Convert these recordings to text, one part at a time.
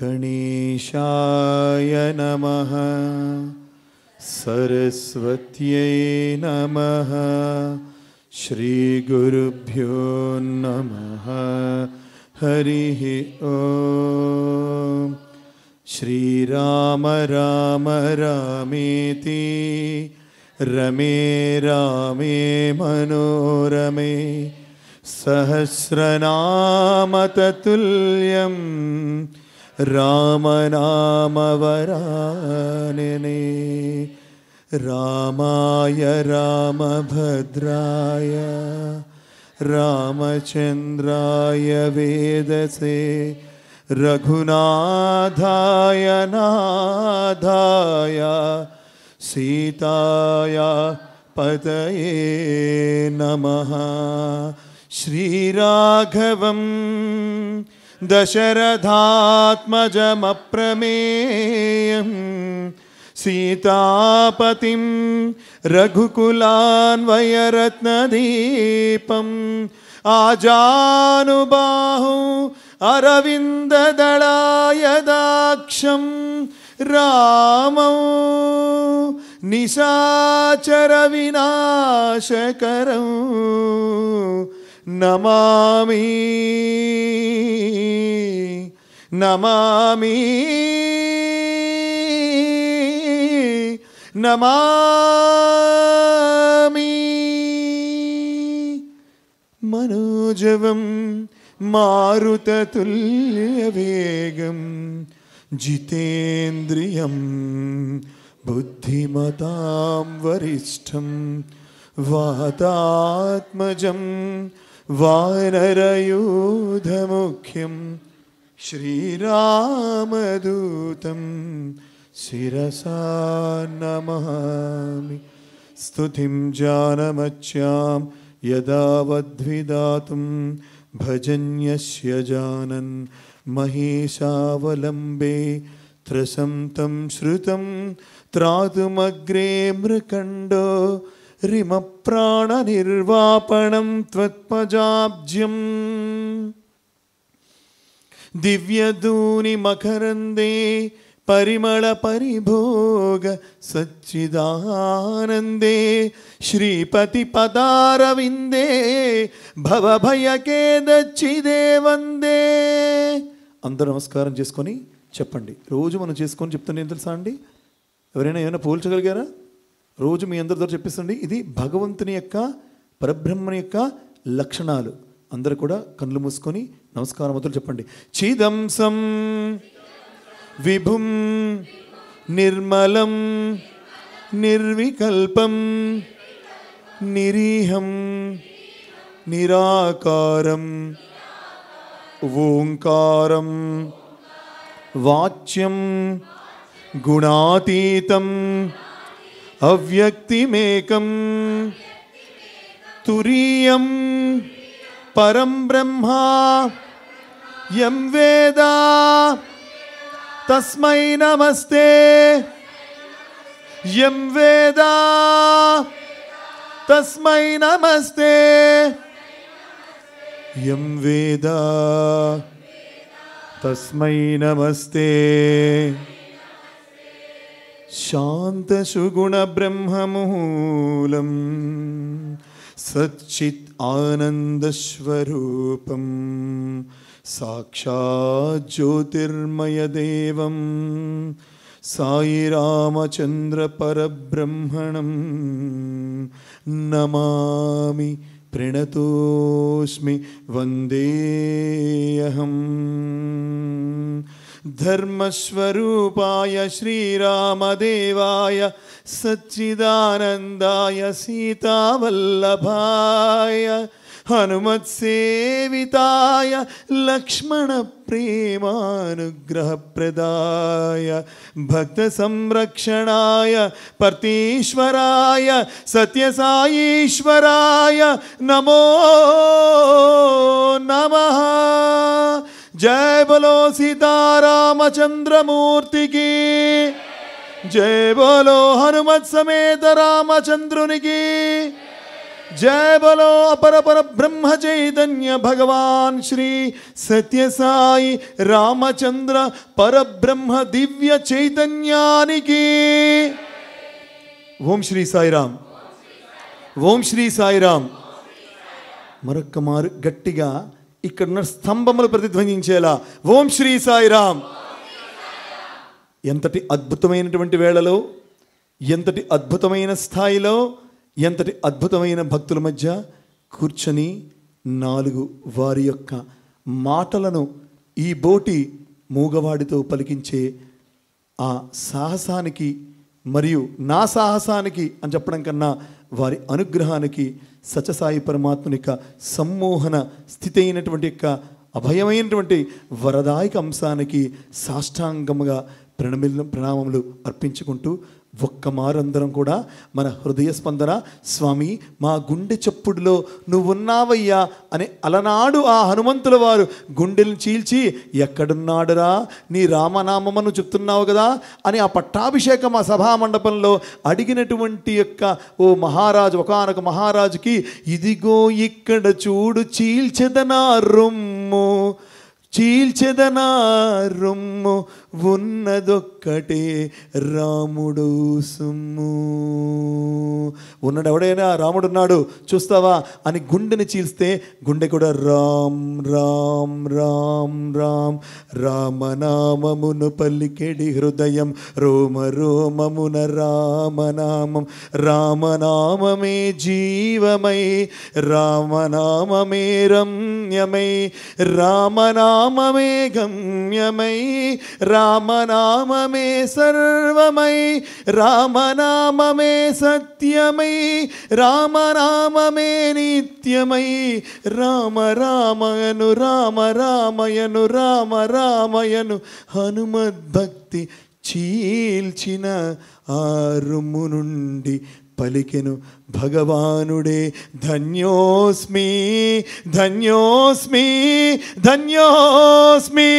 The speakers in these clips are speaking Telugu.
गणेशाय नमः। सरस्वत्यै नमः। श्रीगुरुभ्यो नमः। हरिः ओम्। श्रीराम राम रामेति रमे रामे मनोरमे सहस्रनाम तत्तुल्यं रामनामवरानने। रामाय रामभद्राय रामचन्द्राय वेदसे रघुनाथाय नाथाय सीताया पतये नमः। श्रीराघवं दशरथात्मजमप्रमेयं सीतापतिं रघुकुलान्वयरत्नदीपम् आजानुबाहु अरविन्ददलायदाक्षं रामौ निशाचरविनाशकरौ नमामि नमामि नमामि। मनोजवं मारुततुल्यवेगं जितेन्द्रियं बुद्धिमतां वरिष्ठं वातात्मजं वानरयूथमुख्यं श्रीरामदूतं शिरसा नमामि। स्तुतिं जानमच्यां यदा वद्विदातुं भजन्यस्य जानन् महेशावलम्बे त्रसन्तं श्रुतं त्रातुमग्रे मृकण्डो रिमप्राणनिर्वापणं त्वत्पजाब्जं दिव्यधूनि मकरन्दे परिमलपरिभोग सच्चिदानन्दे श्रीपतिपदारविन्दे भवभयखेदच्चिदे वन्दे। అందరూ నమస్కారం చేసుకొని చెప్పండి. రోజు మనం చేసుకొని చెప్తాను. ఏం తెలుసా అండి? ఎవరైనా ఏమైనా పోల్చగలిగారా? రోజు మీ అందరి ద్వారా చెప్పిస్తుంది. ఇది భగవంతుని యొక్క పరబ్రహ్మని యొక్క లక్షణాలు. అందరూ కూడా కళ్ళు మూసుకొని నమస్కారం మొదలు చెప్పండి. చిదంసం విభుం నిర్మలం నిర్వికల్పం నిరీహం నిరాకారం ఓంకారం వాచ్యం గుణాతీతం అవ్యక్తిమేకం తురీయం పరం బ్రహ్మ యం వేద తస్మై నమస్తే. యం వేద తస్మై నమస్తే. యం వేద తస్మై నమస్తే. శాంతసుగుణ బ్రహ్మమూలం సచ్చిత్ ఆనందస్వరూపం సాక్షాత్ జ్యోతిర్మయదేవం సాయి రామచంద్ర పరబ్రహ్మణం నమామి ప్రణతోస్మి వందేహం. ధర్మస్వరూపాయ శ్రీరామదేవాయ సచ్చిదానందాయ సీతావల్లభాయ హనుమత్సేవితాయ లక్ష్మణ ప్రేమానుగ్రహప్రదాయ భక్త సంరక్షణాయ పర్తీశ్వరాయ సత్యసాయీశ్వరాయ నమో నమః. జయ బలో సీతారామచంద్రమూర్తికి జయ బోలో హనుమత్ సమేత రామచంద్రునికి, జయ బోలో అపర పర బ్రహ్మ చైతన్య భగవాన్ శ్రీ సత్య సాయి రామచంద్ర పరబ్రహ్మ దివ్య చైతన్యానికి. ఓం శ్రీ సాయిరామ్, ఓం శ్రీ సాయిరామ్. మరొక్క మారు గట్టిగా ఇక్కడున్న స్తంభములు ప్రతిధ్వనించేలా ఓం శ్రీ సాయిరామ్. ఎంతటి అద్భుతమైనటువంటి వేళలో, ఎంతటి అద్భుతమైన స్థాయిలో, ఎంతటి అద్భుతమైన భక్తుల మధ్య కూర్చొని 4 వారి యొక్క మాటలను ఈ బోటి మూగవాడితో పలికించే ఆ సాహసానికి మరియు నా సాహసానికి అని చెప్పడం కన్నా వారి అనుగ్రహానికి, సత్యసాయి పరమాత్ముని యొక్క సమ్మోహన స్థితి అయినటువంటి యొక్క అభయమైనటువంటి వరదాయక అంశానికి సాష్టాంగముగా ప్రణామములు అర్పించుకుంటూ ఒక్క మారందరం కూడా మన హృదయ స్పందన, స్వామి మా గుండె చప్పుడులో నువ్వున్నావయ్యా అని అలనాడు ఆ హనుమంతుల వారు గుండెలను చీల్చి ఎక్కడున్నాడురా నీ రామనామమును చెప్తున్నావు కదా అని ఆ పట్టాభిషేకం ఆ సభా మండపంలో అడిగినటువంటి యొక్క ఓ మహారాజు, ఒకానొక మహారాజుకి ఇదిగో ఇక్కడ చూడు చీల్చెదనా రొమ్ము, చీల్చెదనా రొమ్ము ఉన్నదొక్కటే రాముడు సుమ్ము. ఉన్నాడు ఎవడైనా రాముడున్నాడు చూస్తావా అని గుండెని చీల్స్తే గుండె కూడా రామ్ రామ్ రామ్ రామ్ రామనామమును పలికెడి హృదయం రోమ రోమమున రామనామం, రామనామమే జీవమై, రామనామమే రమ్యమై, రామనామమే గమ్యమై, రామనామమే సర్వమై, రామనామమే సత్యమై, రామనామమే నిత్యమై, రామ రామయను రామ రామయను రామ రామయను హనుమద్భక్తి చీల్చిన ఆ రొమ్ము నుండి పలికెను భగవానుడే ధన్యోస్మి ధన్యోస్మి ధన్యోస్మి.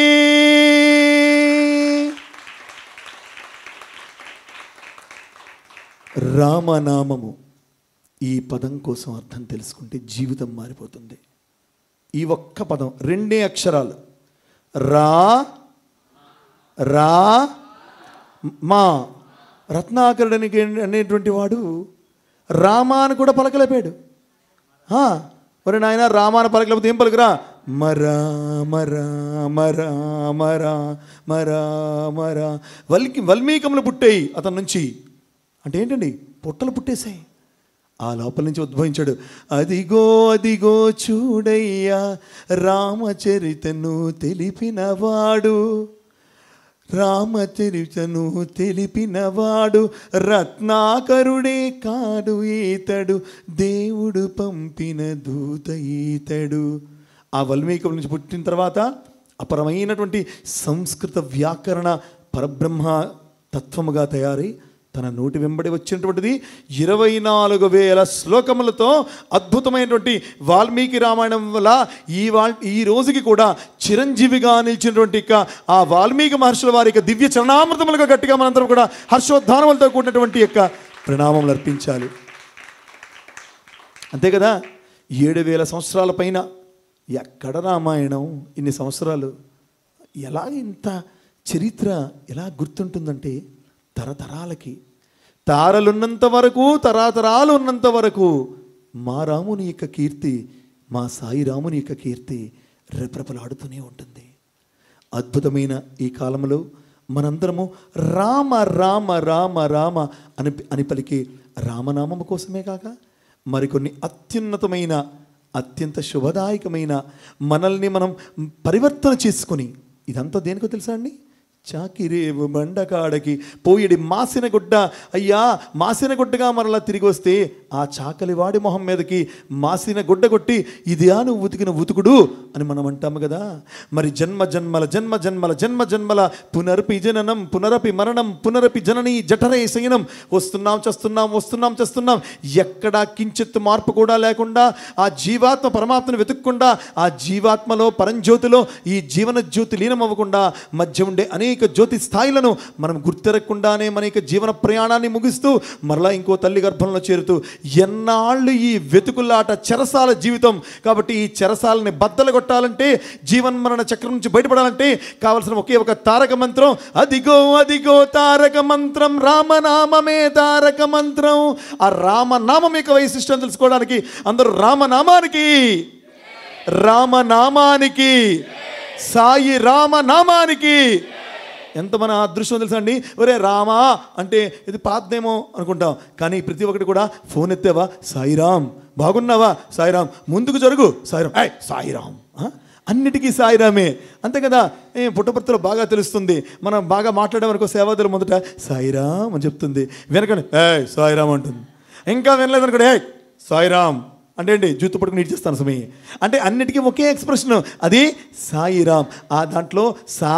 రామనామము ఈ పదం కోసం అర్థం తెలుసుకుంటే జీవితం మారిపోతుంది. ఈ ఒక్క పదం 2 అక్షరాలు రా రా మా. రత్నాకరుడానికి అనేటువంటి వాడు రామాను కూడా పలకలేపాడు. మరి నాయన రామాను పలకలేకపోతే ఏం పలుకురా? మరా మరా మరా మరా మరా మరా. వల్మీకములు పుట్టాయి అతని నుంచి. అంటే ఏంటండి? పొట్టలు పుట్టేశాయి. ఆ లోపల నుంచి ఉద్భవించాడు. అదిగో అదిగో చూడయ్యా రామచరితను తెలిపినవాడు, రామచరితను తెలిపినవాడు రత్నాకరుడే కాడు ఈతడు, దేవుడు పంపిన దూత ఈతడు. ఆ వాల్మీకి నుంచి పుట్టిన తర్వాత అపరమైనటువంటి సంస్కృత వ్యాకరణ పరబ్రహ్మ తత్వముగా తయారై తన నోటి వెంబడి వచ్చినటువంటిది 24,000 శ్లోకములతో అద్భుతమైనటువంటి వాల్మీకి రామాయణం వల్ల ఈ రోజుకి కూడా చిరంజీవిగా నిలిచినటువంటి ఆ వాల్మీకి మహర్షుల వారి యొక్క దివ్య చరణామృతములుగా గట్టిగా మనందరం కూడా హర్షోద్ధానములతో కూడినటువంటి యొక్క ప్రణామములు అర్పించాలి. అంతే కదా. 7,000 సంవత్సరాల పైన ఎక్కడ రామాయణం? ఇన్ని సంవత్సరాలు ఎలా ఇంత చరిత్ర ఎలా గుర్తుంటుందంటే తరతరాలకి, తారలున్నంత వరకు, తరాతరాలు ఉన్నంత వరకు మా రాముని యొక్క కీర్తి, మా సాయి రాముని యొక్క కీర్తి రెపరెపలాడుతూనే ఉంటుంది. అద్భుతమైన ఈ కాలంలో మనందరము రామ రామ రామ రామ అని పలికే రామనామము కోసమే కాక మరికొన్ని అత్యున్నతమైన, అత్యంత శుభదాయకమైన మనల్ని మనం పరివర్తన చేసుకొని, ఇదంతా దేనికో తెలుసా అండి? చాకిరేవు బండకాడకి పోయిడి మాసిన గుడ్డ, అయ్యా మాసిన గుడ్డగా మరలా తిరిగి వస్తే ఆ చాకలి వాడి మొహం మీదకి మాసిన గుడ్డ కొట్టి ఇదియా నువ్వు ఉతికిన ఉతుకుడు అని మనం అంటాము కదా. మరి జన్మ జన్మల జన్మ జన్మల జన్మ జన్మల పునరపి జననం పునరపి మరణం పునరపి జనని జఠరే శయనం. వస్తున్నాం చేస్తున్నాం, వస్తున్నాం చేస్తున్నాం. ఎక్కడా కించిత్ మార్పు కూడా లేకుండా ఆ జీవాత్మ పరమాత్మను వెతుక్కుండా ఆ జీవాత్మలో పరంజ్యోతిలో ఈ జీవన జ్యోతి లీనమవ్వకుండా మధ్య ఉండే అనేక అనేక జ్యోతి స్థాయిలను మనం గుర్తెరగకుండానే మన యొక్క జీవన ప్రయాణాన్ని ముగిస్తూ మరలా ఇంకో తల్లి గర్భంలో చేరుతూ ఎన్నాళ్ళు ఈ వెతుకులాట చెరసాల జీవితం. కాబట్టి ఈ చెరసాలని బద్దలు కొట్టాలంటే, జీవన్మరణ చక్రం నుంచి బయటపడాలంటే కావలసిన ఒకే ఒక తారక మంత్రం. అదిగో అదిగో తారక మంత్రం, రామనామమే తారక మంత్రం. ఆ రామనామం యొక్క వైశిష్టం తెలుసుకోవడానికి అందరూ రామనామానికి, రామనామానికి, సాయి రామనామానికి. ఎంత మన అదృష్టం తెలుసా అండి. ఒరే రామా అంటే ఇది పాతదేమో అనుకుంటాం, కానీ ప్రతి ఒక్కటి కూడా ఫోన్ ఎత్తేవా, సాయిరామ్, బాగున్నావా, సాయిరామ్, ముందుకు జరుగు, సాయిరామ్, సాయిరామ్, అన్నిటికీ సాయిరామే. అంతే కదా. పుట్టపర్తిలో బాగా తెలుస్తుంది. మనం బాగా మాట్లాడే వరకు సేవాదులు మొదట సాయిరామ్ అని చెప్తుంది, వెనకనే సాయిరామ్ అంటుంది. ఇంకా వినలేదనుకోండి సాయిరామ్ అంటే ఏంటి, జూతు పట్టుకుని నీట్ చేస్తాను సమీ అంటే అన్నిటికీ ఒకే ఎక్స్ప్రెషన్, అది సాయిరామ్. ఆ దాంట్లో సా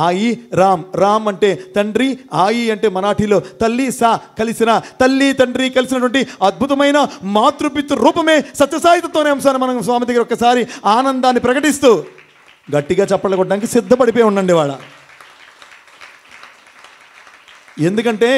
ఆయి రామ్, రామ్ అంటే తండ్రి, ఆయి అంటే మరాఠీలో తల్లి, సా కలిసిన తల్లి తండ్రి కలిసినటువంటి అద్భుతమైన మాతృపితృ రూపమే సత్యసాయితత్వనే అంశాన్ని మనం స్వామి దగ్గర ఒక్కసారి ఆనందాన్ని ప్రకటిస్తూ గట్టిగా చప్పట్లు కొట్టడానికి సిద్ధపడిపోయి ఉండండి వాళ్ళ. ఎందుకంటే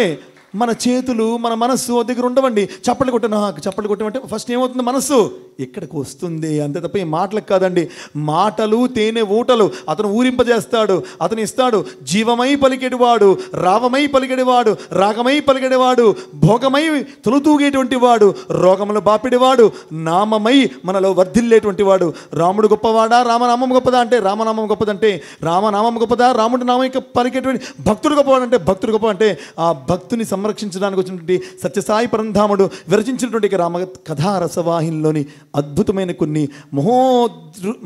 మన చేతులు మన మనస్సు దగ్గర ఉండవండి. చప్పట్లు కొట్టమంటే ఫస్ట్ ఏమవుతుంది, మనస్సు ఇక్కడికి వస్తుంది అంతే తప్ప ఈ మాటలకు కాదండి. మాటలు తేనె ఊటలు, అతను ఊరింపజేస్తాడు, అతను ఇస్తాడు. జీవమై పలికెడివాడు, రావమై పలికెడివాడు, రాగమై పలికెడివాడు, భోగమై తొలుతూగేటువంటి వాడు, రోగములు బాపిడివాడు, నామమై మనలో వర్ధిల్లేటువంటి వాడు. రాముడు గొప్పవాడా, రామనామం గొప్పదా అంటే రామనామం గొప్పదంటే రామనామం గొప్పదా, రాముడు నామం పలికేటువంటి భక్తుడు గొప్పవాడంటే భక్తుడు గొప్ప అంటే ఆ భక్తుని సంరక్షించడానికి వచ్చినటువంటి సత్యసాయి పరంధాముడు విరచించినటువంటి రామ కథా రసవాహినిలోని అద్భుతమైన కొన్ని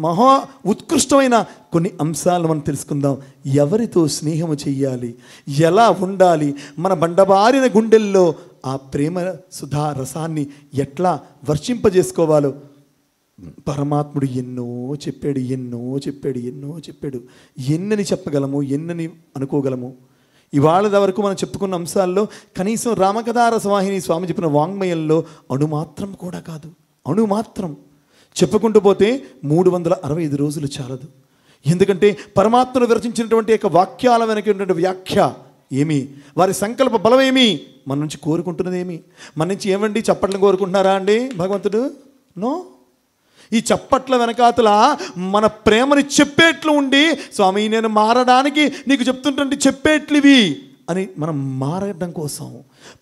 మహా ఉత్కృష్టమైన కొన్ని అంశాలను మనం తెలుసుకుందాం. ఎవరితో స్నేహము చెయ్యాలి, ఎలా ఉండాలి, మన బండబారిన గుండెల్లో ఆ ప్రేమ సుధా రసాన్ని ఎట్లా వర్షింపజేసుకోవాలో పరమాత్ముడు ఎన్నో చెప్పాడు. ఎన్నని చెప్పగలము, ఎన్నని అనుకోగలము. ఇవాళ వరకు మనం చెప్పుకున్న అంశాల్లో కనీసం రామకథా రసవాహిని స్వామి చెప్పిన వాంగ్మయంలో అణుమాత్రం కూడా కాదు, అణుమాత్రం. చెప్పుకుంటూ పోతే 365 రోజులు చాలదు. ఎందుకంటే పరమాత్మను విరచించినటువంటి యొక్క వాక్యాల వెనక ఉన్నటువంటి వ్యాఖ్య ఏమి, వారి సంకల్ప బలం ఏమి, మన నుంచి కోరుకుంటున్నది ఏమి. మన నుంచి ఏమండి చప్పట్లను కోరుకుంటున్నారా అండి భగవంతుడు? నో. ఈ చప్పట్ల వెనకాతల మన ప్రేమని చెప్పేట్లు ఉండి, స్వామి నేను మారడానికి నీకు చెప్తుంటే చెప్పేట్లు ఇవి అని మనం మారడం కోసం,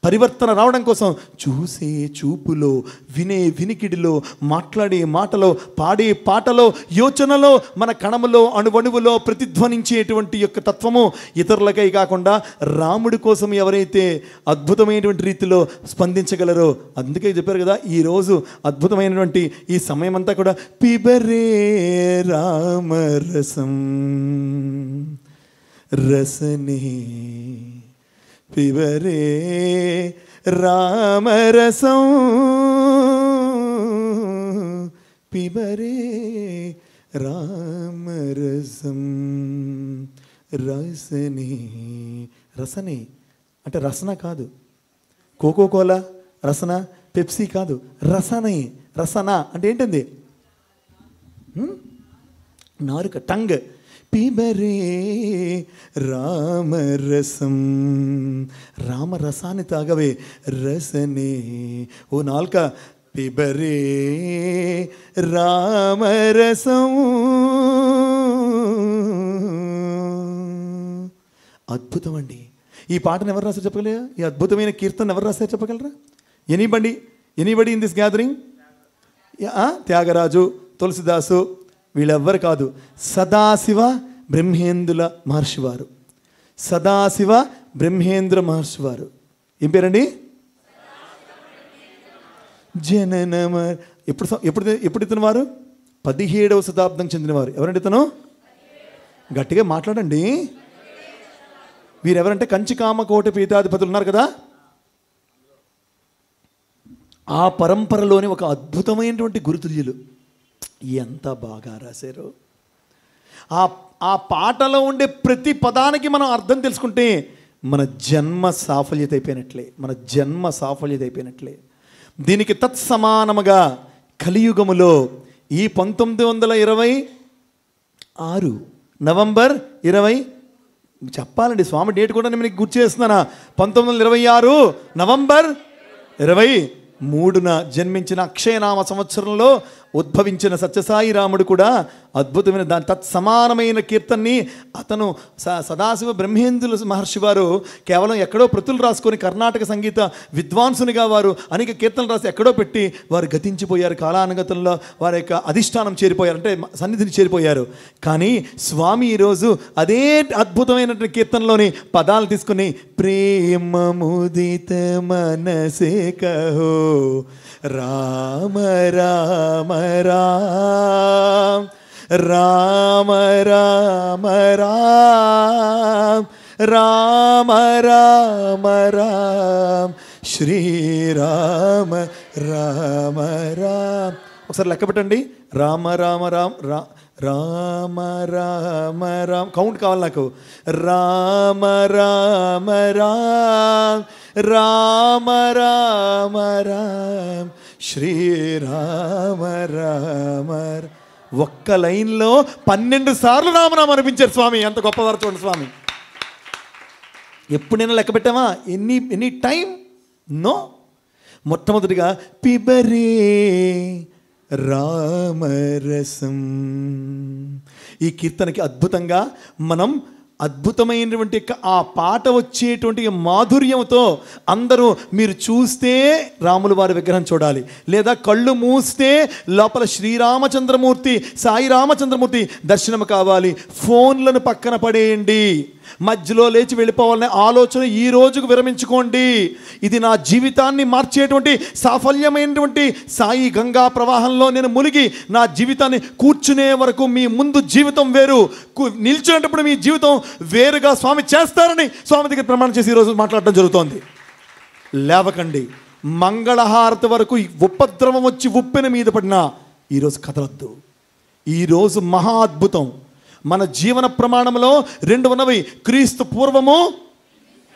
పరివర్తన రావడం కోసం చూసే చూపులో, వినే వినికిడిలో, మాట్లాడే మాటలో, పాడే పాటలో, యోచనలో, మన కణములో అణువణువులో ప్రతిధ్వనించేటువంటి యొక్క తత్వము ఇతరులకై కాకుండా రాముడి కోసం ఎవరైతే అద్భుతమైనటువంటి రీతిలో స్పందించగలరో, అందుకే చెప్పారు కదా ఈరోజు అద్భుతమైనటువంటి ఈ సమయం అంతా కూడా పిబరే రామరసం రసనే పిబరే రామరసం పిబరే రామరసం రసనే. రసనే అంటే రసన కాదు, కోకోకోలా రసన, పెప్సీ కాదు, రసనే. రసన అంటే ఏంటండి, నాలుక, టంగ్. పిబరే రామరసం, రామరసాన్ని తాగవే. రసనే ఓ నాలుక, పిబరే రామరసం. అద్భుతం అండి. ఈ పాటను ఎవరు రాశారు చెప్పగలరా? ఈ అద్భుతమైన కీర్తన ఎవరు రాశారు చెప్పగలరా? Anybody in this gathering? Tyagaraja, Tulsidas, వీళ్ళెవ్వరు కాదు, సదాశివ బ్రహ్మేంద్రుల మహర్షి వారు. సదాశివ బ్రహ్మేంద్ర మహర్షి వారు ఏం పేరండి? జననమ. ఎప్పుడు ఇతను వారు 17వ శతాబ్దం చెందినవారు. ఎవరండి ఇతను? గట్టిగా మాట్లాడండి. వీరెవరంటే కంచి కామకోట పీఠాధిపతులు ఉన్నారు కదా, ఆ పరంపరలోని ఒక అద్భుతమైనటువంటి గురుతుల్యులు. ఎంత బాగా రాశారు. ఆ పాటలో ఉండే ప్రతి పదానికి మనం అర్థం తెలుసుకుంటే మన జన్మ సాఫల్యత అయిపోయినట్లే. దీనికి తత్సమానముగా కలియుగములో ఈ 1926 నవంబర్ చెప్పాలండి, స్వామి డేట్ కూడా నేను మీకు గుర్తు చేస్తున్నానా? 1926 నవంబర్ 23న జన్మించిన అక్షయనామ సంవత్సరంలో ఉద్భవించిన సత్యసాయి రాముడు కూడా అద్భుతమైన దాని తత్సమానమైన కీర్తనని అతను సదాశివ బ్రహ్మేంద్రుల మహర్షి వారు కేవలం ఎక్కడో ప్రతులు రాసుకొని కర్ణాటక సంగీత విద్వాంసునిగా వారు అనేక కీర్తనలు రాసి ఎక్కడో పెట్టి వారు గతించిపోయారు. కాలానుగతంలో వారి యొక్క అధిష్టానం చేరిపోయారు, అంటే సన్నిధిని చేరిపోయారు. కానీ స్వామి ఈరోజు అదే అద్భుతమైనటువంటి కీర్తనలోని పదాలు తీసుకుని ప్రేమ ముదిత మనసే కహో రామ రామ రామ రామ రామ రామ రామ రామ రామ శ్రీరామ రామ రామ. ఒకసారి లెక్క పెట్టండి. రామ రామ రామ రామ రామ రామ కౌంట్ కావాలి నాకు. రామ రామ రామ రామ రామ రామ శ్రీరామ రామ. ఒక్క లైన్లో 12 సార్లు రామనామం అనిపించారు స్వామి. ఎంత గొప్పవారు చూడండి స్వామి. ఎప్పుడైనా లెక్క పెట్టామా? Any time? నో. మొట్టమొదటిగా పిబరే రామరసం. ఈ కీర్తనకి అద్భుతంగా మనం అద్భుతమైనటువంటి ఆ పాట వచ్చేటువంటి మాధుర్యంతో అందరూ మీరు చూస్తే రాముల వారి విగ్రహం చూడాలి, లేదా కళ్ళు మూస్తే లోపల శ్రీరామచంద్రమూర్తి సాయి రామచంద్రమూర్తి దర్శనం కావాలి. ఫోన్లను పక్కన పడేయండి, మధ్యలో లేచి వెళ్ళిపోవాలనే ఆలోచన ఈ రోజుకు విరమించుకోండి. ఇది నా జీవితాన్ని మార్చేటువంటి సాఫల్యమైనటువంటి సాయి గంగా ప్రవాహంలో నేను మునిగి నా జీవితాన్ని కూర్చునే వరకు మీ ముందు జీవితం వేరు, నిల్చునేటప్పుడు మీ జీవితం వేరుగా స్వామి చేస్తారని స్వామి దగ్గర ప్రమాణం చేసి ఈరోజు మాట్లాడటం జరుగుతోంది. లేవకండి. మంగళహారతి వరకు ఉపద్రవం వచ్చి ఉప్పెన మీద పడినా ఈరోజు కదలొద్దు. ఈరోజు మహా అద్భుతం. మన జీవన ప్రమాణంలో 2 ఉన్నవి. క్రీస్తు పూర్వము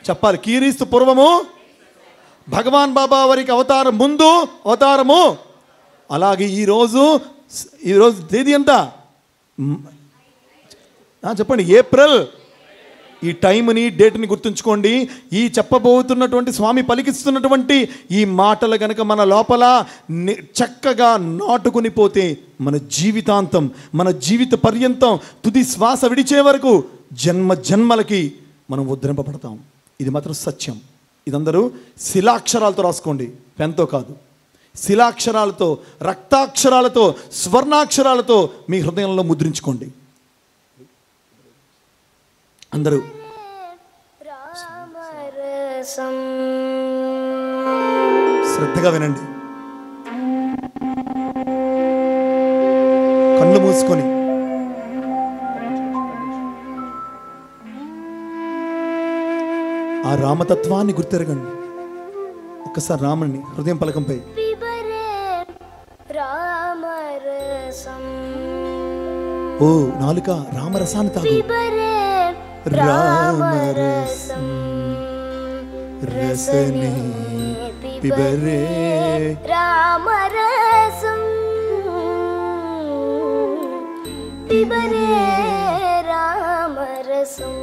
చెప్పాలి, క్రీస్తు పూర్వము, భగవాన్ బాబా వారికి అవతారం ముందు, అవతారము. అలాగే ఈరోజు తేదీ ఎంత చెప్పండి? ఏప్రిల్. ఈ టైంని డేట్ని గుర్తుంచుకోండి. ఈ చెప్పబోతున్నటువంటి స్వామి పలికిస్తున్నటువంటి ఈ మాటలు కనుక మన లోపల చక్కగా నాటుకుని పోతే మన జీవితాంతం, మన జీవిత పర్యంతం, తుది శ్వాస విడిచే వరకు జన్మలకి మనం ఉద్ధరింపబడతాం. ఇది మాత్రం సత్యం. ఇదందరూ శిలాక్షరాలతో రాసుకోండి, పెన్తో కాదు. శిలాక్షరాలతో, రక్తాక్షరాలతో, స్వర్ణాక్షరాలతో మీ హృదయంలో ముద్రించుకోండి. అందరూ శ్రద్ధగా వినండి. కళ్ళు మూసుకొని ఆ రామతత్వాన్ని గుర్తెరగండి. ఒక్కసారి రాముని హృదయం పలకంపై ఓ నాలుక రామరసాన్ని తాగు. రామరసం రసనే పిబరే రామరసం పిబరే రామరసం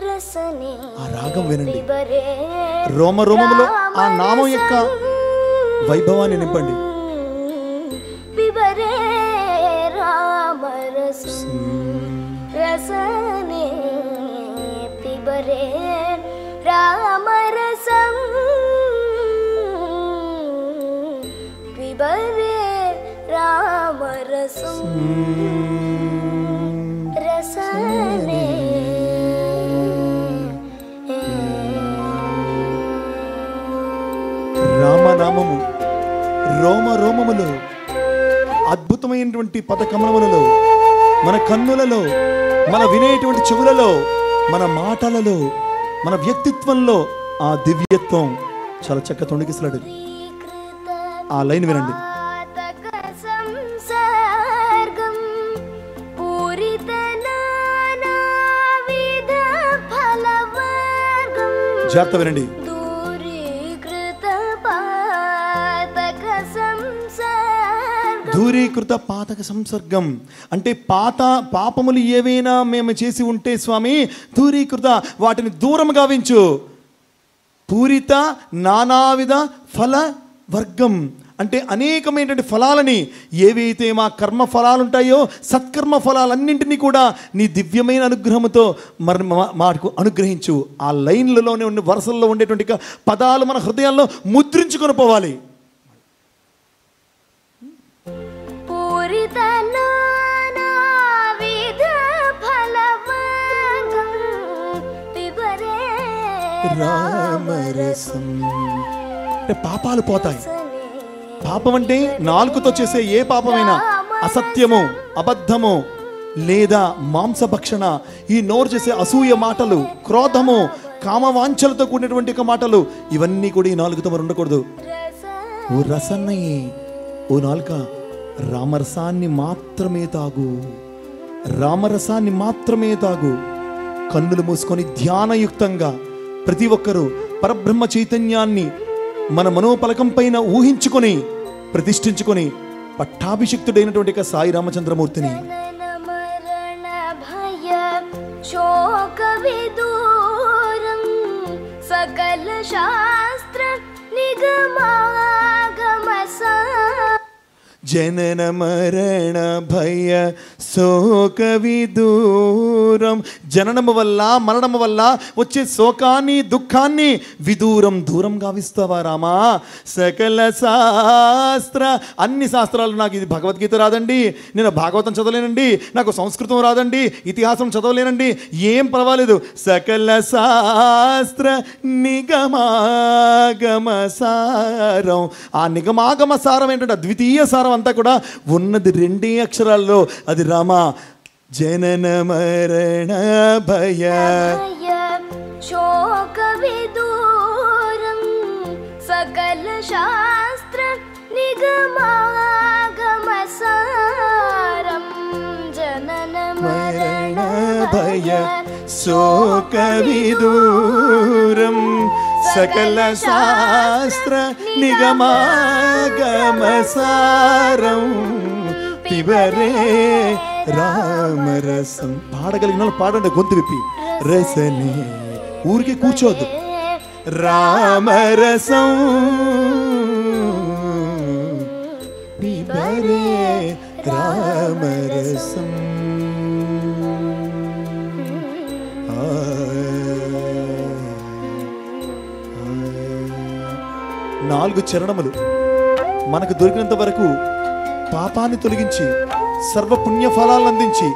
రసనే. ఆ రాగం వినండి. రోమరోమములో ఆ నామం యొక్క వైభవాన్ని నింపండి. పిబరే రామరసం రసనే పిబరే రామరసం పిబరే రామరసం రసనే. రామనామము రోమరోమములో, అద్భుతమైనటువంటి పదకమలములలో, మన కన్నులలో, మన వినేటువంటి చెవులలో, మన మాటలలో, మన వ్యక్తిత్వంలో ఆ దివ్యత్వం చాలా చక్కగా తొణికిస్తాడు. ఆ లైన్ వినండి. జాగ్రత్త వినండి. దూరీకృత పాతక సంసర్గం అంటే పాపములు ఏవైనా మేము చేసి ఉంటే స్వామి దూరీకృత వాటిని దూరం గావించు. పూరిత నానావిధ ఫల వర్గం అంటే అనేకమైనటువంటి ఫలాలని, ఏవైతే మా కర్మ ఫలాలు ఉంటాయో సత్కర్మ ఫలాలన్నింటినీ కూడా నీ దివ్యమైన అనుగ్రహంతో మాకు అనుగ్రహించు. ఆ లైన్లలోనే ఉన్న వరుసల్లో ఉండేటువంటి పదాలు మన హృదయాల్లో ముద్రించుకొని పోవాలి. రామరసం అంటే పాపాలు పోతాయి. పాపం అంటే నాలుకతో చేసే ఏ పాపమైనా, అసత్యము, అబద్ధము లేదా మాంసభక్షణ, ఈ నోరు చేసే అసూయ మాటలు, క్రోధము, కామవాంఛలతో కూడినటువంటి మాటలు, ఇవన్నీ కూడా ఈ నాలుగుతో మరి ఉండకూడదు. ఓ రసన్నయ్యే, ఓ నాలుక రామరసాన్ని మాత్రమే తాగు, రామరసాన్ని మాత్రమే తాగు. కన్నులు మూసుకొని ధ్యానయుక్తంగా ప్రతి ఒక్కరూ పరబ్రహ్మ చైతన్యాన్ని మన మనోపలకం పైన ఊహించుకొని ప్రతిష్ఠించుకొని పట్టాభిషిక్తుడైనటువంటి సాయి రామచంద్రమూర్తిని సకల శాస్త్ర జనన మరణ భయ శోక విదూరం. జననము వల్ల మరణము వల్ల వచ్చే శోకాన్ని దుఃఖాన్ని విదూరం దూరం గావిస్తావా రామా. సకల శాస్త్ర అన్ని శాస్త్రాలు, నాకు ఇది భగవద్గీత రాదండి, నేను భాగవతం చదవలేనండి, నాకు సంస్కృతం రాదండి, ఇతిహాసం చదవలేనండి, ఏం పర్వాలేదు. సకల శాస్త్ర నిగమాగమ సారం. ఆ నిగమాగమ సారం ఏంటంటే అద్వితీయ సారం అంతా కూడా ఉన్నది రెండే అక్షరాల్లో, అది రామ. జనన మరణ భయ శోక విదూరం సకల శాస్త్ర నిగమాగమ సారం. జనన మరణ భయ శోక విదూరం సకల శాస్త్ర నిగమాగమ సారం. పిబరే రామరసం. పాడగలిగిన వాళ్ళు పాడండి గొంతు విప్పి. రసనే, ఊరికి కూర్చోద్దు. రామరసం పిబరే రామరసం. 4 చరణములు మనకు దొరికినంత వరకు పాపాన్ని తొలగించి సర్వపుణ్య ఫలాలను అందించి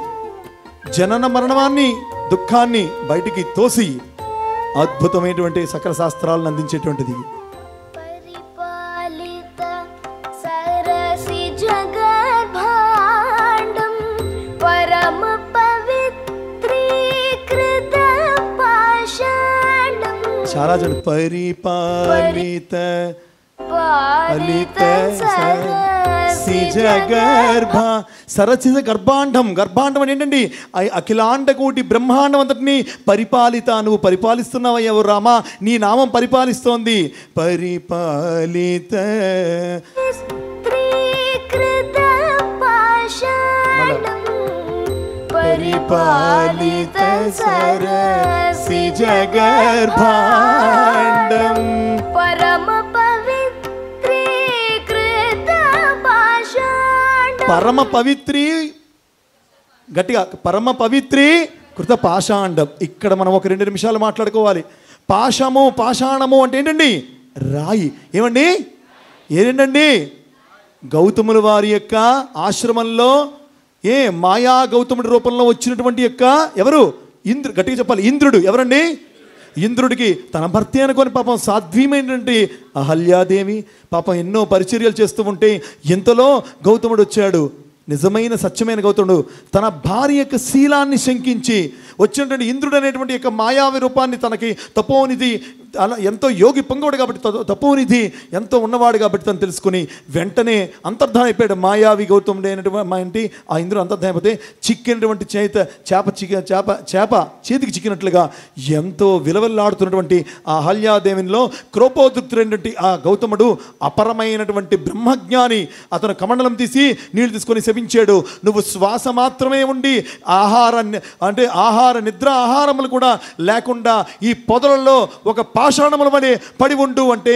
జనన మరణాన్ని దుఃఖాన్ని బయటికి తోసి అద్భుతమైనటువంటి సకల శాస్త్రాలను అందించేటువంటిది. చాలా జన పరిపాలిత గర్భ సరసిజ గర్భాండం. గర్భాండం అని ఏంటండి? అఖిలాండ కోటి బ్రహ్మాండం అంతటిని పరిపాలిత. నువ్వు పరిపాలిస్తున్నావయ్యా రామా, నీ నామం పరిపాలిస్తోంది. పరిపాలిత పరిపాలిత సరసిజ గర్భాండం పరమ పరమ పవిత్రి, గట్టిగా పరమ పవిత్రి కృత పాషాండం. ఇక్కడ మనం ఒక 2 నిమిషాలు మాట్లాడుకోవాలి. పాశము పాషాణము అంటే ఏంటండి? రాయి. ఏమండి? ఏంటండి? గౌతముల వారి యొక్క ఆశ్రమంలో మాయా గౌతముడి రూపంలో వచ్చినటువంటి యొక్క ఎవరు? ఇంద్రుడు. గట్టిగా చెప్పాలి, ఇంద్రుడు. ఎవరండి? ఇంద్రుడికి తన భర్త అనుకొని పాపం సాధ్వీమైనటువంటి అహల్యాదేవి పాపం ఎన్నో పరిచర్యలు చేస్తూ ఉంటే ఎంతలో గౌతముడు వచ్చాడు. నిజమైన సత్యమైన గౌతముడు తన భార్య యొక్క శీలాన్ని శంకించి వచ్చినటువంటి ఇంద్రుడు అనేటువంటి యొక్క మాయావి రూపాన్ని తనకి తపోనిధి అలా ఎంతో యోగి పొంగోడు కాబట్టి తపోనిధి ఎంతో ఉన్నవాడు కాబట్టి తను తెలుసుకుని వెంటనే అంతర్ధానం అయిపోయాడు. మాయావి గౌతముడు అయినటువంటి మా ఇంటి ఆ ఇంద్రుడు అంతర్ధానం అయిపోతే చిక్కినటువంటి చేప చేతికి చిక్కినట్లుగా ఎంతో విలవల్లాడుతున్నటువంటి ఆ అహల్యాదేవిలో క్రోపోద్రిక్తుడైనటువంటి ఆ గౌతముడు అపరమైనటువంటి బ్రహ్మజ్ఞాని. అతను కమండలం తీసి నీళ్లు తీసుకొని శపించాడు. నువ్వు శ్వాస మాత్రమే ఉండి ఆహార నిద్ర ఆహారములు కూడా లేకుండా ఈ పొదలలో ఒక పాషాణముల వలె పడి ఉండు అంటే,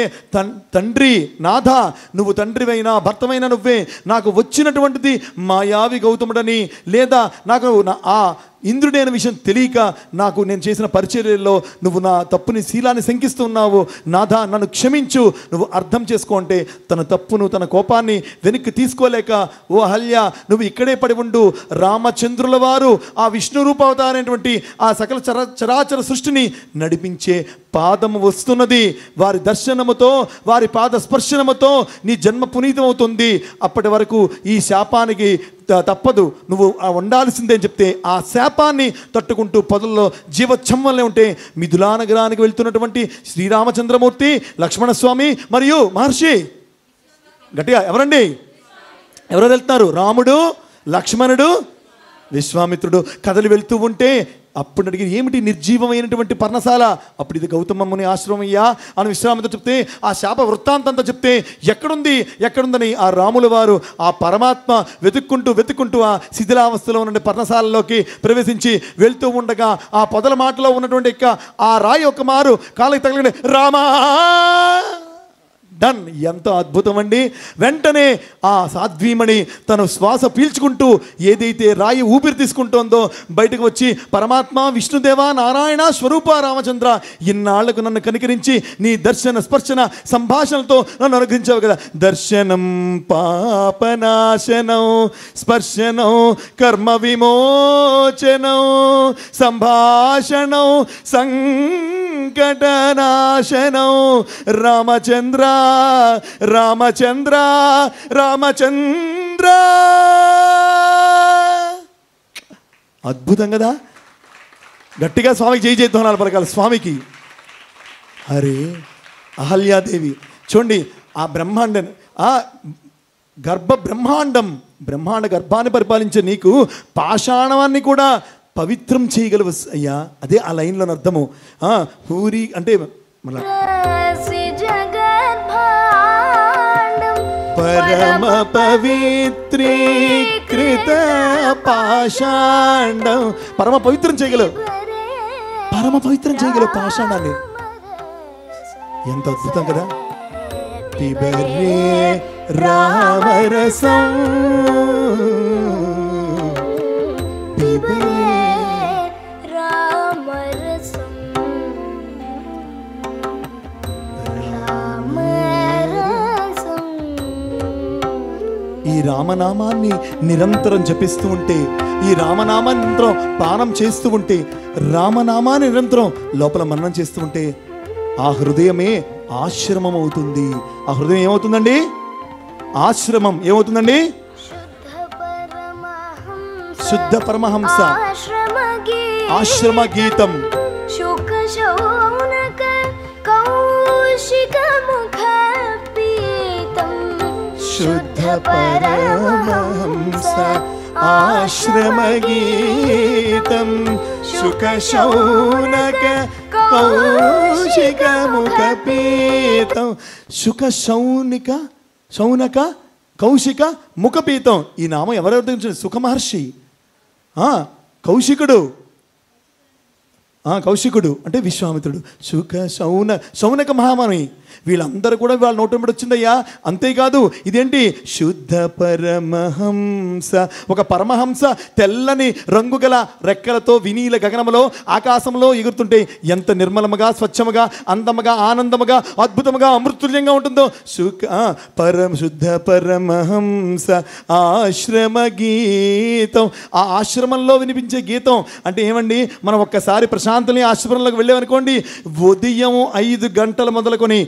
తండ్రి నాథ, నువ్వు తండ్రివైనా భర్తమైనా నువ్వే, నాకు వచ్చినటువంటిది మాయావి గౌతముడని లేదా నాకు ఆ ఇంద్రుడే అనే విషయం తెలియక నాకు నేను చేసిన పరిచర్యల్లో నువ్వు నా తప్పుని శీలాన్ని శంకిస్తున్నావు. నాథ నన్ను క్షమించు, నువ్వు అర్థం చేసుకో అంటే తన తప్పును తన కోపాన్ని వెనక్కి తీసుకోలేక, ఓ అహల్య నువ్వు ఇక్కడే పడి ఉండు, రామచంద్రుల వారు ఆ విష్ణు రూపావతారైనటువంటి ఆ సకల చరాచర సృష్టిని నడిపించే పాదము వస్తున్నది. వారి దర్శనముతో వారి పాద స్పర్శనముతో నీ జన్మ పునీతమవుతుంది. అప్పటి వరకు ఈ శాపానికి తప్పదు, నువ్వు ఉండాల్సిందే అని చెప్తే ఆ శాపాన్ని తట్టుకుంటూ పొదల్లో జీవోత్సవంలో ఉంటే మిథులా నగరానికి వెళ్తున్నటువంటి శ్రీరామచంద్రమూర్తి, లక్ష్మణస్వామి మరియు మహర్షి, గట్టిగా ఎవరండి, ఎవరు వెళ్తున్నారు? రాముడు, లక్ష్మణుడు, విశ్వామిత్రుడు కథలు వెళ్తూ ఉంటే అప్పుడు అడిగి ఏమిటి నిర్జీవమైనటువంటి పర్ణశాల? అప్పుడు ఇది గౌతమముని ఆశ్రమయ్యా అని విశ్వామిత్రుడు చెప్తే ఆ శాప వృత్తాంతంతా చెప్తే ఎక్కడుందని ఆ రాముల వారు ఆ పరమాత్మ వెతుక్కుంటూ ఆ శిథిలావస్థలో ఉన్న పర్ణశాలలోకి ప్రవేశించి వెళ్తూ ఉండగా ఆ పొదల మాటలో ఉన్నటువంటి ఆ రాయి ఒక మారు కాళ్ళకి తగిలిన రామా డన్. ఎంతో అద్భుతం అండి. వెంటనే ఆ సాధ్వీమణి తను శ్వాస పీల్చుకుంటూ ఏదైతే రాయి ఊపిరి తీసుకుంటోందో బయటకు వచ్చి, పరమాత్మ విష్ణుదేవ నారాయణ స్వరూప రామచంద్ర, ఇన్నాళ్లకు నన్ను కనికరించి నీ దర్శన స్పర్శన సంభాషణలతో నన్ను అనుగ్రహించావు కదా. దర్శనం పాపనాశనం, స్పర్శనం కర్మ విమోచనం, సంభాషణం సంకటనాశనం, రామచంద్ర రామచంద్ర రామచంద్ర. అద్భుతం కదా. గట్టిగా స్వామికి జై జయధ్వానాలు పలకాలి స్వామికి. అరే అహల్యాదేవి చూడండి, ఆ బ్రహ్మాండం ఆ బ్రహ్మాండ గర్భాన్ని పరిపాలించే నీకు పాషాణాన్ని కూడా పవిత్రం చేయగలవు అయ్యా. అదే ఆ లైన్లోని అర్థము. హూరి అంటే మళ్ళా పరమ పవిత్రీకృత పాషాండం, పరమ పవిత్రం చేయగలవు పాషాణాన్ని. ఎంత అద్భుతం కదా. పిబరే రామరసం, ఈ రామనామాన్ని నిరంతరం జపిస్తూ ఉంటే, ఈ రామనామాన్ని నిరంతరం పానం చేస్తూ ఉంటే, రామనామాన్ని నిరంతరం లోపల మననం చేస్తూ ఉంటే ఆ హృదయమే ఆశ్రమం అవుతుంది. ఆ హృదయం ఏమవుతుందండి? ఆశ్రమం ఏమవుతుందండి? శుద్ధ పరమహంస ఆశ్రమ గీతం. శుద్ధ పరమహంస ఆశ్రమ గీతం, శుక శౌనక కౌశిక ముఖ పీతం. శుక శౌనక కౌశిక ముఖపీతం. ఈ నామం ఎవరెవరి గురించి? సుఖ మహర్షి, కౌశికుడు అంటే విశ్వామిత్రుడు, శౌనక మహామని, వీళ్ళందరూ కూడా వాళ్ళ నోటంబడి వచ్చిందయ్యా. అంతేకాదు ఇదేంటి? శుద్ధ పరమహంస, ఒక పరమహంస తెల్లని రంగు గల రెక్కలతో వినీల గగనంలో ఆకాశంలో ఎగురుతుంటే ఎంత నిర్మలముగా, స్వచ్ఛముగా, అందముగా, ఆనందముగా, అద్భుతముగా, అమృతుల్యంగా ఉంటుందో. శుద్ధ పరమహంస ఆశ్రమ గీతం. ఆ ఆశ్రమంలో వినిపించే గీతం అంటే ఏమండి? మనం ఒక్కసారి ప్రశాంత ప్రశాంతని ఆశ్రమంలోకి వెళ్ళామనుకోండి, ఉదయం 5 గంటల మొదలుకొని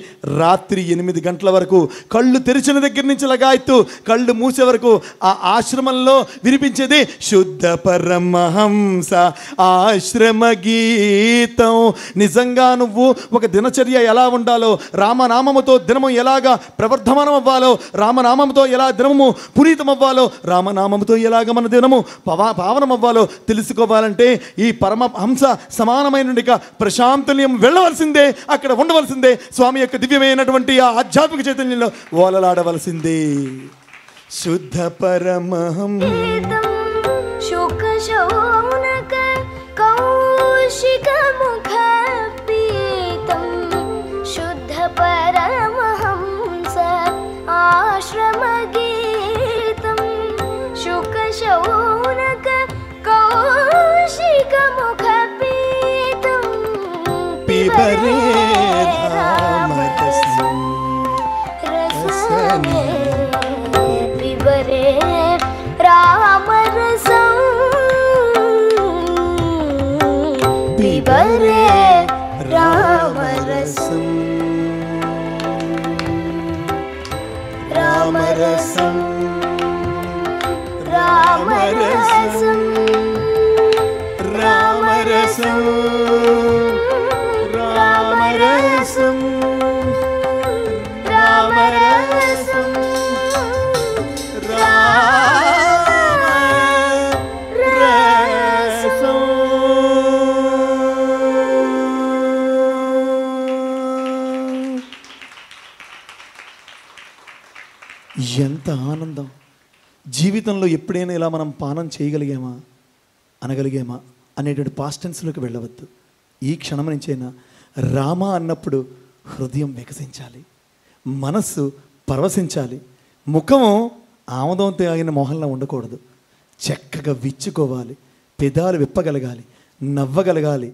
రాత్రి 8 గంటల వరకు కళ్ళు తెరిచిన దగ్గర నుంచి లగాయత్తు కళ్ళు మూసే వరకు ఆ ఆశ్రమంలో వినిపించేది శుద్ధ పరమహంస ఆశ్రమ గీతం. నిజంగా నువ్వు ఒక దినచర్య ఎలా ఉండాలో, రామనామముతో దినము ఎలాగా ప్రవర్ధమానం అవ్వాలో, రామనామంతో ఎలా దినము పునీతం అవ్వాలో, రామనామంతో ఎలాగ మన దినము పావనం అవ్వాలో తెలుసుకోవాలంటే ఈ పరమహంస సమానమైన ప్రశాంతనియం వెళ్ళవలసిందే, అక్కడ ఉండవలసిందే, స్వామి యొక్క దివ్యమైనటువంటి ఆ ఆధ్యాత్మిక చైతన్యంలో ఓలలాడవలసిందే. శుద్ధ పరమహంస శుక శౌనక కౌశిక ముఖ పీతం శుద్ధ పరమహంస ఆశ్రమ గీతం శుక శౌనక కౌశిక ముఖ పీతం పిబరే రామరసం రసనే పిబరే రామరసం పిబరే రామరసం రామరసం రామరసం రామరసం రామరసం రామరసం ఎంత ఆనందం! జీవితంలో ఎప్పుడైనా ఇలా మనం పానం చేయగలిగామా, అనగలిగామా అనేటువంటి పాస్ట్ టెన్స్లోకి వెళ్ళవద్దు. ఈ క్షణం నుంచైనా రామ అన్నప్పుడు హృదయం వికసించాలి, మనస్సు పరవశించాలి, ముఖము ఆమదంతో ఆగిన మొహంలో ఉండకూడదు, చక్కగా విచ్చుకోవాలి, పెదాలు విప్పగలగాలి, నవ్వగలగాలి,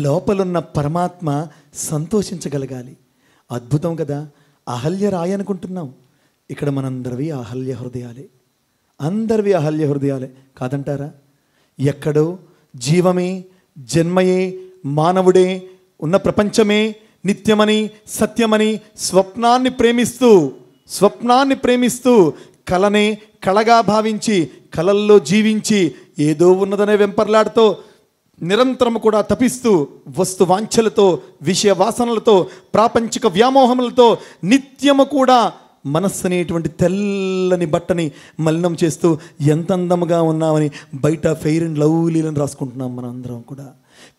లోపలున్న పరమాత్మ సంతోషించగలగాలి. అద్భుతం కదా! అహల్య రాయి అనుకుంటున్నాం, ఇక్కడ మనందరివి అహల్య హృదయాలే, అందరివి అహల్య హృదయాలే కాదంటారా? ఎక్కడో జీవమే, జన్మయే, మానవుడే, ఉన్న ప్రపంచమే నిత్యమని, సత్యమని స్వప్నాన్ని ప్రేమిస్తూ కలనే కళగా భావించి కలల్లో జీవించి ఏదో ఉన్నదనే వెంపర్లాడుతో నిరంతరము కూడా తపిస్తూ వస్తు వాంఛలతో, విషయ వాసనలతో, ప్రాపంచిక వ్యామోహములతో నిత్యము కూడా మనస్సు అనేటువంటి తెల్లని బట్టని మలినం చేస్తూ ఎంత అందముగా ఉన్నామని బయట ఫెయిర్ అండ్ లవ్లీలను రాసుకుంటున్నాం మనం అందరం కూడా.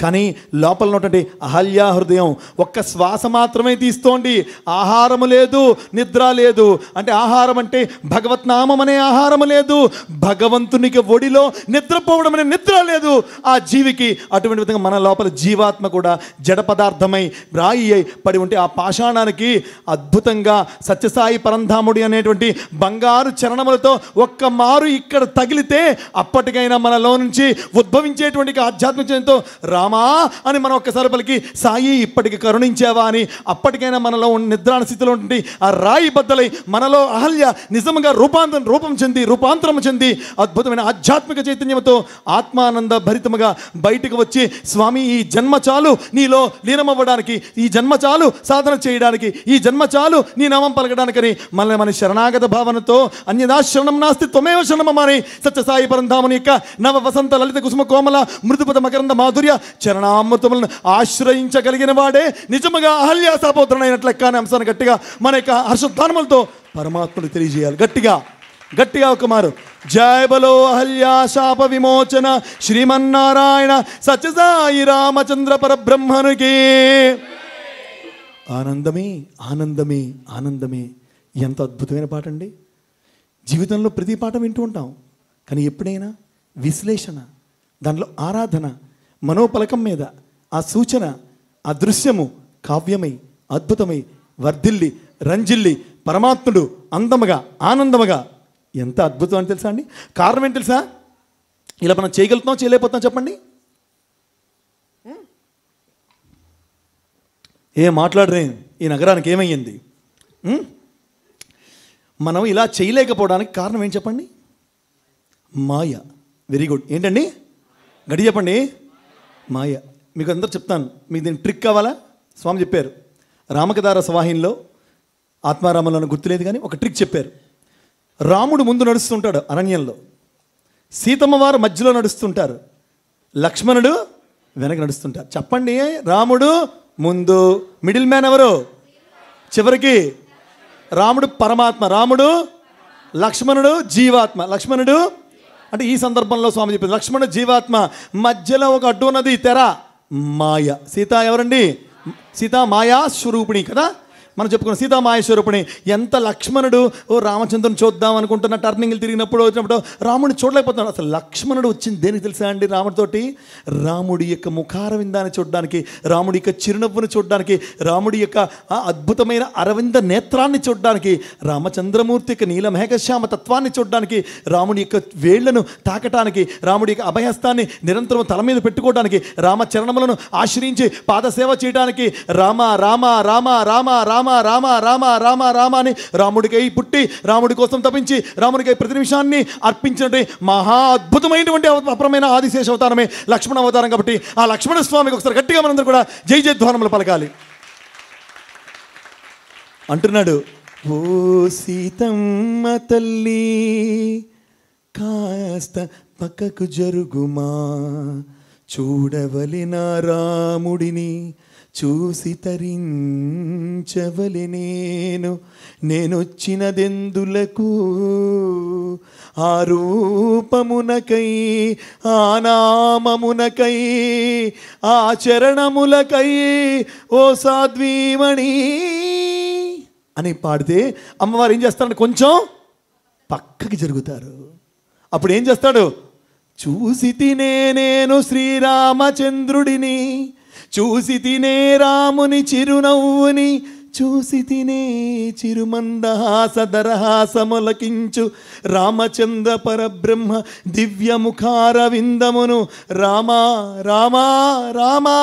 కానీ లోపల ఉన్నటువంటి అహల్యా హృదయం ఒక్క శ్వాస మాత్రమే తీస్తోంది, ఆహారము లేదు, నిద్ర లేదు. అంటే ఆహారం అంటే భగవత్ నామం అనే ఆహారము లేదు, భగవంతునికి ఒడిలో నిద్రపోవడం అనే నిద్ర లేదు ఆ జీవికి. అటువంటి విధంగా మన లోపల జీవాత్మ కూడా జడ పదార్థమై రాయి అయి పడి ఉంటే ఆ పాషాణానికి అద్భుతంగా సత్యసాయి పరంధాముడి అనేటువంటి బంగారు చరణములతో ఒక్క మారు ఇక్కడ తగిలితే అప్పటికైనా మనలో నుంచి ఉద్భవించేటువంటి ఆధ్యాత్మిక చైతన్యంతో రామా అని మనం ఒక్కసారి పలికి, సాయి ఇప్పటికి కరుణించావా అని అప్పటికైనా మనలో నిద్రాణ స్థితిలో ఉండి ఆ రాయి బద్దలై మనలో అహల్య నిజంగా రూపాంతరం చెంది అద్భుతమైన ఆధ్యాత్మిక చైతన్యంతో ఆత్మానంద భరితముగా బయటకు వచ్చి, స్వామి ఈ జన్మ చాలు నీలో లీనమవ్వడానికి, ఈ జన్మ చాలు సాధన చేయడానికి, ఈ జన్మ చాలు నీ నామం పలకడానికని మనల్ని మన శరణాగత భావనతో అన్యదా శరణం నాస్తి త్వమేవ శరణమని సత్యసాయి పరంధాముని యొక్క నవ వసంత లలిత కుసుమ కోమల మృదుపద మకరంద మాధుర్య చరణామృతములను ఆశ్రయించగలిగిన వాడే నిజముగా అహల్యా సాపోత్రుడైనట్లు లెక్క అనే అంశాన్ని గట్టిగా మన యొక్క హర్షోద్ధానములతో పరమాత్మను తెలియజేయాలి. గట్టిగా ఒక మారు జయ బలో అహల్యా శాప విమోచన శ్రీమన్నారాయణ సత్యసాయి రామచంద్ర పరబ్రహ్మనుకి. ఆనందమే ఆనందమే ఆనందమే. ఎంత అద్భుతమైన పాట అండి! జీవితంలో ప్రతి పాట వింటూ ఉంటాం, కానీ ఎప్పుడైనా విశ్లేషణ, దానిలో ఆరాధన, మనోపలకం మీద ఆ సూచన, ఆ దృశ్యము కావ్యమై అద్భుతమై వర్ధిల్లి రంజిల్లి పరమాత్ముడు అందముగా ఆనందముగా ఎంత అద్భుతం అని తెలుసా అండి? కారణం ఏంటి తెలుసా? ఇలా మనం చేయగలుగుతాం చేయలేకపోతాం చెప్పండి? ఏం మాట్లాడరే, ఈ నగరానికి ఏమయ్యింది? మనం ఇలా చేయలేకపోవడానికి కారణం ఏంటి చెప్పండి? మాయ. Very good. ఏంటండి? గడి చెప్పండి. మాయ. మీకు అందరూ చెప్తాను, మీకు దీని ట్రిక్ కావాలా? స్వామి చెప్పారు రామకథార సవాహినిలో, ఆత్మారామంలో గుర్తులేదు కానీ ఒక ట్రిక్ చెప్పారు. రాముడు ముందు నడుస్తుంటాడు అరణ్యంలో, సీతమ్మ వారు మధ్యలో నడుస్తుంటారు, లక్ష్మణుడు వెనక నడుస్తుంటారు. చెప్పండి, రాముడు ముందు, మిడిల్ మ్యాన్ ఎవరు? చివరికి రాముడు పరమాత్మ, రాముడు లక్ష్మణుడు జీవాత్మ. లక్ష్మణుడు అంటే ఈ సందర్భంలో స్వామి చెప్పింది లక్ష్మణుడు జీవాత్మ, మధ్యలో ఒక అడ్డు ఉన్నది తెర, మాయ. సీత ఎవరండి? సీత మాయా స్వరూపిణి కదా, మనం చెప్పుకున్న సీతా మాయేశ్వరూపిణి. ఎంత లక్ష్మణుడు ఓ రామచంద్రుని చూద్దాం అనుకుంటున్న టర్నింగ్లు తిరిగినప్పుడు వచ్చినప్పుడు రాముడిని చూడలేకపోతున్నాడు. అసలు లక్ష్మణుడు వచ్చింది దేనికి తెలుసా అండి? రాముడితోటి రాముడి యొక్క ముఖారవిందాన్ని చూడడానికి, రాముడి యొక్క చిరునవ్వుని చూడడానికి, రాముడి యొక్క అద్భుతమైన అరవింద నేత్రాన్ని చూడడానికి, రామచంద్రమూర్తి యొక్క నీలమేఘశ్యామ తత్వాన్ని చూడడానికి, రాముడి యొక్క వేళ్లను తాకటానికి, రాముడి యొక్క అభయహస్తాన్ని నిరంతరం తల మీద పెట్టుకోవడానికి, రామచరణములను ఆశ్రయించి పాదసేవ చేయడానికి, రామ రామ రామ రామ రామ రామ రామ రామ రామ అని రాముడికై పుట్టి రాముడి కోసం తపించి రాముడికై ప్రతి నిమిషాన్ని అర్పించినట్టు మహా అద్భుతమైనటువంటి అపరమైన ఆదిశేష అవతారమే లక్ష్మణ అవతారం. కాబట్టి ఆ లక్ష్మణ స్వామికి ఒకసారి గట్టిగా మనందరూ కూడా జై జయధ్వానములు పలకాలి. అంటున్నాడు, ఓ సీతమ్మ తల్లి కాస్త పక్కకు జరుగుమా, చూడవలెన రాముడిని చూసి తరించవలె నేనొచ్చినదెందులకు, ఆ రూపమునకై, ఆ నామమునకై, ఆ చరణములకై ఓ సాధ్వీమణి అని పాడితే అమ్మవారు ఏం చేస్తారంటే కొంచెం పక్కకి జరుగుతారు. అప్పుడు ఏం చేస్తాడు? చూసి తినే నేను శ్రీరామచంద్రుడిని, చూసి తినే రాముని చిరునవ్వుని, చూసి తినే చిరుమందహాసదరహాసములకించు రామచంద్ర పరబ్రహ్మ దివ్యముఖార విందమును రామా రామా రామా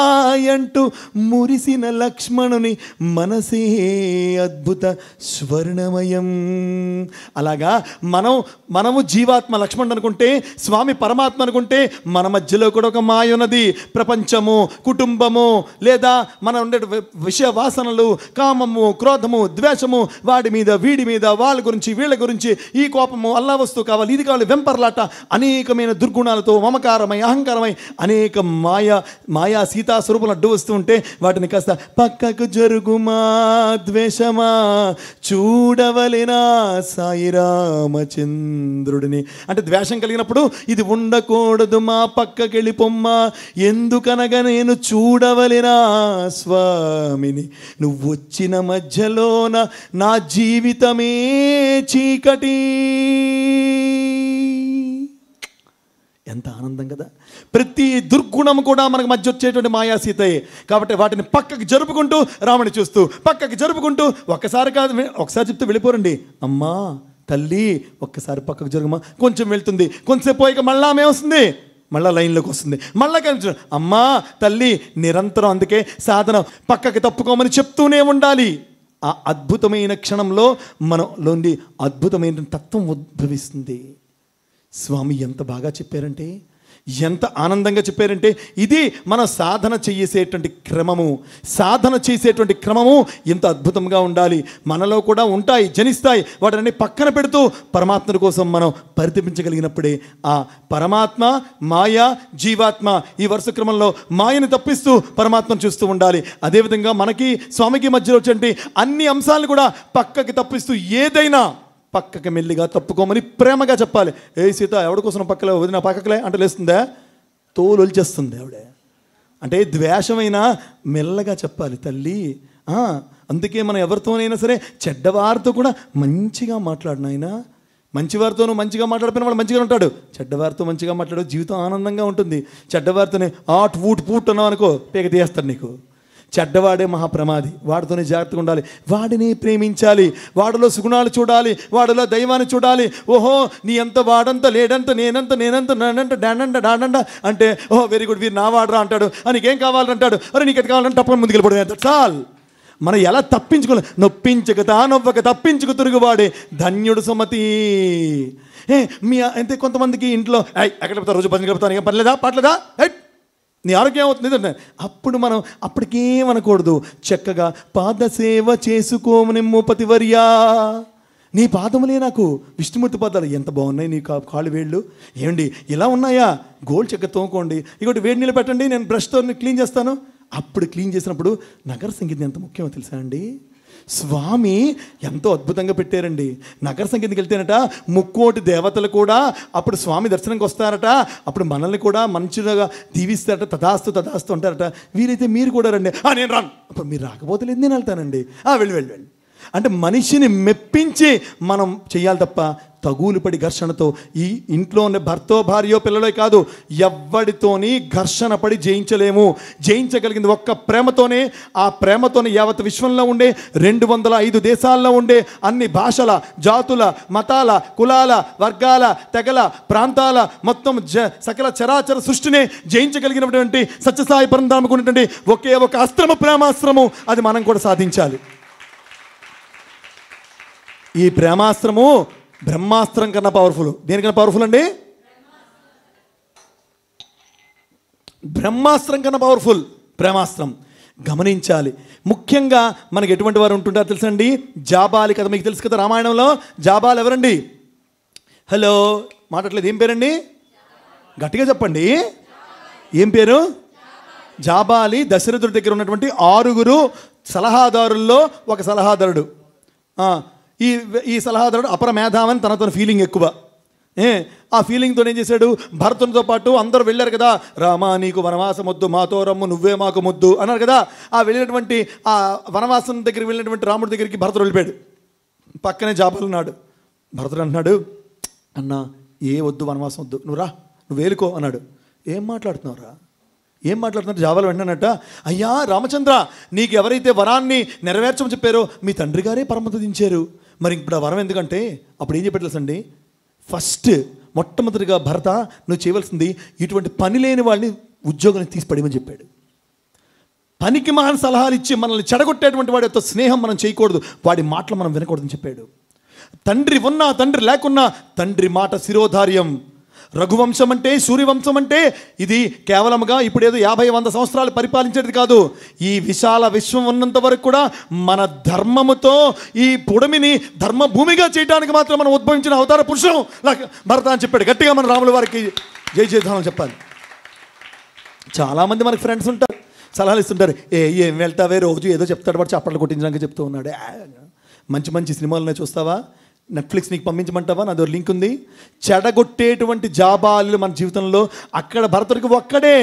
అంటూ మురిసిన లక్ష్మణుని మనసే అద్భుత స్వర్ణమయం. అలాగా మనము జీవాత్మ లక్ష్మణుడు అనుకుంటే, స్వామి పరమాత్మ అనుకుంటే, మన మధ్యలో కూడా ఒక మాయ ఉన్నది. ప్రపంచము, కుటుంబము, లేదా మన ఉండే విషయ వాసనలు, కామము, క్రోధము, ద్వేషము, వాడి మీద వీడి మీద, వాళ్ళ గురించి వీళ్ళ గురించి, ఈ కోపము, అల్లా వస్తువు కావాలి, ఇది కావాలి, వెంపర్లాట, అనేకమైన దుర్గుణాలతో మమకారమై అహంకారమై అనేక మాయా సీతా స్వరూపులు అడ్డు వస్తూ ఉంటే వాటిని కాస్త పక్కకు జరుగుమా ద్వేషమా, చూడవలెనా సాయి రామచంద్రుడిని. అంటే ద్వేషం కలిగినప్పుడు ఇది ఉండకూడదు మా పక్కకి వెళ్ళిపోమ్మా, ఎందుకనగా నేను చూడవలెనా స్వామిని, నువ్వు వచ్చిన మధ్యలోన నా జీవితమే చీకటి. ఎంత ఆనందం కదా! ప్రతి దుర్గుణం కూడా మనకు మధ్య వచ్చేటువంటి మాయాసీతయే. కాబట్టి వాటిని పక్కకి జరుపుకుంటూ రాముని చూస్తూ, పక్కకి జరుపుకుంటూ, ఒక్కసారి కాదు, ఒకసారి చెప్తే వెళ్ళిపోరండి. అమ్మా తల్లి ఒక్కసారి పక్కకు జరుగుమా, కొంచెం వెళ్తుంది, కొంచెంసేపు పోయాక మళ్ళా ఆమె వస్తుంది, మళ్ళీ లైన్లోకి వస్తుంది, మళ్ళీ కనిపించడం, అమ్మా తల్లి నిరంతరం. అందుకే సాధన పక్కకి తప్పుకోమని చెప్తూనే ఉండాలి. ఆ అద్భుతమైన క్షణంలో మనలోని అద్భుతమైన తత్వం ఉద్భవిస్తుంది. స్వామి ఎంత బాగా చెప్పారంటే, ఎంత ఆనందంగా చెప్పారంటే, ఇది మన సాధన చేసేటువంటి క్రమము. సాధన చేసేటువంటి క్రమము ఎంత అద్భుతంగా ఉండాలి. మనలో కూడా ఉంటాయి, జనిస్తాయి, వాటిని పక్కన పెడుతూ పరమాత్మ కోసం మనం పరితపించగలిగినప్పుడే ఆ పరమాత్మ, మాయ, జీవాత్మ ఈ వరుస క్రమంలో మాయని తప్పిస్తూ పరమాత్మను చూస్తూ ఉండాలి. అదేవిధంగా మనకి స్వామికి మధ్యలో వచ్చే అన్ని అంశాలను కూడా పక్కకి తప్పిస్తూ ఏదైనా పక్కకి మెల్లిగా తప్పుకోమని ప్రేమగా చెప్పాలి. ఏ సీత ఎవడి కోసం పక్కలే వదిన పక్కలే అంటే లేస్తుందా, తోలు వచ్చేస్తుంది ఆవిడే. అంటే ద్వేషమైనా మెల్లగా చెప్పాలి తల్లి. అందుకే మనం ఎవరితోనైనా సరే చెడ్డవారితో కూడా మంచిగా మాట్లాడినైనా, మంచివారితోనూ మంచిగా మాట్లాడిపోయిన వాడు మంచిగా ఉంటాడు, చెడ్డవారితో మంచిగా మాట్లాడు, జీవితం ఆనందంగా ఉంటుంది. చెడ్డవారితోనే ఆట్ ఊట్ పూట్ అన్నావు అనుకో పేక తీయేస్తాడు నీకు. చెడ్డవాడే మహాప్రమాది, వాడితోనే జాగ్రత్తగా ఉండాలి, వాడిని ప్రేమించాలి, వాడిలో సుగుణాలు చూడాలి, వాడిలో దైవాన్ని చూడాలి. ఓహో నీ అంత వాడంత లేడంత నేనంత నేనంత డానంట డానంట అంటే ఓహో వెరీ గుడ్ వీరు నా వాడరా అంటాడు, నీకేం కావాలంటాడు, అరే నీకు అది కావాలంటే తప్పని ముందుకు వెళ్ళిపోవడం చాలు. మనం ఎలా తప్పించుకోవాలి, నొప్పించక తానొవ్వక తప్పించుకు తిరుగువాడే ధన్యుడు సుమతి. మీ అంతే కొంతమందికి ఇంట్లో ఎక్కడ చెప్తారు, రోజు భజన చెప్తాను, ఏం పర్లేదా పాటలేదా, నీ ఆరోగ్యం అవుతుంది అంటే అప్పుడు మనం అప్పటికేమనకూడదు. చక్కగా పాదసేవ చేసుకోనిమ్ము పతివర్యా, నీ పాదములే నాకు విష్ణుమూర్తి పాదాలు ఎంత బాగున్నాయి, నీ కాళ్ళు వేళ్ళు ఏమండి ఇలా ఉన్నాయా, గోల్డ్ చెక్క తోముకోండి, ఇంకోటి వేడి నీళ్ళు పెట్టండి, నేను బ్రష్తో క్లీన్ చేస్తాను. అప్పుడు క్లీన్ చేసినప్పుడు నగర సంగీతం ఎంత ముఖ్యమో తెలుసా అండి. స్వామి ఎంతో అద్భుతంగా పెట్టారండి. నగర సంగీతంకి వెళ్తేనట ముక్కోటి దేవతలు కూడా అప్పుడు స్వామి దర్శనంకి వస్తారట. అప్పుడు మనల్ని కూడా మంచిగా దీవిస్తారట. తదాస్తు తదాస్తు అంటారట. వీరైతే మీరు కూడా రండి. నేను రాను. అప్పుడు మీరు రాకపోతే లేదు, నేను వెళ్తానండి. వెళ్ళి వెళ్ళి వెళ్ళి అంటే మనిషిని మెప్పించి మనం చెయ్యాలి తప్ప తగులుపడి ఘర్షణతో ఈ ఇంట్లో ఉన్న భర్తో భార్యో పిల్లలే కాదు, ఎవ్వడితోని ఘర్షణ పడి జయించలేము. జయించగలిగింది ఒక్క ప్రేమతోనే. ఆ ప్రేమతోనే యావత్ విశ్వంలో ఉండే 205 దేశాల్లో ఉండే అన్ని భాషల, జాతుల, మతాల, కులాల, వర్గాల, తెగల, ప్రాంతాల మొత్తం సకల చరాచర సృష్టినే జయించగలిగినటువంటి సత్యసాయి పరంధామకున్నటువంటి ఒకే ఒక అస్త్రము, ప్రేమాస్త్రము. అది మనం కూడా సాధించాలి. ఈ ప్రేమాస్త్రము బ్రహ్మాస్త్రం కన్నా పవర్ఫుల్. దేనికన్నా పవర్ఫుల్ అండి? బ్రహ్మాస్త్రం కన్నా పవర్ఫుల్ ప్రేమాస్త్రం. గమనించాలి. ముఖ్యంగా మనకి ఎటువంటి వారు ఉంటుంటారు తెలుసండి? జాబాలి కథ మీకు తెలుసు కదా. రామాయణంలో జాబాలు ఎవరండి? హలో, మాట్లాడలేదు. ఏం పేరండి? గట్టిగా చెప్పండి. ఏం పేరు? జాబాలి. దశరథుడి దగ్గర ఉన్నటువంటి 6 సలహాదారుల్లో ఒక సలహాదారుడు. ఈ సలహాదారుడు అపర మేధావని తనతో ఫీలింగ్ ఎక్కువ. ఆ ఫీలింగ్తో ఏం చేశాడు? భరతునితో పాటు అందరూ వెళ్ళారు కదా. రామా నీకు వనవాసం వద్దు, మాతో రమ్ము, నువ్వే మాకు ముద్దు అన్నారు కదా. ఆ వెళ్ళినటువంటి ఆ వనవాసం దగ్గరికి వెళ్ళినటువంటి రాముడి దగ్గరికి భరతుడు వెళ్ళిపోయాడు. పక్కనే జాబాలు ఉన్నాడు. భరతుడు అంటున్నాడు, అన్నా ఏ వద్దు, వనవాసం వద్దు, నువ్వు రా, నువ్వు వేలుకో అన్నాడు. ఏం మాట్లాడుతున్నావురా? ఏం మాట్లాడుతున్నారు? జాబాలు వెంటనట, అయ్యా రామచంద్ర, నీకు ఎవరైతే వరాన్ని నెరవేర్చమని చెప్పారో మీ తండ్రి గారే పరమతించారు. మరి ఇప్పుడు ఆ వరం ఎందుకంటే అప్పుడు ఏం చెప్పారు తెలుసండి? ఫస్ట్ మొట్టమొదటిగా భరత, నువ్వు చేయవలసింది ఇటువంటి పని లేని వాళ్ళని ఉద్యోగాన్ని తీసి పడేయమని చెప్పాడు. పనికి మాన సలహాలు ఇచ్చి మనల్ని చెడగొట్టేటువంటి వాడి యొక్క స్నేహం మనం చేయకూడదు, వాడి మాటలు మనం వినకూడదని చెప్పాడు. తండ్రి ఉన్నా తండ్రి లేకున్నా తండ్రి మాట శిరోధార్యం. రఘువంశం అంటే, సూర్యవంశం అంటే ఇది కేవలంగా ఇప్పుడేదో 50-100 సంవత్సరాలు పరిపాలించేది కాదు. ఈ విశాల విశ్వం ఉన్నంత వరకు కూడా మన ధర్మముతో ఈ పుడమిని ధర్మభూమిగా చేయడానికి మాత్రం మనం ఉద్భవించిన అవతార పురుషం భరత అని చెప్పాడు. గట్టిగా మన రాముల వారికి జై జయధానం చెప్పాలి. చాలామంది మనకి ఫ్రెండ్స్ ఉంటారు, సలహాలు ఇస్తుంటారు. ఏం వెళ్తావే, రోజు ఏదో చెప్తాడు, వాడు చప్పట్లు కొట్టించడానికి చెప్తూ ఉన్నాడు. మంచి మంచి సినిమాలనే చూస్తావా? నెట్ఫ్లిక్స్ నీకు పంపించమంటావా? నాదో లింక్ ఉంది. చెడగొట్టేటువంటి జాబాలు మన జీవితంలో అక్కడ భరతుడికి ఒక్కడే.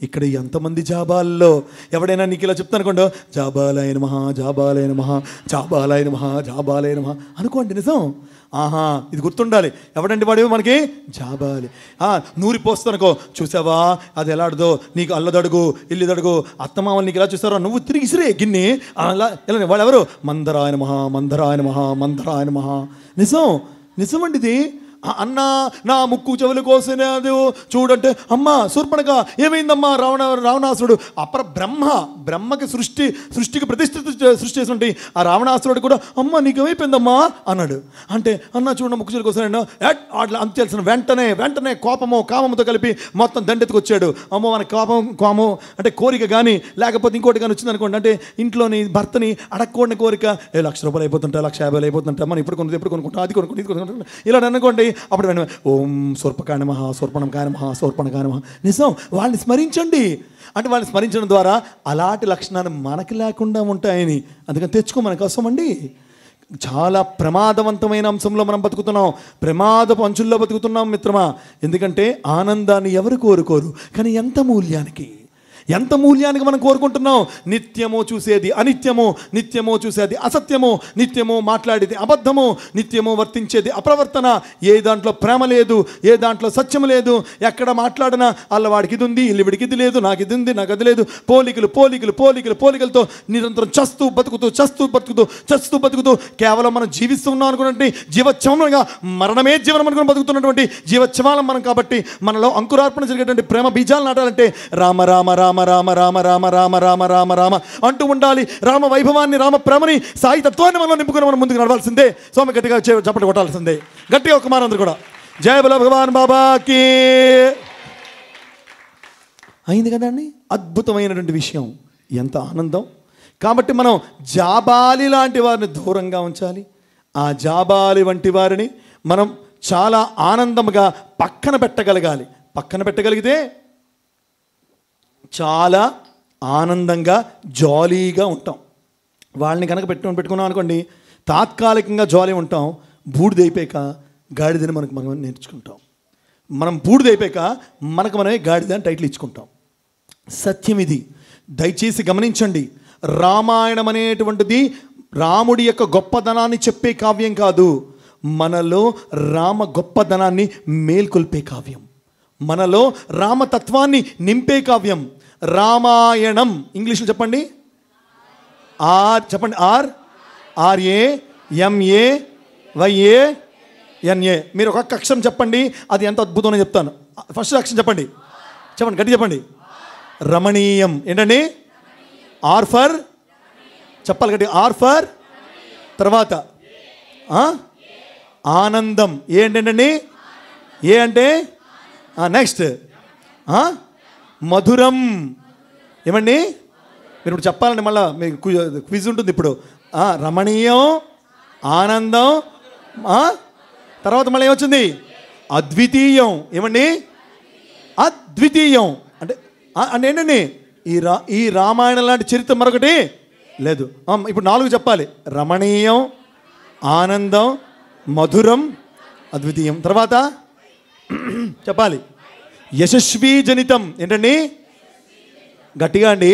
ఇక్కడ ఎంతమంది జాబాల్లో ఎవడైనా నీకు ఇలా చెప్తాను అనుకోండి, జాబాలైన మహా, జాబాలైన మహా, జాబాలైన మహా, జాబాలైన మహా అనుకోండి. నిజం. ఇది గుర్తుండాలి. ఎవడంటే వాడు మనకి జాబాలి. నూరిపోస్తానుకో, చూసావా అది ఎలా ఆడదో, నీకు అల్లదడుగు ఇల్లుదడుగు, అత్తమామలు నీకు ఎలా చూస్తారో నువ్వు తిరిగి ఇసిరే గిన్నె అలా ఇలా. వాడు ఎవరు? మందరాయన మహా, మందరాయన మహా, మందరాయన మహా. నిజం, నిజమండి ఇది. అన్నా నా ముక్కు చెవులు కోసినది చూడంటే, అమ్మా శూర్పణఖ ఏమైందమ్మా, రావణాసురుడు బ్రహ్మకి సృష్టికి ప్రతిష్ఠిత సృష్టి చేసినటువంటి ఆ రావణాసురుడు కూడా అమ్మ నీకేమైపోయిందమ్మా అన్నాడు. అంటే అన్న చూడ ముక్కు చెవులు కోసాడు అట్లా అంతేల్సిన వెంటనే కోపము కామముతో కలిపి మొత్తం దండెత్తుకు వచ్చాడు. అమ్మో మన కోపం అంటే కోరిక కానీ లేకపోతే ఇంకోటి కానీ వచ్చింది అనుకోండి, అంటే ఇంట్లోని భర్తని అడగకూడని కోరిక, 1,00,000 రూపాయలు అయిపోతుంటా, 1,50,000 అయిపోతుంటా, మనం ఇప్పుడు కొనుక్కుంటా, అది కొనుక్కుంటా, ఇది కొనుక్కుంటా ఇలా అనుకోండి. అప్పుడు వెంటనే ఓం శూర్పకాయ నమః, శూర్పణఖాయ నమః, శూర్పణఖాయ నమః. నిజం. వాళ్ళని స్మరించండి. అంటే వాళ్ళని స్మరించడం ద్వారా అలాంటి లక్షణాలు మనకి లేకుండా ఉంటాయని. అందుకని తెచ్చుకో, మనకు అవసరం అండి. చాలా ప్రమాదవంతమైన అంశంలో మనం బతుకుతున్నాం, ప్రమాదపు అంచుల్లో బతుకుతున్నాం మిత్రమా. ఎందుకంటే ఆనందాన్ని ఎవరు కోరుకోరు, కానీ ఎంత మూల్యానికి మనం కోరుకుంటున్నాం. నిత్యము చూసేది అనిత్యము, నిత్యము చూసేది అసత్యము, నిత్యము మాట్లాడేది అబద్ధము, నిత్యము వర్తించేది అప్రవర్తన. ఏ దాంట్లో ప్రేమ లేదు, ఏ దాంట్లో సత్యం లేదు. ఎక్కడ మాట్లాడినా వాడికి ఇది ఉంది, వీడికి ఇది లేదు, నాకు ఇది ఉంది, నాకు అది లేదు. పోలికలతో నిరంతరం చస్తూ బతుకుతూ కేవలం మనం జీవిస్తున్నాం అనుకున్నటువంటి జీవోత్సవంగా, మరణమే జీవనం అనుకుని బతుకుతున్నటువంటి జీవోత్సవాలం మనం. కాబట్టి మనలో అంకురార్పణ జరిగేటువంటి ప్రేమ బీజాలు నాటాలంటే రామ రామ రామ రామ రామ రామ రామ రామ రామ రామ అంటూ ఉండాలి. రామ వైభవాన్ని, రామ ప్రేమని, సాయి తత్వాన్ని మనలో నింపుకొని మనం ముందుకు నడవాల్సిందే. స్వామి గట్టిగా చప్పట్లు కొట్టాల్సిందే. గట్టిగా ఒక మారందరూ కూడా జయ బల భగవాన్ బాబాకి. అయింది కదా అండి. అద్భుతమైనటువంటి విషయం, ఎంత ఆనందం. కాబట్టి మనం జాబాలి లాంటి వారిని దూరంగా ఉంచాలి. ఆ జాబాలి వంటి వారిని మనం చాలా ఆనందంగా పక్కన పెట్టగలగాలి. పక్కన పెట్టగలిగితే చాలా ఆనందంగా జాలీగా ఉంటాం. వాళ్ళని కనుక పెట్టుకున్నాం అనుకోండి, తాత్కాలికంగా జాలీ ఉంటాం. బూడిదైపోయాక గాడిదని మనం నేర్చుకుంటాం. మనం బూడిదైపోయాక మనమే గాడిద అని టైటిల్ ఇచ్చుకుంటాం. సత్యం ఇది, దయచేసి గమనించండి. రామాయణం అనేటువంటిది రాముడి యొక్క గొప్పదనాన్ని చెప్పే కావ్యం కాదు, మనలో రామ గొప్పదనాన్ని మేల్కొల్పే కావ్యం, మనలో రామతత్వాన్ని నింపే కావ్యం. రామాయణం ఇంగ్లీష్లో చెప్పండి. చెప్పండి. RAMAYANA. మీరు ఒక్క అక్షరం చెప్పండి, అది ఎంత అద్భుతమో చెప్తాను. ఫస్ట్ అక్షరం చెప్పండి, గట్టి చెప్పండి. రమణీయం. ఏంటండి? ఆర్ ఫర్, చెప్పాలి గట్టి. ఆర్ ఫర్, తర్వాత ఆనందం. ఏంటండి? ఏ అంటే నెక్స్ట్ మధురం. ఏమండి? మీరు ఇప్పుడు చెప్పాలండి, మళ్ళీ మీకు క్విజ్ ఉంటుంది ఇప్పుడు. రమణీయం, ఆనందం, తర్వాత మళ్ళీ ఏమొచ్చింది? అద్వితీయం. ఏమండి? అద్వితీయం అంటే అంటే ఏంటండి? ఈ రామాయణం లాంటి చరిత్ర మరొకటి లేదు. ఇప్పుడు 4 చెప్పాలి. రమణీయం, ఆనందం, మధురం, అద్వితీయం. తర్వాత చెప్పాలి యశస్వీ జనితం. ఏంటండి? గట్టిగా అండి.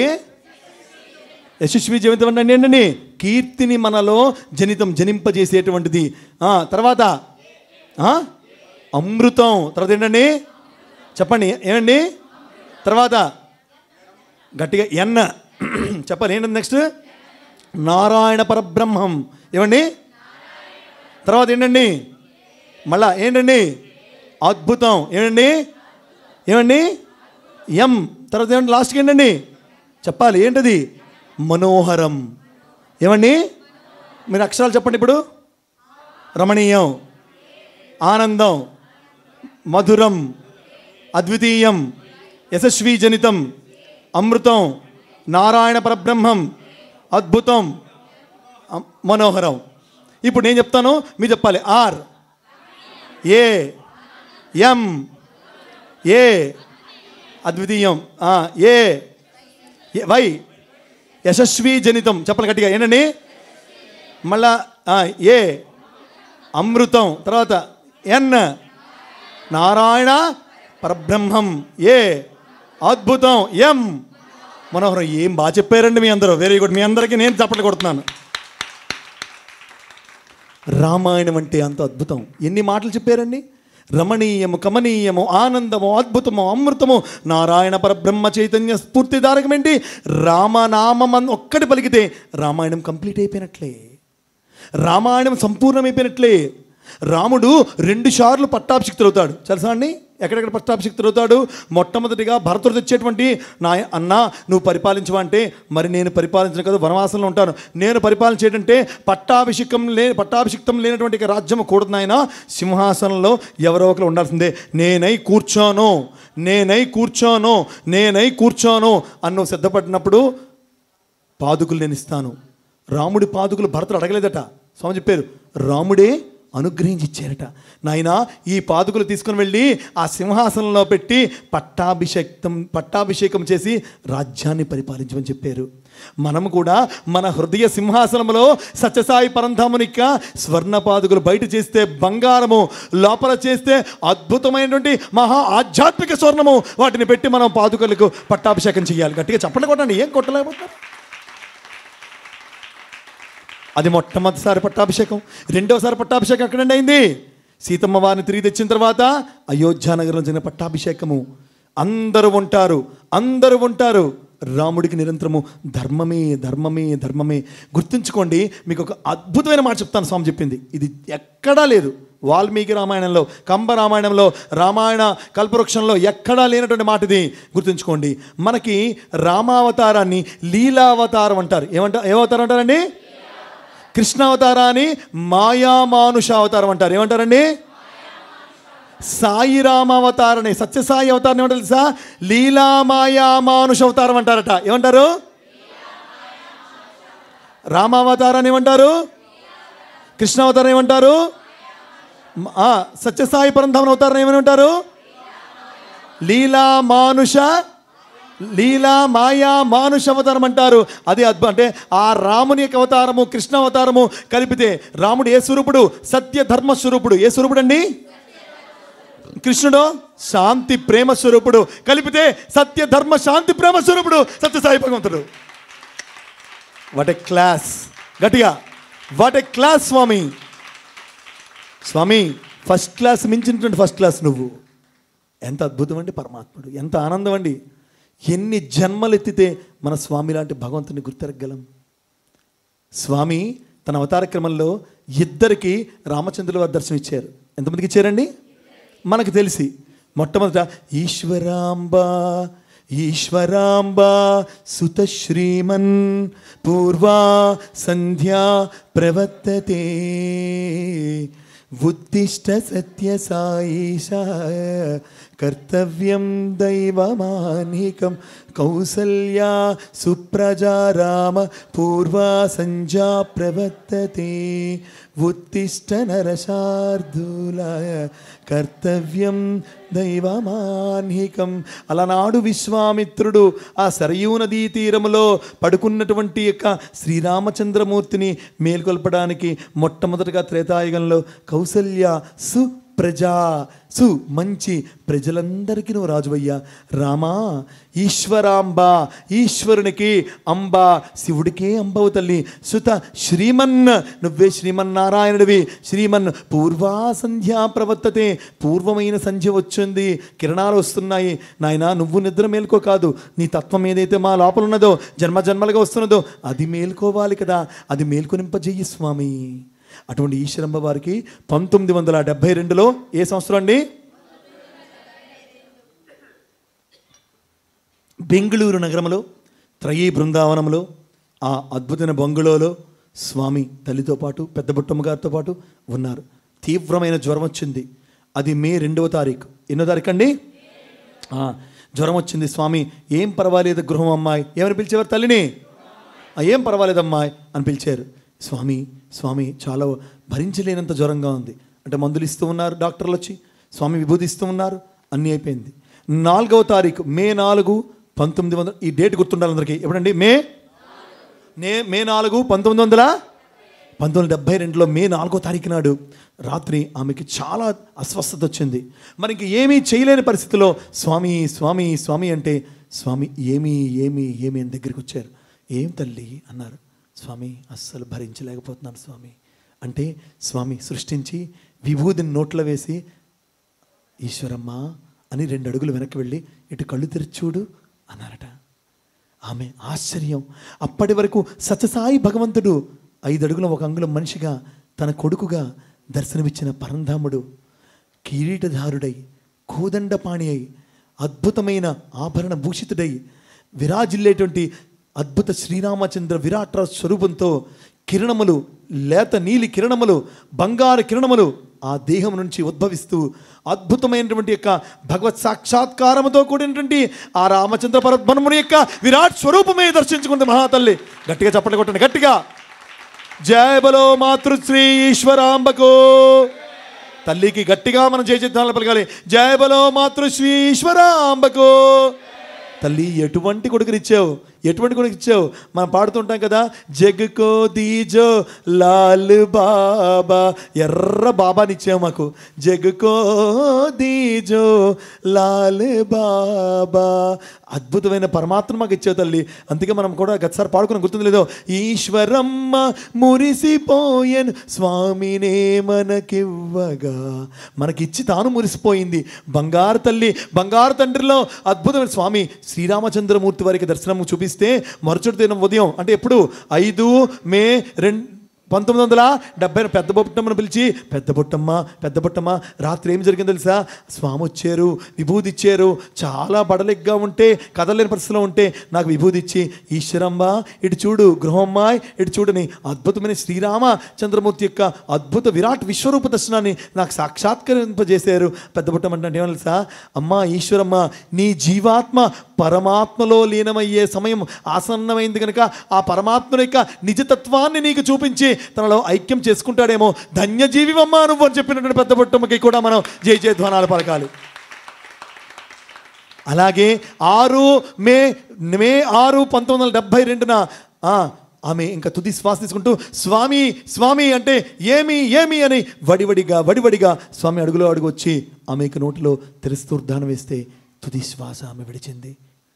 యశస్వీ జనితం అంటే ఏంటండి? కీర్తిని మనలో జనింపజేసేటువంటిది. తర్వాత అమృతం. తర్వాత ఏంటండి? చెప్పండి. ఏమండి? తర్వాత గట్టిగా ఎన్న చెప్పాలి. ఏంటండి నెక్స్ట్? నారాయణ పరబ్రహ్మం. ఏమండి? తర్వాత ఏంటండి? మళ్ళా ఏంటండి? అద్భుతం. ఏమండి? ఎం. తర్వాత ఏమండి? లాస్ట్కి ఏంటండి? చెప్పాలి. ఏంటది? మనోహరం. ఏమండి? మీరు అక్షరాలు చెప్పండి ఇప్పుడు. రమణీయం, ఆనందం, మధురం, అద్వితీయం, యశస్వీ జనితం, అమృతం, నారాయణ పరబ్రహ్మం, అద్భుతం, మనోహరం. ఇప్పుడు నేను చెప్తాను, మీరు చెప్పాలి. RAMA అద్వితీయం, వై యశస్వీ జనితం. చెప్పాలి గట్టిగా. ఏంటండి? మళ్ళా ఏ అమృతం, తర్వాత ఎన్ నారాయణ పరబ్రహ్మం, ఏ అద్భుతం, ఎం మనోహరం. ఏం బాగా చెప్పారండి మీ అందరూ. Very good. మీ అందరికీ నేను చప్పట్లు కొడుతున్నాను. రామాయణం అంటే అంత అద్భుతం. ఎన్ని మాటలు చెప్పారండి? రమణీయము, కమనీయము, ఆనందము, అద్భుతము, అమృతము, నారాయణ పరబ్రహ్మ చైతన్య స్ఫూర్తిదారకం. ఏంటి? రామనామం ఒక్కటి పలికితే రామాయణం కంప్లీట్ అయిపోయినట్లే, రామాయణం సంపూర్ణమైపోయినట్లే. రాముడు 2 సార్లు పట్టాభిషిక్తులు అవుతాడు. తెలుసా అండి? ఎక్కడెక్కడ పట్టాభిషిక్తులు అవుతాడు? మొట్టమొదటిగా భరతుడు తెచ్చేటువంటి అన్న నువ్వు పరిపాలించవా అంటే, మరి నేను పరిపాలించను కదా, వనవాసంలో ఉంటాను, నేను పరిపాలించేటంటే పట్టాభిషిక్తం లేనటువంటి రాజ్యం కూడదు నాయన, సింహాసనంలో ఎవరో ఒకరు ఉండాల్సిందే, నేనై కూర్చోను అన్ను సిద్ధపడినప్పుడు పాదుకులు నేను ఇస్తాను. రాముడి పాదుకులు భరతుడు అడగలేదట. స్వామి చెప్పారు, రాముడే అనుగ్రహించి ఇచ్చారట. నాయన ఈ పాదుకులు తీసుకుని వెళ్ళి ఆ సింహాసనంలో పెట్టి పట్టాభిషేకం చేసి రాజ్యాన్ని పరిపాలించమని చెప్పారు. మనము కూడా మన హృదయ సింహాసనంలో సత్యసాయి పరంధామునిక స్వర్ణ పాదుకులు బయట చేస్తే బంగారము, లోపల చేస్తే అద్భుతమైనటువంటి మహా ఆధ్యాత్మిక స్వర్ణము, వాటిని పెట్టి మనం పాదుకులకు పట్టాభిషేకం చేయాలి. గట్టిగా చెప్పండి, కొట్టండి. ఏం కొట్టలేకపోతారు? అది మొట్టమొదటిసారి పట్టాభిషేకం. రెండోసారి పట్టాభిషేకం ఎక్కడండి అయింది? సీతమ్మ వారిని తిరిగి తెచ్చిన తర్వాత అయోధ్యానగరంలో జరిగిన పట్టాభిషేకము. అందరూ ఉంటారు. రాముడికి నిరంతరము ధర్మమే. గుర్తుంచుకోండి, మీకు ఒక అద్భుతమైన మాట చెప్తాను. స్వామి చెప్పింది ఇది ఎక్కడా లేదు. వాల్మీకి రామాయణంలో, కంబ రామాయణంలో, రామాయణ కల్పవృక్షంలో ఎక్కడా లేనటువంటి మాట ఇది. గుర్తుంచుకోండి. మనకి రామావతారాన్ని లీలావతారం అంటారు. ఏ అవతారం అంటారండి? కృష్ణావతారాన్ని మాయామానుషావతారం అంటారు. ఏమంటారండి? సాయిరామ అవతారని, సత్యసాయి అవతారం ఏమంటారు తెలుసా? లీలామాయా మానుష అవతారం అంటారట. ఏమంటారు? రామావతారాన్ని ఏమంటారు? కృష్ణ అవతారం ఏమంటారు? సత్యసాయి పరంధామన్ అవతారం ఏమని ఉంటారు? లీలా మాయా మానుష అవతారం అంటారు. అది అంటే ఆ రాముని యొక్క అవతారము కృష్ణ అవతారము కలిపితే రాముడు ఏ స్వరూపుడు? సత్య ధర్మ స్వరూపుడు. ఏ స్వరూపుడు అండి? కృష్ణుడు శాంతి ప్రేమ స్వరూపుడు. కలిపితే సత్య ధర్మ శాంతి ప్రేమ స్వరూపుడు సత్యసాయి భగవంతుడు. What a class! గట్టిగా what a class Swami! Swami first class మించినటువంటి ఫస్ట్ క్లాస్ నువ్వు. ఎంత అద్భుతం అండి పరమాత్ముడు! ఎంత ఆనందం అండి! ఎన్ని జన్మలు ఎత్తితే మన స్వామి లాంటి భగవంతుని గుర్తెరగలం. స్వామి తన అవతార క్రమంలో ఇద్దరికి రామచంద్రుల వారు దర్శనం ఇచ్చారు. ఎంతమందికి ఇచ్చారండి? మనకు తెలిసి మొట్టమొదట ఈశ్వరాంబ సుత శ్రీమన్ పూర్వా సంధ్యా ప్రవర్తతే ఉత్తిష్ట సత్య సాయిష కర్తవ్యం దైవమానికం కౌసల్యా సుప్రజా రామ పూర్వా సంధ్యా ప్రవర్తతే ఉత్తిష్ట నరశార్దూల కర్తవ్యం దైవమాన్హికం. అలనాడు విశ్వామిత్రుడు ఆ సరయూ నదీ తీరములో పడుకున్నటువంటి యొక్క శ్రీరామచంద్రమూర్తిని మేల్కొల్పడానికి మొట్టమొదటిగా త్రేతాయుగంలో కౌసల్య మంచి ప్రజలందరికీ నువ్వు రాజువయ్యా రామా. ఈశ్వరాంబ ఈశ్వరునికి అంబ శివుడికే అంబవు తల్లి. సుత శ్రీమన్ నువ్వే శ్రీమన్నారాయణుడివి. శ్రీమన్ పూర్వా సంధ్యా ప్రవర్తతే పూర్వమైన సంధ్య వచ్చింది, కిరణాలు వస్తున్నాయి. నాయనా నువ్వు నిద్ర మేల్కో కాదు, నీ తత్వం ఏదైతే మా లోపల ఉన్నదో జన్మ జన్మలుగా వస్తున్నదో అది మేల్కోవాలి కదా, అది మేల్కొనింపజేయి స్వామి. అటువంటి ఈశ్వరంబ వారికి 1972లో ఏ సంవత్సరం అండి? బెంగళూరు నగరంలో త్రయీ బృందావనంలో ఆ అద్భుతమైన బంగుళోలో స్వామి తల్లితో పాటు పెద్ద బుట్టమ్మ గారితో పాటు ఉన్నారు. తీవ్రమైన జ్వరం వచ్చింది. అది మే 2వ తారీఖు. ఎన్నో తారీఖు అండి? జ్వరం వచ్చింది. స్వామి ఏం పర్వాలేదు గృహం అమ్మాయి. ఏమని పిలిచేవారు తల్లిని? ఏం పర్వాలేదమ్మాయి అని పిలిచారు. స్వామి చాలా భరించలేనంత జ్వరంగా ఉంది అంటే మందులు ఇస్తూ ఉన్నారు డాక్టర్లు వచ్చి, స్వామి విభూతి ఇస్తూ ఉన్నారు, అన్నీ అయిపోయింది. 4వ తారీఖు మే 4, 1900. ఈ డేట్ గుర్తుండాలి అందరికీ. ఎప్పుడండి? మే 4, 1972లో మే 4వ తారీఖు నాడు రాత్రి ఆమెకి చాలా అస్వస్థత వచ్చింది. మరి ఇంక ఏమీ చేయలేని పరిస్థితిలో స్వామి అంటే స్వామి ఏమీ అని దగ్గరికి వచ్చారు. ఏం తల్లి అన్నారు. స్వామి అస్సలు భరించలేకపోతున్నాను స్వామి అంటే స్వామి సృష్టించి విభూతిని నోట్లో వేసి ఈశ్వరమ్మ అని 2 అడుగులు వెనక్కి వెళ్ళి ఇటు కళ్ళు తెరిచి చూడు అన్నారట. ఆమె ఆశ్చర్యం. అప్పటి వరకు సత్యసాయి భగవంతుడు 5 అడుగుల 1 అంగుళం మనిషిగా తన కొడుకుగా దర్శనమిచ్చిన పరంధాముడు కిరీటధారుడై కోదండపాణి అయి అద్భుతమైన ఆభరణ భూషితుడై విరాజిల్లేటువంటి అద్భుత శ్రీరామచంద్ర విరాట స్వరూపంతో కిరణములు, లేత నీలి కిరణములు, బంగారు కిరణములు ఆ దేహం నుంచి ఉద్భవిస్తూ అద్భుతమైనటువంటి యొక్క భగవత్ సాక్షాత్కారముతో కూడినటువంటి ఆ రామచంద్ర పరబ్రహ్మముని యొక్క విరాట్ స్వరూపమే దర్శించుకుంది మహాతల్లి. గట్టిగా చప్పట్లు కొట్టండి, గట్టిగా. జయ బలో మాతృశ్రీ ఈశ్వరాంబకు. తల్లికి గట్టిగా మనం జయచిత్తాలు పలకాలి. జయ బలో మాతృశ్రీ ఈశ్వరాంబకు. తల్లి ఎటువంటి కొడుకునిచ్చావు, ఎటువంటి కొడుకునిచ్చావు. మనం పాడుతుంటాం కదా, జగ్కో దీజో లాల్ బాబా, ఎర్ర బాబానిచ్చావు మాకు. జగ్కో దీజో లాల్ బాబా, అద్భుతమైన పరమాత్మ మాకు ఇచ్చావు తల్లి. అందుకే మనం కూడా గతసారి పాడుకున్న గుర్తుంది లేదో, ఈశ్వరమ్మ మురిసిపోయన్ స్వామినే మనకివ్వగా, మనకిచ్చి తాను మురిసిపోయింది. బంగారు తల్లి, బంగారు తండ్రిలో అద్భుతమైన స్వామి శ్రీరామచంద్రమూర్తి వారికి దర్శనం చూపిస్తే మరుసటి దినం ఉదయం అంటే ఎప్పుడు 5 మే 1970 పెద్ద బొట్టమ్మను పిలిచి, పెద్ద బొట్టమ్మ రాత్రి ఏం జరిగిందో తెలుసా? స్వామి వచ్చారు, విభూది ఇచ్చారు. చాలా బడలిగ్గా ఉంటే, కదలేని పరిస్థితిలో ఉంటే నాకు విభూది ఇచ్చి, ఈశ్వరమ్మ ఇటు చూడు, గృహమ్మాయి ఇటు చూడని అద్భుతమైన శ్రీరామచంద్రమూర్తి యొక్క అద్భుత విరాట్ విశ్వరూప దర్శనాన్ని నాకు సాక్షాత్కరింపజేశారు. పెద్ద బొట్టమ్మ అంటే ఏమో తెలుసా? అమ్మ ఈశ్వరమ్మ, నీ జీవాత్మ పరమాత్మలో లీనమయ్యే సమయం ఆసన్నమైంది కనుక ఆ పరమాత్మ యొక్క నిజతత్వాన్ని నీకు చూపించి తనలో ఐక్యం చేసుకుంటాడేమో. ధన్యజీవివమ్మా నువ్వు అని చెప్పినటువంటి పెద్ద బొట్టమ్మకి కూడా మనం జై జయధ్వానాలు పలకాలి. అలాగే 6 మే 1972 ఆమె ఇంకా తుది శ్వాస తీసుకుంటూ స్వామి స్వామి అంటే ఏమి అని వడివడిగా స్వామి అడుగులో అడుగు వచ్చి ఆమెకు నోటిలో తెరుస్తూర్ధానం వేస్తే తుది శ్వాస ఆమె విడిచింది.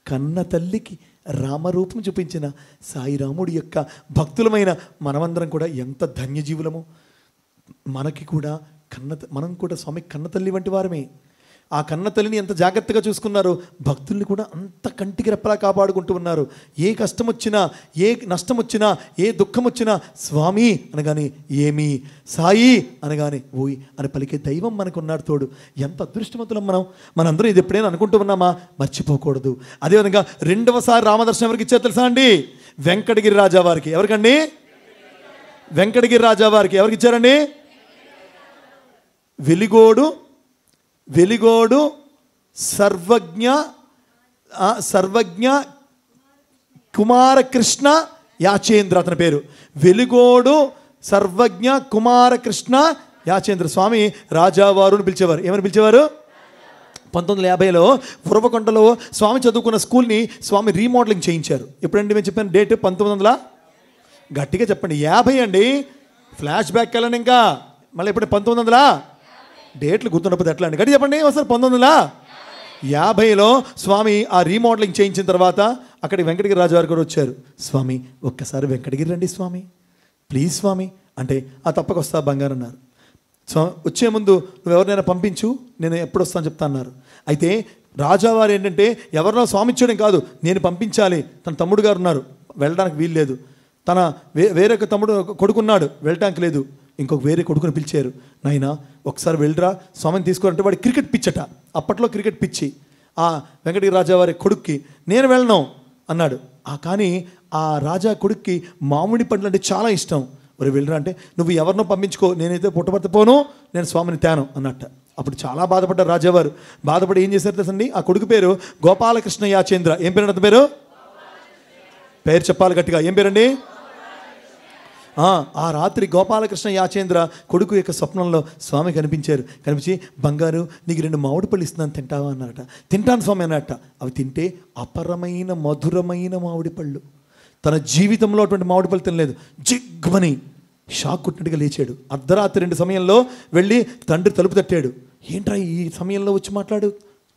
కన్న తల్లికి రామరూపం చూపించిన సాయిరాముడి యొక్క భక్తులమైన మనమందరం కూడా ఎంత ధన్యజీవులమో. మనకి కూడా మనం కూడా స్వామి కన్న తల్లి వంటి వారమే. ఆ కన్న తల్లిని ఎంత జాగ్రత్తగా చూసుకున్నారు, భక్తుల్ని కూడా అంత కంటికి రెప్పలా కాపాడుకుంటూ ఉన్నారు. ఏ కష్టం వచ్చినా, ఏ నష్టం వచ్చినా, ఏ దుఃఖం వచ్చినా స్వామి అనగానే ఏమి, సాయి అనగానే ఓయ్ అని పలికే దైవం మనకు ఉన్నాడు తోడు. ఎంత అదృష్టవంతులం మనందరం ఇది ఎప్పుడైనా అనుకుంటూ ఉన్నామా? మర్చిపోకూడదు. అదేవిధంగా 2వసారి రామదర్శనం ఎవరికి ఇచ్చారు తెలుసా అండి? వెంకటగిరి రాజా వారికి. ఎవరికండి? వెంకటగిరి రాజా వారికి. ఎవరికి ఇచ్చారండి? వెలిగోడు సర్వజ్ఞ కుమారకృష్ణ యాచేంద్ర అతని పేరు. వెలిగోడు సర్వజ్ఞ కుమారకృష్ణ యాచేంద్ర స్వామి రాజావారు పిలిచేవారు. ఏమని పిలిచేవారు? 1950లో ఉరవకొండలో స్వామి చదువుకున్న స్కూల్ని స్వామి రీమోడలింగ్ చేయించారు. ఎప్పుడండి మేము చెప్పాను డేట్? 1900 గట్టిగా చెప్పండి. 50 అండి. ఫ్లాష్ బ్యాక్ వెళ్ళండి. ఇంకా మళ్ళీ ఎప్పుడు? 1900 డేట్లు గుర్తుండకపోతే ఎట్లా అండి? గట్టి చెప్పండి ఒకసారి. 1950లో స్వామి ఆ రీమోడలింగ్ చేయించిన తర్వాత అక్కడికి వెంకటగిరి రాజు వారు కూడా వచ్చారు. స్వామి ఒక్కసారి వెంకటగిరి రండి స్వామి, ప్లీజ్ స్వామి అంటే, ఆ తప్పకొస్తా బంగారు అన్నారు. వచ్చే ముందు నువ్వు ఎవరినైనా పంపించు, నేను ఎప్పుడు వస్తాను చెప్తా అన్నారు. అయితే రాజావారు ఏంటంటే ఎవరినో స్వామి ఇచ్చేయడం కాదు, నేను పంపించాలి. తన తమ్ముడు గారు ఉన్నారు, వెళ్ళడానికి వీలు లేదు. తన వేరొక తమ్ముడు కొడుకున్నాడు, వెళ్ళటానికి లేదు. ఇంకొక వేరే కొడుకుని పిలిచారు. నాయనా ఒకసారి వెళ్ళరా స్వామిని తీసుకోవాలంటే వాడి క్రికెట్ పిచ్చట. అప్పట్లో క్రికెట్ పిచ్చి ఆ వెంకటగిరి రాజా వారి కొడుక్కి. నేను వెళ్ళను అన్నాడు. కానీ ఆ రాజా కొడుక్కి మామిడి పండ్లు అంటే చాలా ఇష్టం. మరి వెళ్ళరా అంటే, నువ్వు ఎవరినో పంపించుకో, నేనైతే పుట్టబర్త పోను, నేను స్వామిని తేను అన్నట్ట. అప్పుడు చాలా బాధపడ్డారు రాజావారు. బాధపడి ఏం చేశారు తెలుసండి? ఆ కొడుకు పేరు గోపాలకృష్ణ యాచేంద్ర. ఏం పేరు అతని పేరు? పేరు చెప్పాలి గట్టిగా. ఏం పేరండి? ఆ రాత్రి గోపాలకృష్ణ యాచేంద్ర కొడుకు యొక్క స్వప్నంలో స్వామి కనిపించి, బంగారు నీకు 2 మామిడి పళ్ళు ఇస్తున్నాను, తింటావా అన్నారట. తింటాను స్వామి అన్నట్ట. అవి తింటే అపరమైన మధురమైన మామిడి పళ్ళు. తన జీవితంలో అటువంటి మామిడి పళ్ళు తినలేదు. జిగ్మని షాక్ కొట్టినట్టుగా లేచాడు. అర్ధరాత్రి 2 సమయంలో వెళ్ళి తండ్రి తలుపు తట్టాడు. ఏంట్రా ఈ సమయంలో వచ్చి మాట్లాడు?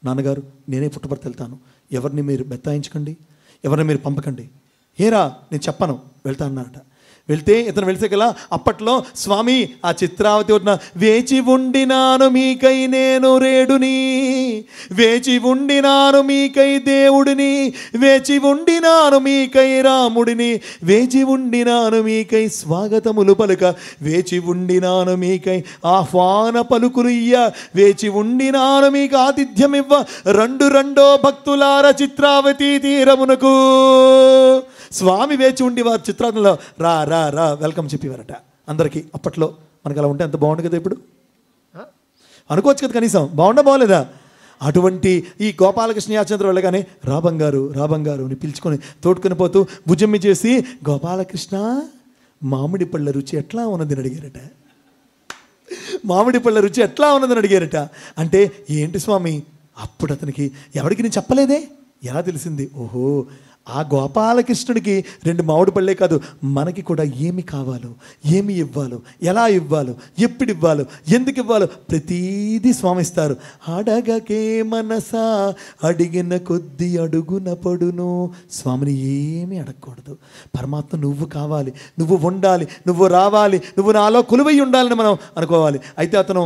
నాన్నగారు నేనే పుట్టబర్త వెళ్తాను, ఎవరిని మీరు బెత్తాయించకండి, ఎవరిని మీరు పంపకండి. ఏరా నేను చెప్పను, వెళ్తా అన్నారట. వెళ్తే ఇతను వెళ్తే అప్పట్లో స్వామి ఆ చిత్రావతి ఒడ్డున వేచి ఉండినాను మీకై నేను రేడుని, వేచి ఉండినాను మీకై దేవుడిని, వేచి ఉండినాను మీకై రాముడిని, వేచి ఉండినాను మీకై స్వాగతములు పలుక, వేచి ఉండినాను మీకై ఆహ్వాన పలుకులు ఇయ్య, వేచి ఉండినాను మీకు ఆతిథ్యం ఇవ్వ, రెండో భక్తులార చిత్రావతి తీరమునకు. స్వామి వేచి ఉండి వారి చిత్రాలలో రా రా రా వెల్కమ్ చెప్పేవారట అందరికీ. అప్పట్లో మనకు అలా ఉంటే ఎంత బాగుండు కదా. ఇప్పుడు అనుకోవచ్చు కదా, కనీసం బాగుండదా? అటువంటి ఈ గోపాలకృష్ణ యాచేంద్ర వెళ్ళగానే రా బంగారు అని పిలుచుకొని తోడుకొని పోతూ భుజమ్మి చేసి, గోపాలకృష్ణ మామిడి పళ్ళ రుచి ఎట్లా ఉన్నదని అడిగారట. మామిడి పళ్ళ రుచి ఎట్లా ఉన్నదని అడిగారట. అంటే ఏంటి స్వామి? అప్పుడు అతనికి ఎవరికి నేను చెప్పలేదే, ఎలా తెలిసింది? ఓహో, ఆ గోపాలకృష్ణుడికి 2 మామిడి పళ్ళే కాదు, మనకి కూడా ఏమి కావాలో, ఏమి ఇవ్వాలో, ఎలా ఇవ్వాలో, ఎప్పుడు ఇవ్వాలో, ఎందుకు ఇవ్వాలో ప్రతీదీ స్వామిస్తారు. అడగకే మనసా అడిగిన కొద్ది అడుగున పడును. స్వామిని ఏమీ అడగకూడదు. పరమాత్మ నువ్వు కావాలి, నువ్వు ఉండాలి, నువ్వు రావాలి, నువ్వు నాలో కొలువై ఉండాలని మనం అనుకోవాలి. అయితే అతను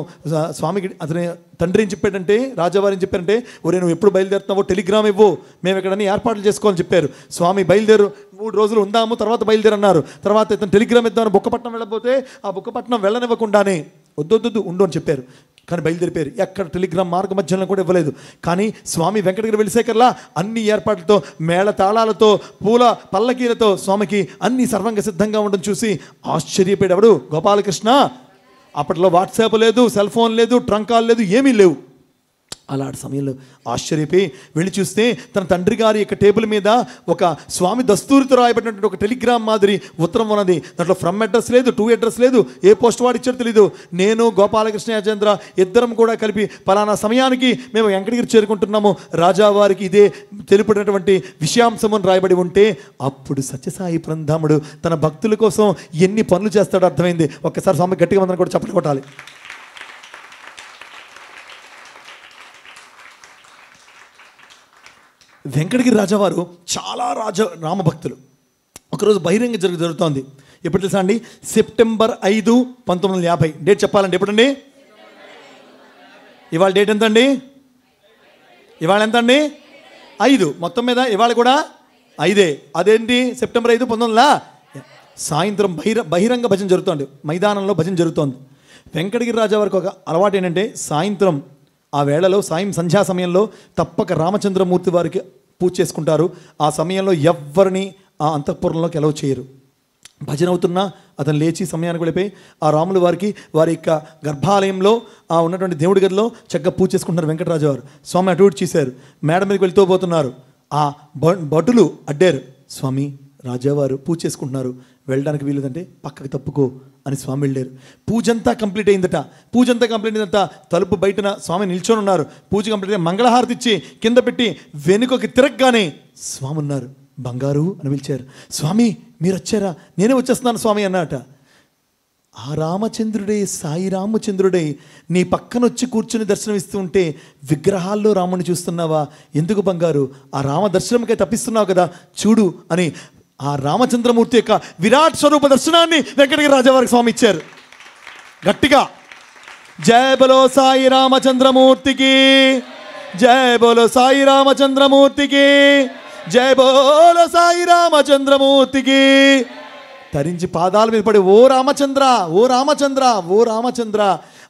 స్వామికి అతని తండ్రి ఏం చెప్పాడంటే, రాజావారు ఏం చెప్పారంటే, ఒరే నువ్వు ఎప్పుడు బయలుదేరుతున్నావో టెలిగ్రామ్ ఇవ్వు, మేము ఎక్కడని ఏర్పాట్లు చేసుకోవాలని చెప్పారు. స్వామి బయలుదేరు, 3 రోజులు ఉందాము, తర్వాత బయలుదేరన్నారు. తర్వాత ఇతను టెలిగ్రామ్ ఇద్దామని బుక్కపట్నం వెళ్ళబోతే ఆ బుక్కపట్నం వెళ్ళనివ్వకుండానే వద్దొద్దు ఉండు అని చెప్పారు. కానీ బయలుదేరిపోయారు. ఎక్కడ టెలిగ్రామ్ మార్గ మధ్యలో కూడా ఇవ్వలేదు. కానీ స్వామి వెంకటగిరి వెళ్ళేసేకల్లా అన్ని ఏర్పాట్లతో, మేళ తాళాలతో, పూల పల్లకీలతో స్వామికి అన్ని సర్వంగ సిద్ధంగా ఉండడం చూసి ఆశ్చర్యపోయాడు గోపాలకృష్ణ. అప్పట్లో వాట్సాప్ లేదు, సెల్ ఫోన్ లేదు, ట్రంకాలు లేదు, ఏమీ లేవు. అలాంటి సమయంలో ఆశ్చర్యపోయి వెళ్ళి చూస్తే తన తండ్రి గారి యొక్క టేబుల్ మీద ఒక స్వామి దస్తూరితో రాయబడినటువంటి ఒక టెలిగ్రామ్ మాదిరి ఉత్తరం ఉన్నది. దాంట్లో ఫ్రమ్ అడ్రస్ లేదు, టు అడ్రస్ లేదు, ఏ పోస్ట్ వాడు ఇచ్చారో తెలీదు. నేను గోపాలకృష్ణ యాజేంద్ర ఇద్దరం కూడా కలిపి పలానా సమయానికి మేము వెంకటగిరి చేరుకుంటున్నాము, రాజావారికి ఇదే తెలుపునటువంటి విషయాంశం రాయబడి ఉంటే అప్పుడు సత్యసాయి పరంధాముడు తన భక్తుల కోసం ఎన్ని పనులు చేస్తాడో అర్థమైంది. ఒక్కసారి స్వామి గట్టిగా మందరం కూడా చప్పట్లు కొట్టాలి. వెంకటగిరి రాజావారు చాలా రామభక్తులు. ఒకరోజు బహిరంగ జరుగుతోంది. ఎప్పుడు తెలుసా అండి? సెప్టెంబర్ 5, 1950. డేట్ చెప్పాలండి, ఎప్పుడండి? ఇవాళ డేట్ ఎంతండి? ఇవాళ ఎంతండి? 5. మొత్తం మీద ఇవాళ కూడా 5. అదేంటి? సెప్టెంబర్ 5, 1950 సాయంత్రం బహిరంగ భజన జరుగుతోంది. మైదానంలో భజన జరుగుతోంది. వెంకటగిరి రాజావారికి ఒక అలవాటు ఏంటంటే, సాయంత్రం ఆ వేళలో సంధ్యా సమయంలో తప్పక రామచంద్రమూర్తి వారికి పూజ చేసుకుంటారు. ఆ సమయంలో ఎవ్వరిని ఆ అంతఃపురంలోకి ఎలవ్ చేయరు. భజన అవుతున్నా అతను లేచి సమయానికి వెళ్ళిపోయి ఆ రాముల వారికి వారి యొక్క గర్భాలయంలో ఆ ఉన్నటువంటి దేవుడి గదిలో చక్కగా పూజ చేసుకుంటున్నారు వెంకటరాజు వారు. స్వామి అటు ఇటు చేశారు. మేడ మీదకి వెళ్తూ పోతున్నారు. ఆ భటులు అడ్డారు. స్వామి రాజావారు పూజ చేసుకుంటున్నారు, వెళ్ళడానికి వీలుదంటే పక్కకు తప్పుకో అని స్వామి వెళ్ళారు. పూజంతా కంప్లీట్ అయిందట. తలుపు బయటన స్వామి నిల్చొని ఉన్నారు. పూజ కంప్లీట్ అయ్యి మంగళహారతి ఇచ్చి కింద పెట్టి వెనుకకి తిరగగానే స్వామి ఉన్నారు. బంగారు అని పిలిచారు. స్వామి మీరు వచ్చారా? నేనే వచ్చేస్తున్నాను స్వామి అన్నట. ఆ రామచంద్రుడే, సాయి రామచంద్రుడే నీ పక్కన వచ్చి కూర్చుని దర్శనం ఇస్తూ ఉంటే విగ్రహాల్లో రాముని చూస్తున్నావా? ఎందుకు బంగారు? ఆ రామ దర్శనంకై తప్పిస్తున్నావు కదా, చూడు అని ఆ రామచంద్రమూర్తి యొక్క విరాట్ స్వరూప దర్శనాన్ని వెంకటగిరి రాజావారికి స్వామి ఇచ్చారు. గట్టిగా జయ బలో సాయి రామచంద్రమూర్తికి, జయ బలో సాయి రామచంద్రమూర్తికి, జయ బోలో సాయి రామచంద్రమూర్తికి. తరించి పాదాల మీద పడి ఓ రామచంద్ర, ఓ రామచంద్ర, ఓ రామచంద్ర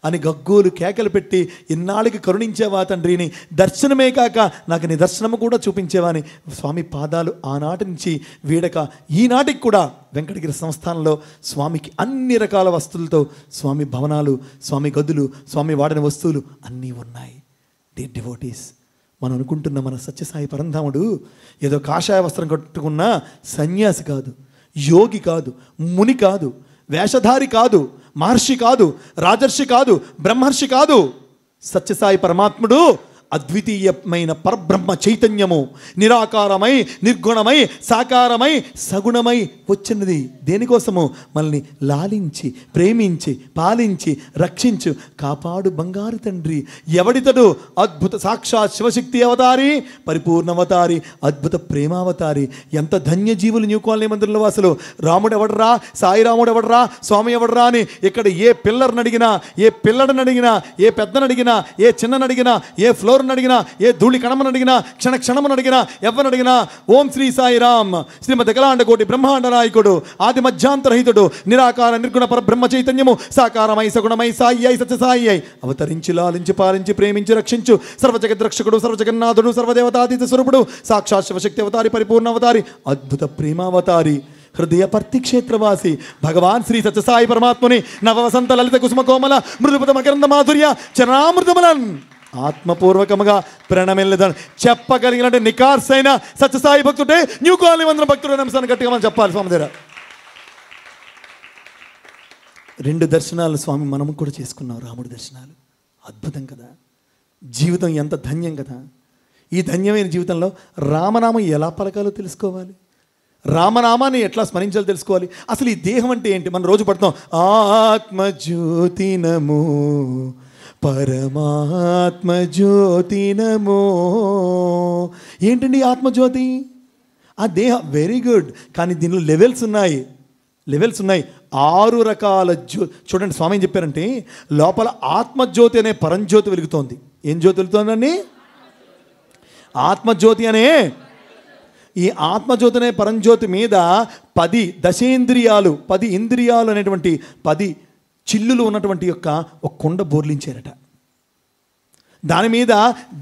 అని గగ్గోలు కేకలు పెట్టి, ఇన్నాళ్ళకి కరుణించేవా తండ్రిని, దర్శనమే కాక నాకు నీ దర్శనము కూడా చూపించేవా అని స్వామి పాదాలు ఆనాటి నుంచి వీడక ఈనాటికి కూడా వెంకటగిరి సంస్థానంలో స్వామికి అన్ని రకాల వస్తువులతో స్వామి భవనాలు, స్వామి గదులు, స్వామి వాడిన వస్తువులు అన్నీ ఉన్నాయి. డివోటీస్, మనం అనుకుంటున్న మన సత్యసాయి పరంధాముడు ఏదో కాషాయ వస్త్రం కట్టుకున్న సన్యాసి కాదు, యోగి కాదు, ముని కాదు, వేషధారి కాదు, మహర్షి కాదు, రాజర్షి కాదు, బ్రహ్మర్షి కాదు. సత్యసాయి పరమాత్ముడు అద్వితీయమైన పరబ్రహ్మ చైతన్యము, నిరాకారమై, నిర్గుణమై, సాకారమై, సగుణమై వచ్చినది. దేనికోసము? మనల్ని లాలించి, ప్రేమించి, పాలించి, రక్షించు, కాపాడు బంగారు తండ్రి. ఎవడితడు? అద్భుత సాక్షాత్ శివశక్తి అవతారి, పరిపూర్ణవతారి, అద్భుత ప్రేమావతారి. ఎంత ధన్యజీవులు న్యూ కాలనీ మందిరంలో వాసులు. రాముడు ఎవడరా, సాయిరాముడు ఎవడరా, స్వామి ఎవడరా అని ఇక్కడ ఏ పిల్లర్ని అడిగినా, ఏ పిల్లడిని అడిగినా, ఏ పెద్దని అడిగినా, ఏ చిన్నని అడిగినా, ఏ ఫ్లోర్ అడిగినా, ఏ ధూళి కణమని అడిగినా, క్షణమని అడిగినా, ఎవరిని అడిగినా ఓం శ్రీ సాయిరామ్ శ్రీమద్ అఖిలాండ కోటి బ్రహ్మాండ నాయకుడు, ఆది మధ్యాంతరహితుడు, నిరాకార నిర్గుణ పరబ్రహ్మ చైతన్యము, సాకారమై, సగుణమై, సాయి అయి, సత్యసాయి అయి అవతరించి, లాలించి, పాలించి, ప్రేమించి, రక్షించు, సర్వజగద్రక్షకుడు, సర్వజగన్నాథుడు, సర్వదేవతాతీత స్వరూపుడు, సాక్షాత్ శివశక్తి అవతారి, పరిపూర్ణ అవతారి, అద్భుత ప్రేమావతారి, హృదయ పర్తి క్షేత్రవాసి భగవాన్ శ్రీ సత్యసాయి పరమాత్ముని నవవసంత లలిత కుసుమ కోమల మృదుపద మకరంద మాధుర్య చరణామృతములన్ ఆత్మపూర్వకముగా ప్రణమిల్లదని చెప్పగలిగినట్టు నికార్సైన సత్యసాయి భక్తుడే న్యూ కాలనీ మందిరం భక్తుడు అంశాన్ని గట్టిగా మనం చెప్పాలి. స్వామి దగ్గర 2 దర్శనాలు స్వామి మనము కూడా చేసుకున్నాం. రాముడి దర్శనాలు అద్భుతం కదా, జీవితం ఎంత ధన్యం కదా. ఈ ధన్యమైన జీవితంలో రామనామం ఎలా పలకాలో తెలుసుకోవాలి, రామనామాన్ని ఎట్లా స్మరించాలో తెలుసుకోవాలి. అసలు ఈ దేహం అంటే ఏంటి? మనం రోజు పడతాం ఆత్మజ్యోతి నమో పరమాత్మ జ్యోతి నమో. ఏంటండి ఆత్మజ్యోతి? ఆ దేహం వెరీ గుడ్, కానీ దీనిలో లెవెల్స్ ఉన్నాయి. లెవెల్స్ ఉన్నాయి. 6 రకాల చూడండి స్వామి ఏం చెప్పారంటే, లోపల ఆత్మజ్యోతి అనే పరంజ్యోతి వెలుగుతోంది. ఏం జ్యోతి వెలుగుతోందండి? ఆత్మజ్యోతి అనే. ఈ ఆత్మజ్యోతి అనే పరంజ్యోతి మీద 10 దశేంద్రియాలు, 10 ఇంద్రియాలు అనేటువంటి 10 చిల్లులు ఉన్నటువంటి ఒక కుండ బోర్లించారట. దాని మీద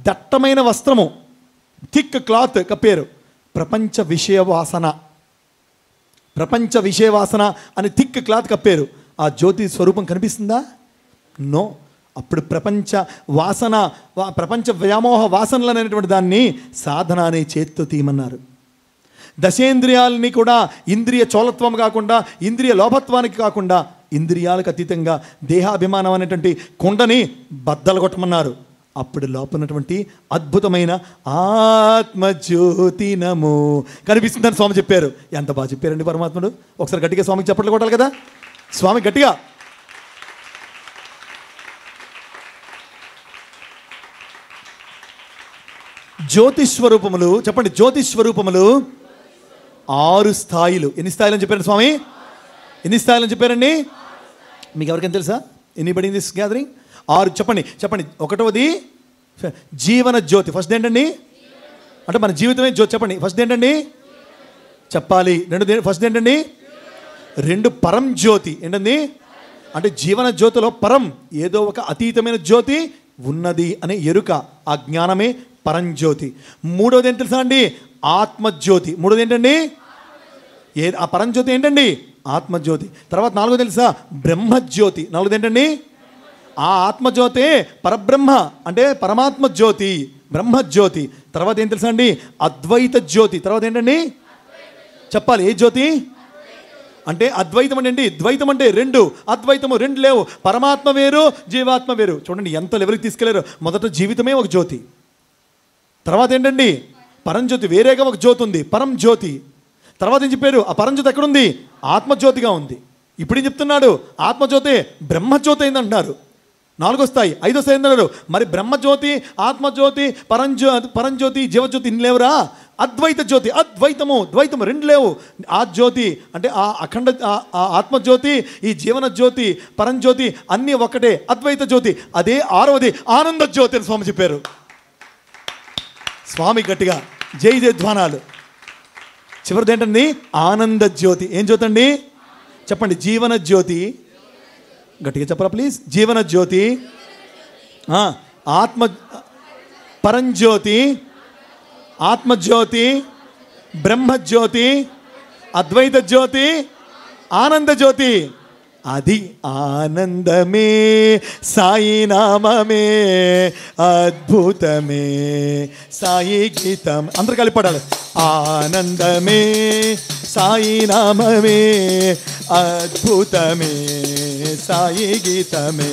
దట్టమైన వస్త్రము, థిక్ క్లాత్ కప్పారు. ప్రపంచ విషయ వాసన అని థిక్ క్లాత్ కప్పారు. ఆ జ్యోతి స్వరూపం కనిపిస్తుందా? నో. అప్పుడు ప్రపంచ వ్యామోహ వాసనలు అనేటువంటి దాన్ని సాధన అనే చేత్తో తీయమన్నారు. దశేంద్రియాలని కూడా ఇంద్రియ చోళత్వం కాకుండా, ఇంద్రియ లోభత్వానికి కాకుండా, ఇంద్రియాలకు అతీతంగా దేహాభిమానం అనేటువంటి కుండని బద్దలు కొట్టమన్నారు. అప్పుడు లోపలన్నటువంటి అద్భుతమైన ఆత్మజ్యోతి నమో కనిపిస్తుందని స్వామి చెప్పారు. ఎంత బాగా చెప్పారండి పరమాత్ముడు. ఒకసారి గట్టిగా స్వామికి చప్పట్లు కొట్టాలి కదా. స్వామి గట్టిగా. జ్యోతిస్వరూపములు చెప్పండి. జ్యోతిస్వరూపములు 6 స్థాయిలు. ఎన్ని స్థాయిలని చెప్పారండి స్వామి? ఎన్ని స్థాయిలని చెప్పారండి? మీకు ఎవరికైనా తెలుసా? Anybody in this gathering? 6 చెప్పండి. 1వది జీవన జ్యోతి. ఫస్ట్ ఏంటండి? అంటే మన జీవితమే జ్యోతి. చెప్పండి. ఫస్ట్ ఏంటండి? చెప్పాలి. ఫస్ట్ ఏంటండి? 2 పరం జ్యోతి. ఏంటండి? అంటే జీవన జ్యోతిలో పరం, ఏదో ఒక అతీతమైన జ్యోతి ఉన్నది అనే ఎరుక, ఆ జ్ఞానమే పరంజ్యోతి. 3వది ఏంటి తెలుసా అండి? ఆత్మజ్యోతి. 3వది ఏంటండి? ఆ పరంజ్యోతి ఏంటండి? ఆత్మజ్యోతి. తర్వాత 4వది తెలుసా? బ్రహ్మజ్యోతి. 4వది ఏంటండి? ఆ ఆత్మజ్యోతే పరబ్రహ్మ, అంటే పరమాత్మ జ్యోతి, బ్రహ్మజ్యోతి. తర్వాత ఏం తెలుసా అండి? అద్వైత జ్యోతి. తర్వాత ఏంటండి? చెప్పాలి. ఏ జ్యోతి? అంటే అద్వైతం అంటే ఏంటి? ద్వైతం అంటే 2, అద్వైతము 2 లేవు. పరమాత్మ వేరు, జీవాత్మ వేరు. చూడండి ఎంత లెవెల్కి తీసుకెళ్లారు. మొదట జీవితమే ఒక జ్యోతి. తర్వాత ఏంటండి? పరంజ్యోతి. వేరేగా ఒక జ్యోతి ఉంది, పరం జ్యోతి. తర్వాత ఏం చెప్పారు? ఆ పరంజ్యోతి ఎక్కడుంది? ఆత్మజ్యోతిగా ఉంది. ఇప్పుడు ఏం చెప్తున్నాడు? ఆత్మజ్యోతి బ్రహ్మజ్యోతి అయింది అంటున్నారు. 4వ స్థాయి, 5వ స్థాయి అన్నారు. మరి బ్రహ్మజ్యోతి, ఆత్మజ్యోతి, పరంజ్యోతి, జీవజ్యోతి ఇన్ని లేవురా? అద్వైత జ్యోతి, అద్వైతము, ద్వైతము 2 లేవు. ఆ జ్యోతి అంటే ఆ అఖండ ఆత్మజ్యోతి, ఈ జీవన జ్యోతి, పరంజ్యోతి అన్నీ ఒకటే, అద్వైత జ్యోతి. అదే 6వది ఆనంద జ్యోతి అని స్వామి చెప్పారు. స్వామి గట్టిగా జై జయధ్వానాలు. చివరిది ఏంటండి? ఆనంద జ్యోతి. ఏం జ్యోతి అండి? చెప్పండి. జీవన జ్యోతి. గట్టిగా చెప్పరా ప్లీజ్. జీవన జ్యోతి, ఆత్మ పరంజ్యోతి, ఆత్మజ్యోతి, బ్రహ్మజ్యోతి, అద్వైత జ్యోతి, ఆనంద జ్యోతి. అది ఆనందమే సాయి నామమే, అద్భుతమే సాయి గీతం. అందరు కలిపి పాడాలి. ఆనందమే సాయి నామమే, అద్భుతమే సాయి గీతమే,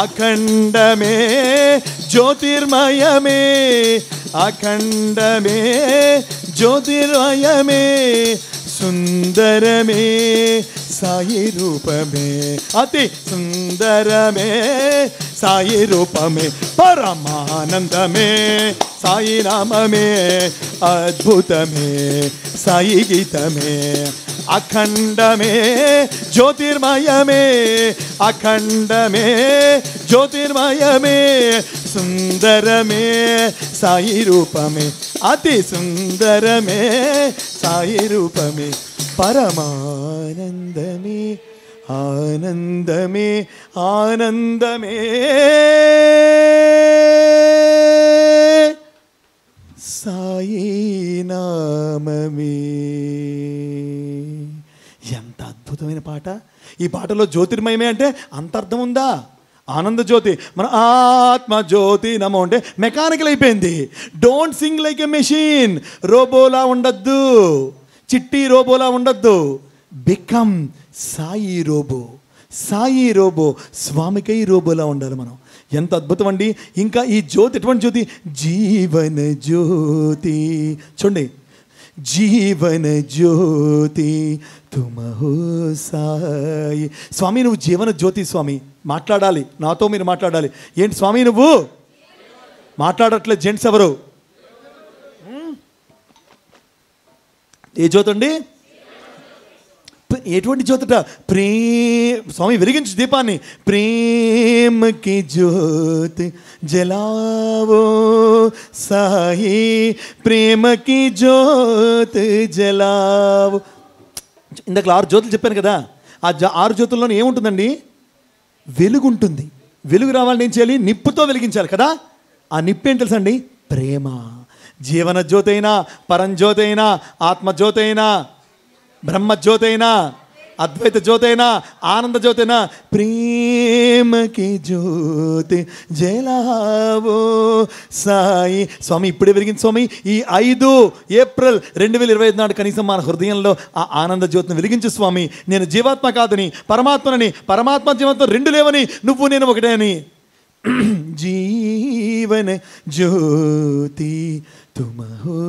అఖండమే జ్యోతిర్మయమే, అఖండమే జ్యోతిర్మయమే, సుందరమే సాయి రూపమే, అతి సుందరమే సాయి రూపమే, పరమానందమే సాయి నామమే, అద్భుతమే సాయి గీతమే, అఖండమే జ్యోతిర్మయమే, అఖండమే జ్యోతిర్మయమే, సుందరమే సాయి రూపమే, అతి సుందరమే సాయి రూపమే, పరమానందమే ఆనందమే ఆనందమే సాయి నామమే. ఎంత అద్భుతమైన పాట. ఈ పాటలో జ్యోతిర్మయమే అంటే అంత అర్థం ఉందా? ఆనంద జ్యోతి, మన ఆత్మ జ్యోతి నమో అంటే మెకానికల్ అయిపోయింది. Don't sing like a machine. రోబోలా ఉండద్దు, చిట్టి రోబోలా ఉండద్దు. Become Sai robo, Sai robo, స్వామికై రోబోలా ఉండాలి మనం. ఎంత అద్భుతం అండి. ఇంకా ఈ జ్యోతి ఎటువంటి జ్యోతి? జీవన జ్యోతి. చూడండి, జీవన జ్యోతి తుమహో సాయి. స్వామి నువ్వు జీవన జ్యోతి. స్వామి మాట్లాడాలి, నాతో మీరు మాట్లాడాలి. ఏంటి స్వామి నువ్వు మాట్లాడట్లేదు? జెంట్స్ ఎవరు? ఏ జ్యోతి అండి? ఎటువంటి జ్యోతిట? స్వామి వెలిగించు దీపాన్ని. ప్రేమకి జ్యోతి జలావో సాయి, ప్రేమకి జ్యోతి జలావో. ఇందాక 6 జ్యోతులు చెప్పాను కదా, ఆ 6 జ్యోతుల్లోనే ఏముంటుందండి? వెలుగు ఉంటుంది. వెలుగు రావాలని ఏం చేయాలి? నిప్పుతో వెలిగించాలి కదా. ఆ నిప్పు ఏం తెలుసా అండి? ప్రేమ. జీవన జ్యోతి అయినా, పరంజ్యోతి అయినా, ఆత్మజ్యోతి అయినా, బ్రహ్మజ్యోతి అయినా, అద్వైత జ్యోతి అయినా, ఆనంద జ్యోతి అయినా, ప్రేమకి జ్యోతి జలావో సాయి. స్వామి ఇప్పుడే వెలిగింది స్వామి. ఈ 5 ఏప్రిల్ 2025 నాడు కనీసం మన హృదయంలో ఆ ఆనంద జ్యోతిని వెలిగించు స్వామి. నేను జీవాత్మ కాదని, పరమాత్మనని, పరమాత్మ జీవాత్మ 2 లేవని, నువ్వు నేను ఒకటే అని. జీవన జ్యోతి तुम हो,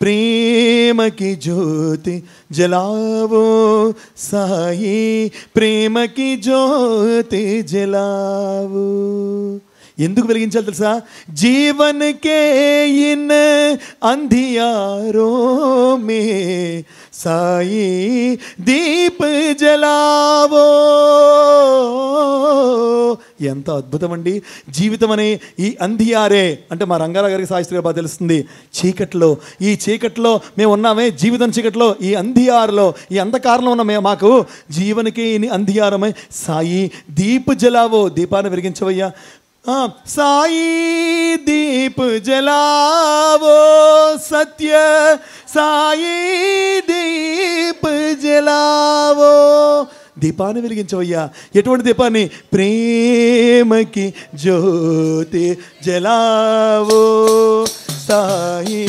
प्रेम की ज्योति जलावो साई, प्रेम की ज्योति जलावो. ఎందుకు వెలిగించాలి తెలుసా? జీవన్ కే ఇన్ అంధియారో మే సాయి దీప్ జలావో. ఎంత అద్భుతం అండి! జీవితం అనే ఈ అంధియారే అంటే మా రంగారావు గారికి సాయిశ్రీ గారు బాగా తెలుస్తుంది. చీకట్లో, ఈ చీకట్లో మేము ఉన్నామే, జీవితం చీకట్లో, ఈ అంధియారులో, ఈ అంధకారంలో ఉన్నామే. మాకు జీవనకే ఇన్ అంధియారమే సాయి దీప్ జలావో. దీపాన్ని వెలిగించవయ్యా సాయి, దీప్ జలావో సత్య సాయి, దీప్ జలావో. దీపాన్ని వెలిగించవయ్యా. ఎటువంటి దీపాన్ని? ప్రేమకి జ్యోతి జలావో సాయి,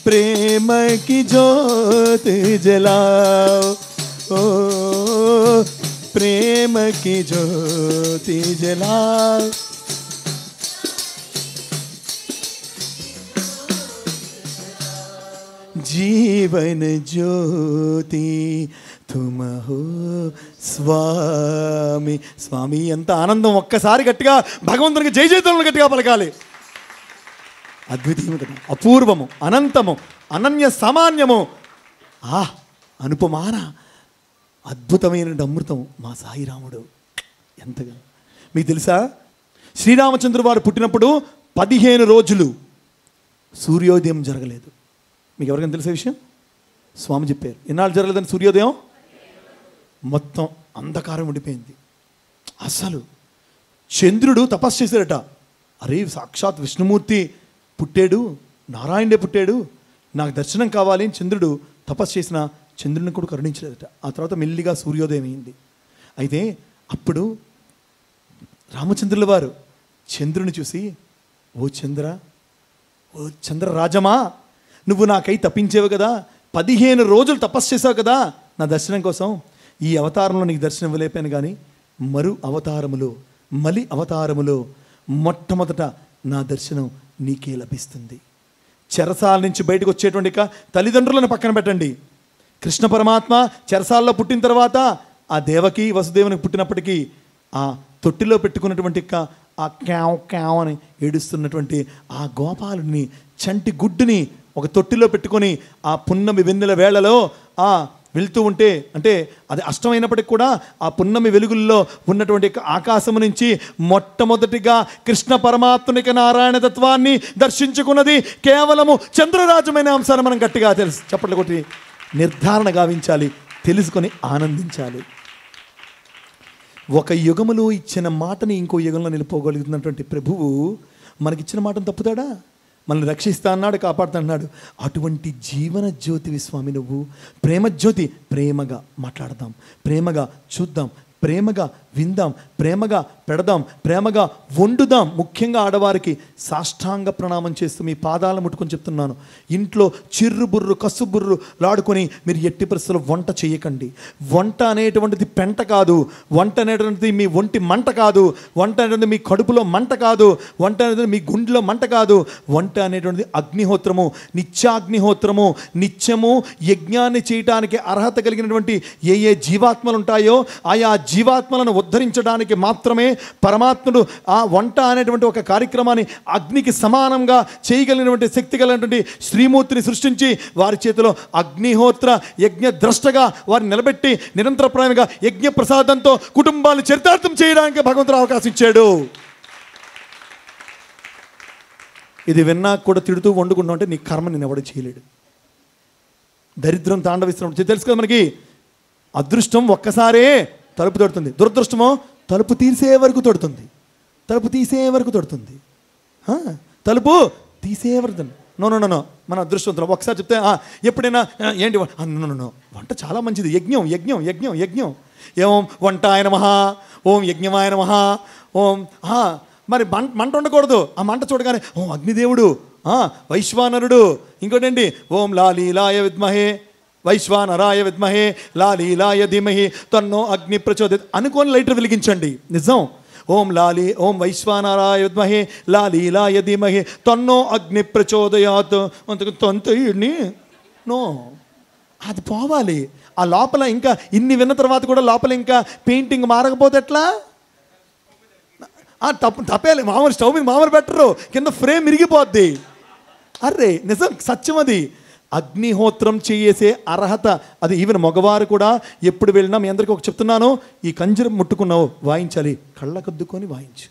ప్రేమకి జ్యోతి జలావో, ప్రేమకి జ్యోతి జలావో. జీవన జ్యోతి తుమ హో స్వామి. స్వామి ఎంత ఆనందం! ఒక్కసారి గట్టిగా భగవంతునికి జై జయతులను గట్టిగా పలకాలి. అద్వితీయం కదా, అపూర్వము, అనంతము, అనన్య సామాన్యము, అనుపమాన అద్భుతమైన అమృతం మా సాయిరాముడు. ఎంతగా మీకు తెలుసా? శ్రీరామచంద్రుడు వారు పుట్టినప్పుడు 15 రోజులు సూర్యోదయం జరగలేదు. మీకు ఎవరికైనా తెలిసే విషయం? స్వామి చెప్పారు. ఎన్నాళ్ళు జరగలేదని సూర్యోదయం? మొత్తం అంధకారం ఉండిపోయింది. అసలు చంద్రుడు తపస్సు చేశాడట. అరే సాక్షాత్ విష్ణుమూర్తి పుట్టాడు, నారాయణుడే పుట్టాడు, నాకు దర్శనం కావాలి అని చంద్రుడు తపస్సు చేసిన చంద్రుడిని కూడా కరుణించలేదట. ఆ తర్వాత మెల్లిగా సూర్యోదయం అయింది. అయితే అప్పుడు రామచంద్రుల వారు చంద్రుని చూసి, ఓ చంద్ర రాజమా, నువ్వు నాకై తప్పించేవు కదా, 15 రోజులు తపస్సు చేసావు కదా నా దర్శనం కోసం. ఈ అవతారంలో నీకు దర్శనం ఇవ్వలేపాను, కానీ మలి అవతారములో మొట్టమొదట నా దర్శనం నీకే లభిస్తుంది. చెరసాల నుంచి బయటకు వచ్చేటువంటి తల్లిదండ్రులను పక్కన పెట్టండి. కృష్ణ పరమాత్మ చెరసాల్లో పుట్టిన తర్వాత ఆ దేవకి వసుదేవునికి పుట్టినప్పటికీ ఆ తొట్టిలో పెట్టుకున్నటువంటి ఆ క్యావ్ క్యావ్ అని ఏడుస్తున్నటువంటి ఆ గోపాలుని చంటి గుడ్డుని ఒక తొట్టిలో పెట్టుకొని ఆ పున్నమి వెన్నెల వేళలో వెళ్తూ ఉంటే, అంటే అది అష్టమైనప్పటికి కూడా ఆ పున్నమి వెలుగుల్లో ఉన్నటువంటి ఆకాశము నుంచి మొట్టమొదటిగా కృష్ణ పరమాత్మునికి నారాయణ తత్వాన్ని దర్శించుకున్నది కేవలము చంద్రరాజమైన అంశాన్ని మనం గట్టిగా చప్పట్లు కొట్టి నిర్ధారణ గావించాలి, తెలుసుకొని ఆనందించాలి. ఒక యుగములో ఇచ్చిన మాటని ఇంకో యుగంలో నిలుపుకోగలుగుతున్నటువంటి ప్రభువు మనకిచ్చిన మాటను తప్పుతాడా? మనల్ని రక్షిస్తా అన్నాడు, కాపాడుతా అన్నాడు. అటువంటి జీవన జ్యోతివి స్వామి నువ్వు. ప్రేమజ్యోతి. ప్రేమగా మాట్లాడదాం, ప్రేమగా చూద్దాం, ప్రేమగా విందాం, ప్రేమగా పెడదాం, ప్రేమగా వండుదాం. ముఖ్యంగా ఆడవారికి సాష్టాంగ ప్రణామం చేస్తూ మీ పాదాలను ముట్టుకొని చెప్తున్నాను, ఇంట్లో చిర్రుబుర్రు కసుబుర్రు లాడుకొని మీరు ఎట్టి పరిస్థితుల్లో వంట చేయకండి. వంట అనేటువంటిది పెంట కాదు, వంట అనేటువంటిది మీ ఒంటి మంట కాదు, వంట అనేటువంటిది మీ కడుపులో మంట కాదు, వంట అనేటువంటిది మీ గుండెలో మంట కాదు. వంట అనేటువంటిది అగ్నిహోత్రము, నిత్యాగ్నిహోత్రము. నిత్యము యజ్ఞాన్ని చేయటానికి అర్హత కలిగినటువంటి ఏ జీవాత్మలు ఉంటాయో ఆయా జీవాత్మలను ఉద్ధరించడానికి మాత్రమే పరమాత్ముడు ఆ వంట అనేటువంటి ఒక కార్యక్రమాన్ని అగ్నికి సమానంగా చేయగలిగినటువంటి శక్తి కలిగినటువంటి శ్రీమూర్తిని సృష్టించి వారి చేతిలో అగ్నిహోత్ర యజ్ఞ ద్రష్టగా వారిని నిలబెట్టి నిరంతరప్రాయంగా యజ్ఞ ప్రసాదంతో కుటుంబాన్ని చరితార్థం చేయడానికి భగవంతుడు అవకాశం ఇచ్చాడు. ఇది విన్నా కూడా తిడుతూ వండుకుంటా అంటే నీ కర్మ నేను ఎవడు చేయలేడు. దరిద్రం తాండవిస్తున్నప్పుడు తెలుసు కదా మనకి, అదృష్టం ఒక్కసారే తలుపు తొడుతుంది, దురదృష్టమో తలుపు తీసే వరకు తొడుతుంది. తలుపు తీసే వరకు తొడుతుంది, తలుపు తీసే వరకు. నో నో నో మన అదృష్టవంతులు ఒకసారి చెప్తే ఎప్పుడైనా ఏంటి నో వంట చాలా మంచిది, యజ్ఞం యజ్ఞం యజ్ఞం యజ్ఞం. ఏం వంటాయ నమః, ఓం యజ్ఞమాయ నమః, ఓం మరి మంట ఉండకూడదు. ఆ మంట చూడగానే ఓం అగ్నిదేవుడు, వైశ్వానరుడు, ఇంకోటండి ఓం లాలీలాయ విద్మహే వైశ్వానరాయ విద్మహే లాలీలాయ ధీమహి తన్నో అగ్ని ప్రచోదయాత్ అనుకోని లైటర్ వెలిగించండి. నిజం. ఓం వైశ్వానరాయ విద్మహే లాలీలాయ ధీమహి తన్నో అగ్ని ప్రచోదయాత్ తొంతయుడిని నో అది పోవాలి. ఆ లోపల ఇంకా ఇన్ని విన్న తర్వాత కూడా లోపల ఇంకా పెయింటింగ్ మారకపోతే ఎట్లా? తప్పేలే, మామూలు స్టవ్ మీద మామూలు పెట్టరు, కింద ఫ్రేమ్ ఇరిగిపోద్ది. అర్రే నిజం, సత్యం అది. అగ్నిహోత్రం చేసే అర్హత అది ఈవెన్ మగవారు కూడా ఎప్పుడు వెళ్ళినా మీ అందరికీ ఒక చెప్తున్నాను, ఈ కంజరం ముట్టుకున్నావు వాయించాలి, కళ్ళకద్దుకొని వాయించు.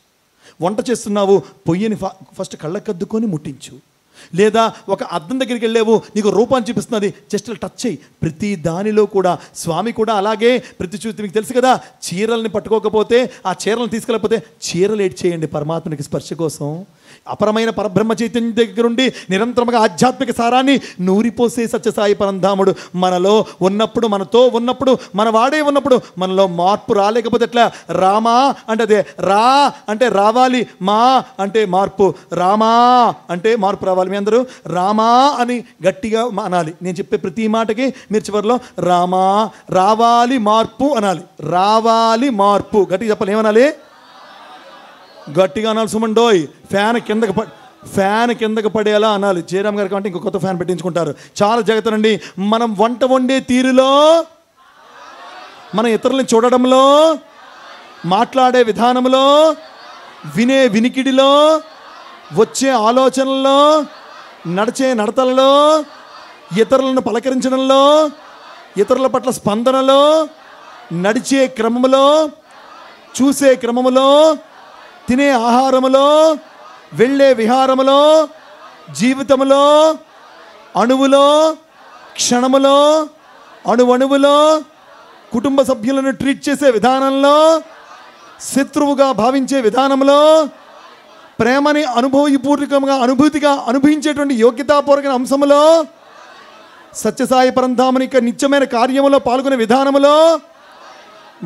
వంట చేస్తున్నావు పొయ్యిని ఫస్ట్ కళ్ళకద్దుకొని ముట్టించు. లేదా ఒక అద్దం దగ్గరికి వెళ్ళావు, నీకు రూపాన్ని చూపిస్తున్నది, జస్ట్ టచ్ చేయి. ప్రతి దానిలో కూడా స్వామి కూడా అలాగే ప్రతి చూసి మీకు తెలుసు కదా, చీరల్ని పట్టుకోకపోతే ఆ చీరలను తీసుకెళ్ళకపోతే చీరలు ఏడ్ చేయండి పరమాత్మనికి స్పర్శ కోసం. అపరమైన పరబ్రహ్మ చైతన్యం దగ్గరుండి నిరంతరంగా ఆధ్యాత్మిక సారాన్ని నూరిపోసే సత్యసాయి పరంధాముడు మనలో ఉన్నప్పుడు, మనతో ఉన్నప్పుడు, మన వాడే ఉన్నప్పుడు మనలో మార్పు రాలేకపోతే ఎట్లా? రామా అంటే అదే, రా అంటే రావాలి, మా అంటే మార్పు, రామా అంటే మార్పు రావాలి. మీ అందరూ రామా అని గట్టిగా అనాలి. నేను చెప్పే ప్రతి మాటకి మీరు చివరిలో రామా రావాలి మార్పు అనాలి. రావాలి మార్పు గట్టిగా చెప్పాలి. ఏమనాలి? గట్టిగా అనాలి సుమండోయ్. ఫ్యాన్ కిందకి పడేలా అనాలి. జయరామ్ గారు కాబట్టి ఇంకో కొత్త ఫ్యాన్ పెట్టించుకుంటారు. చాలా జాగ్రత్తనండి. మనం వంట వండే తీరులో, మనం ఇతరులను చూడడంలో, మాట్లాడే విధానంలో, వినే వినికిడిలో, వచ్చే ఆలోచనల్లో, నడిచే నడతలలో, ఇతరులను పలకరించడంలో, ఇతరుల పట్ల స్పందనలో, నడిచే క్రమంలో, చూసే క్రమములో, తినే ఆహారములో, వెళ్ళే విహారములో, జీవితంలో, అణువులో, క్షణములో, అణువణువులో, కుటుంబ సభ్యులను ట్రీట్ చేసే విధానంలో, శత్రువుగా భావించే విధానంలో, ప్రేమని అనుభూతిగా అనుభవించేటువంటి యోగ్యతాపూర్వక అంశములో, సత్యసాయి పరంధాముని యొక్క నిత్యమైన కార్యములో పాల్గొనే విధానములో,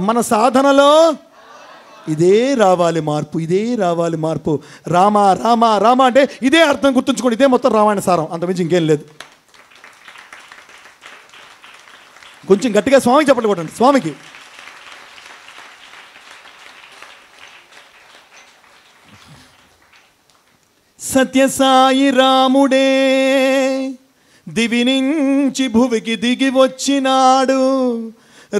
మన సాధనలో ఇదే రావాలి మార్పు, ఇదే రావాలి మార్పు. రామ రామ రామ అంటే ఇదే అర్థం గుర్తుంచుకోండి. ఇదే మొత్తం రామాయణ సారం, అంతమించి ఇంకేం లేదు. కొంచెం గట్టిగా స్వామికి చెప్పండి కొట్టండి. స్వామికి సత్యసాయి రాముడే దివి నుంచి భువికి దిగి వచ్చినాడు.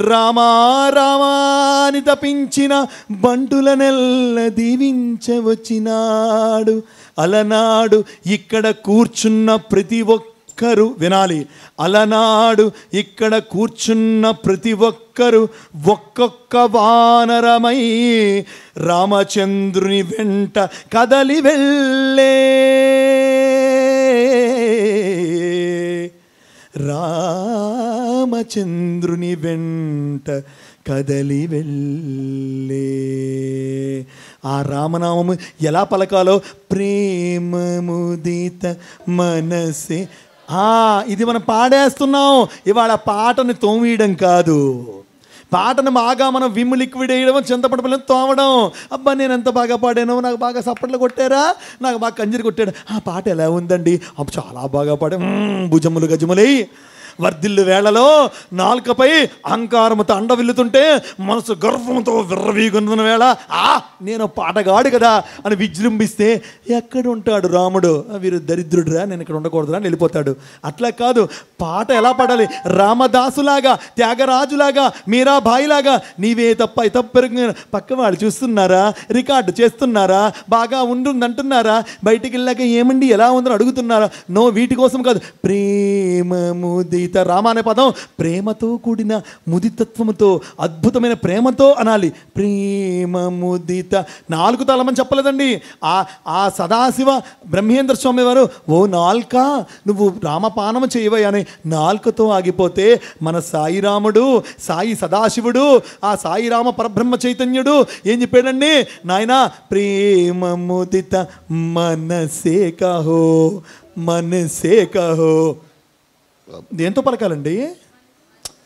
రామా రామాని తపించిన బంటులనెల్ల దీవించవచ్చినాడు. అలనాడు ఇక్కడ కూర్చున్న ప్రతి ఒక్కరు వినాలి. అలనాడు ఇక్కడ కూర్చున్న ప్రతి ఒక్కరు ఒక్కొక్క వానరమై రామచంద్రుని వెంట కదలి వెళ్ళే. రామచంద్రుని వెంట కదలి వెళ్ళే. ఆ రామనామము ఎలా పలకాలో ప్రేమముదిత మనసే. ఇది మనం పాడేస్తున్నాం. ఇవాళ పాటను తోమేయడం కాదు, పాటను బాగా మనం విమ్ లిక్విడ్ వేయడం, చింతపండు పిల్లలు తోమడం. అబ్బా నేను ఎంత బాగా పాడాను, నాకు బాగా సప్పట్లు కొట్టారా, నాకు బాగా కంజరి కొట్టాడు, ఆ పాట ఎలా ఉందండి, అప్పుడు చాలా బాగా పాడా, భుజములు గజములై వర్ధిల్లు వేళలో నాలుకపై అహంకారముతో అండవిల్లుతుంటే మనసు గర్వంతో విర్రవీగున్న వేళ నేను పాటగాడు కదా అని విజృంభిస్తే ఎక్కడ ఉంటాడు రాముడు? వీరు దరిద్రుడురా, నేను ఇక్కడ ఉండకూడదురా అని వెళ్ళిపోతాడు. అట్లా కాదు, పాట ఎలా పాడాలి? రామదాసులాగా, త్యాగరాజులాగా, మీరాబాయిలాగా, నీవే తప్ప తప్పెరుగు పక్క వాళ్ళు చూస్తున్నారా, రికార్డు చేస్తున్నారా, బాగా ఉంటుందంటున్నారా, బయటికి వెళ్ళాక ఏమండి ఎలా ఉందని అడుగుతున్నారా? నో, వీటి కోసం కాదు. ప్రేమ ముదిత, రామ అనే పదం ప్రేమతో కూడిన ముదితత్వముతో, అద్భుతమైన ప్రేమతో అనాలి. ప్రేమ ముదిత, నాలుగు తాళమని చెప్పలేదండి. ఆ సదాశివ బ్రహ్మేంద్ర స్వామి వారు, ఓ నాల్క నువ్వు రామపానము చేయవయ్యా అని నాల్కతో ఆగిపోతే, మన సాయిరాముడు, సాయి సదాశివుడు, ఆ సాయిరామ పరబ్రహ్మ చైతన్యుడు ఏం చెప్పాడండి? నాయనా ప్రేమ ముదిత మనసే కహో, మనసే కహో. దేంతో పలకాలండి?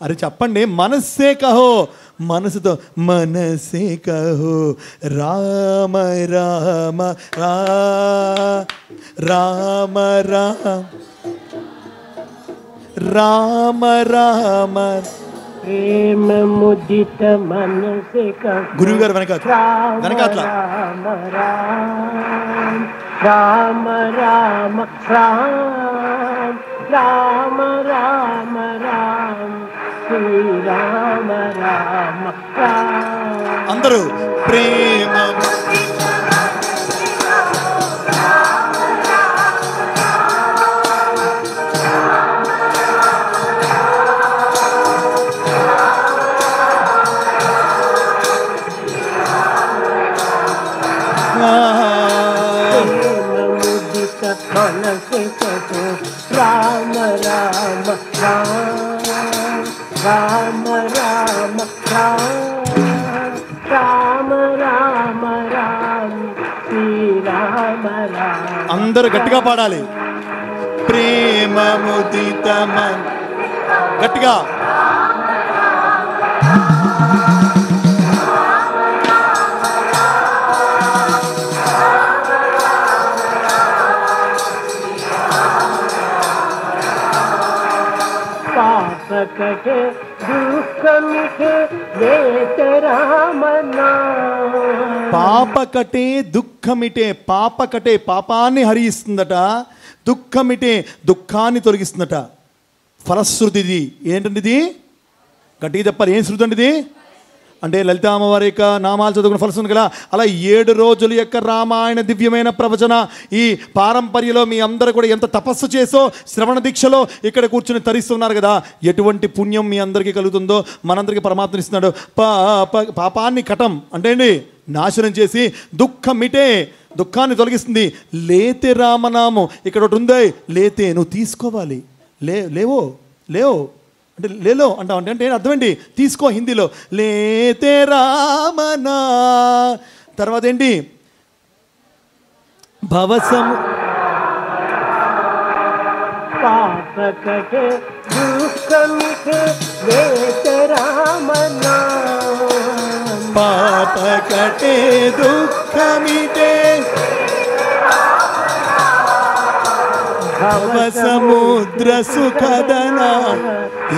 అరే చెప్పండి. మనస్సే కహో, మనసుతో. మనసే కహో రామ రామ రామ రామ రామ ప్రేమ ముదిత మనసే కహో. గురువు గారు వెనకాట్ల రామ రామ రామ రామ రామ రామ శ్రీరామ రామ రామ. అందరూ ప్రేమ మనసే కహో రామ రామ రామ రామ రామ రామ రామ శ్రీరామ రామ. అందరూ గట్టిగా పాడాలి. ప్రేమ ముదిత గట్టిగా. పాపకటే దుఃఖమిటే లేత రామ నామ. పాపకటే దుఃఖమిటే, పాపకటే పాపాన్ని హరిస్తుందట, దుఃఖమిటే దుఃఖాన్ని తొలగిస్తుందట. ఫలశ్రుతిది ఏంటండి? ఇది గట్టిగా చెప్పాలి. ఏం శృతి అండి ఇది? అంటే లలిత అమ్మవారి యొక్క నామాలు చదువుకున్న ఫలశ్రుతి కదా. అలా 7 రోజుల యొక్క రామాయణ దివ్యమైన ప్రవచన ఈ పారంపర్యలో మీ అందరూ కూడా ఎంత తపస్సు చేసో, శ్రవణ దీక్షలో ఇక్కడ కూర్చుని తరిస్తున్నారు కదా. ఎటువంటి పుణ్యం మీ అందరికీ కలుగుతుందో మనందరికీ పరమాత్మ ఇస్తున్నాడు. పాపాన్ని కటం అంటే అండి నాశనం చేసి, దుఃఖమిటే దుఃఖాన్ని తొలగిస్తుంది. లేతే రామనామం ఇక్కడ ఒకటి ఉంది. లేతే నువ్వు తీసుకోవాలి. లేవో అంటే లేలో అంటావు అంటే అర్థం ఏంటి? తీసుకో. హిందీలో లేతే రామనా. తర్వాత ఏంటి? భవసము పాపకటే దుఃఖమిటే లేత రామ నామ. పాపకటే దుఃఖమిటే భవ సముద్ర సుఖదనా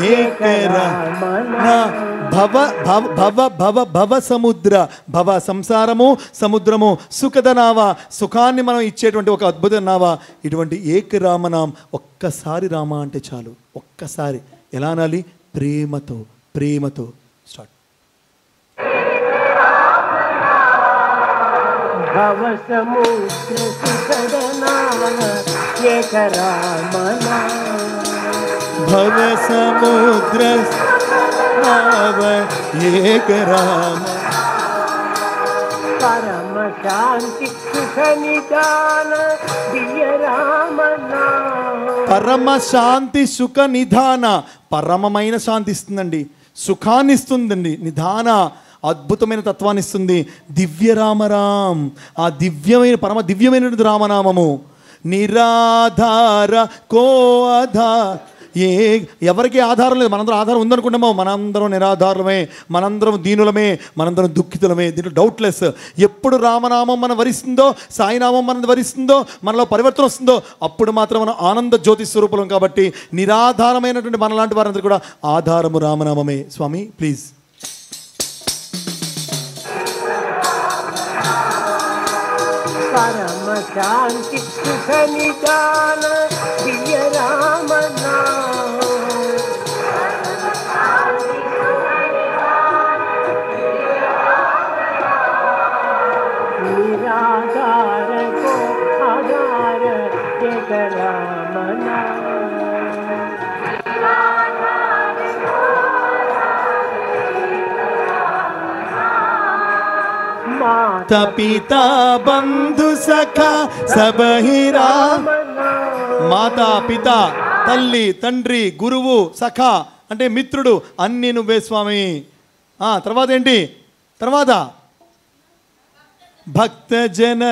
ఏకరామనా. భవ సముద్ర, భవ సంసారము, సముద్రము, సుఖదనావా సుఖాన్ని మనం ఇచ్చేటువంటి ఒక అద్భుత నావా. ఇటువంటి ఏకరామనాం. ఒక్కసారి రామ అంటే చాలు. ఒక్కసారి ఎలా అనాలి? ప్రేమతో. ప్రేమతో స్టార్ట్. భవ సముద్ర సుఖదనా ఏకరామనా. భవ సముద్ర ఏకరామ. పరమ శాంతి సుఖ నిదాన దివ్య రామ నామ. పరమ శాంతి సుఖ నిధాన. పరమమైన శాంతి ఇస్తుందండి, సుఖాన్ని ఇస్తుందండి, నిధాన అద్భుతమైన తత్వాన్ని ఇస్తుంది. దివ్య రామరామ్, ఆ దివ్యమైన పరమ దివ్యమైనటువంటి రామనామము. నిరాధార కో ఆధార్, ఎవరికి ఆధారం లేదు. మనందరం ఆధారం ఉందనుకుంటామో, మనందరం నిరాధారమే, మనందరం దీనులమే, మనందరం దుఃఖితులమే. దీంట్లో డౌట్లెస్. ఎప్పుడు రామనామం మనం వరిస్తుందో, సాయినామం మనం వరిస్తుందో, మనలో పరివర్తన వస్తుందో అప్పుడు మాత్రం మనం ఆనంద జ్యోతి స్వరూపులం. కాబట్టి నిరాధారమైనటువంటి మనలాంటి వారందరూ కూడా ఆధారము రామనామమే. స్వామి ప్లీజ్. పరమ శాంతి సుఖ నిదాన దివ్య రామ నామ. నిరాధార కో ఆధార ఏక రామ నామ. మాతా పితా బంధు సఖా సబహి రామ. మాతా పిత, తల్లి తండ్రి, గురువు, సఖా అంటే మిత్రుడు, అన్నీ నువ్వే స్వామి. తర్వాత ఏంటి? తర్వాత భక్త జన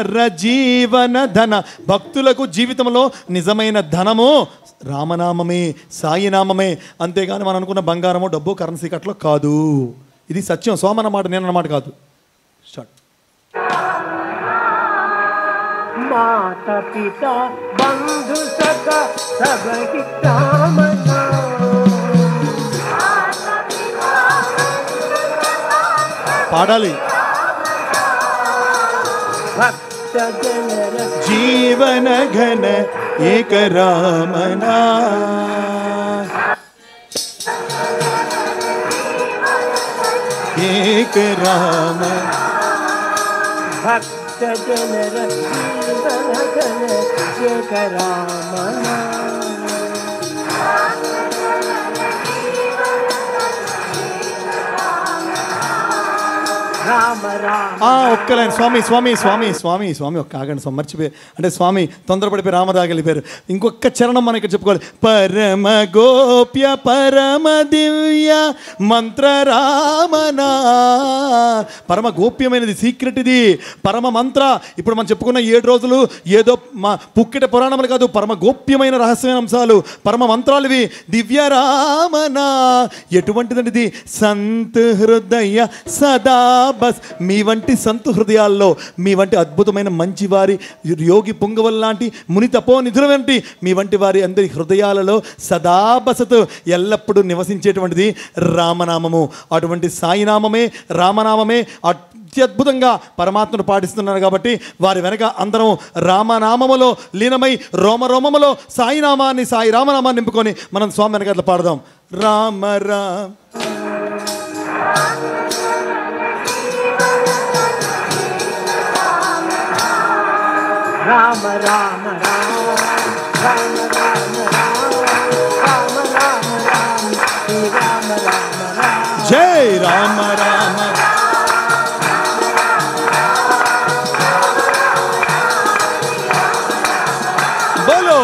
జీవన ధన. భక్తులకు జీవితంలో నిజమైన ధనము రామనామమే, సాయినామమే. అంతేగాని మనం అనుకున్న బంగారము, డబ్బు, కరెన్సీ కట్లో కాదు. ఇది సత్యం. స్వామి అన్నమాట, నేను అన్నమాట కాదు. స్టార్ట్. మాత పిత బంధు సఖ సబహి రామ నామ. పాడాలి. భక్త జనర జీవన ఘన ఏక రామనా. ఏక రామ. భక్త జనర జీవన ఘన ఏక రామ నామ. రామ రామ. ఒక్క లైన్. స్వామి స్వామి స్వామి స్వామి స్వామి ఒక్క ఆగండి స్వామి, మర్చిపోయి అంటే స్వామి తొందరపడిపోయి రామదాగలిపోయారు. ఇంకొక చరణం మనం ఇక్కడ చెప్పుకోవాలి. పరమ గోప్య పరమ దివ్య మంత్ర రామనా. పరమ గోప్యమైనది, సీక్రెట్ ఇది, పరమ మంత్ర. ఇప్పుడు మనం చెప్పుకున్న 7 రోజులు ఏదో మా పుక్కిట పురాణములు కాదు, పరమ గోప్యమైన రహస్యమైన అంశాలు, పరమ మంత్రాలు ఇవి. దివ్య రామనా ఎటువంటిదండి ఇది? సంత్ హృదయ సదా బస్. మీ వంటి సంతు హృదయాల్లో, మీ వంటి అద్భుతమైన మంచివారి, యోగి పొంగవల్ లాంటి ముని తపోనిధుల వంటి మీ వంటి వారి అందరి హృదయాలలో సదా బసతు, ఎల్లప్పుడూ నివసించేటువంటిది రామనామము. అటువంటి సాయినామమే, రామనామమే అత్యద్భుతంగా పరమాత్మను పాటిస్తున్నారు. కాబట్టి వారి వెనక అందరం రామనామములో లీనమై రోమరోమములో సాయినామాన్ని, సాయి రామనామాన్ని నింపుకొని మనం స్వామి వెనక అట్లా పాడదాం. రామ రామ రామ రామ రామ రామ రామ రామ రామ రామ శ్రీ రామ రామ రామ. జై రామ రామ. బోలో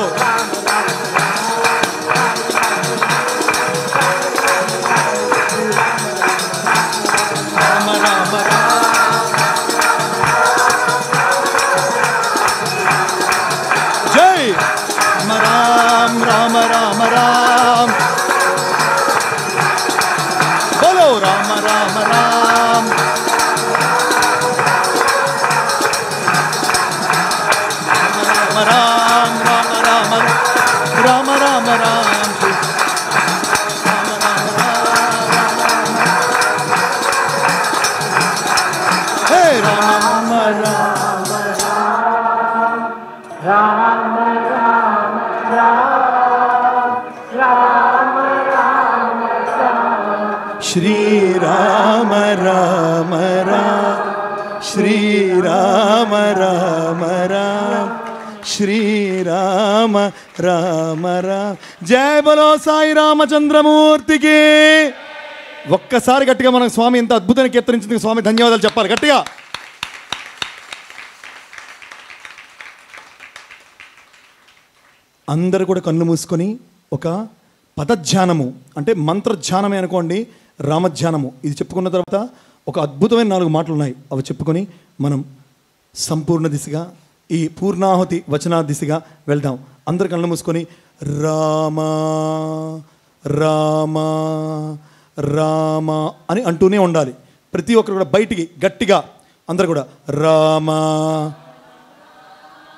రామ రామ రామ. జై రామ రామ రామ రామ. బోలో రామ రామ రామ. రామ రామ రామ రామ రామ రామ రామ. హే రామ రామ రామ రామ రామ రామ రామ. శ్రీరామ రామ రామ. శ్రీరామ రామ రామ. శ్రీరామ రామ రామ. జయ బలో సాయి రామచంద్రమూర్తికి. ఒక్కసారి గట్టిగా మనకు స్వామి ఎంత అద్భుతంగా కీర్తనించింది. స్వామి ధన్యవాదాలు చెప్పాలి గట్టిగా. అందరూ కూడా కళ్ళు మూసుకొని ఒక పదధ్యానము అంటే మంత్రధ్యానమే అనుకోండి, రామధ్యానము ఇది చెప్పుకున్న తర్వాత ఒక అద్భుతమైన 4 మాటలు ఉన్నాయి. అవి చెప్పుకొని మనం సంపూర్ణ దిశగా ఈ పూర్ణాహుతి వచనా దిశగా వెళ్దాం. అందరు కళ్ళు మూసుకొని రామా రామా రామా అని అంటూనే ఉండాలి. ప్రతి ఒక్కరు కూడా బయటికి గట్టిగా అందరు కూడా రామా.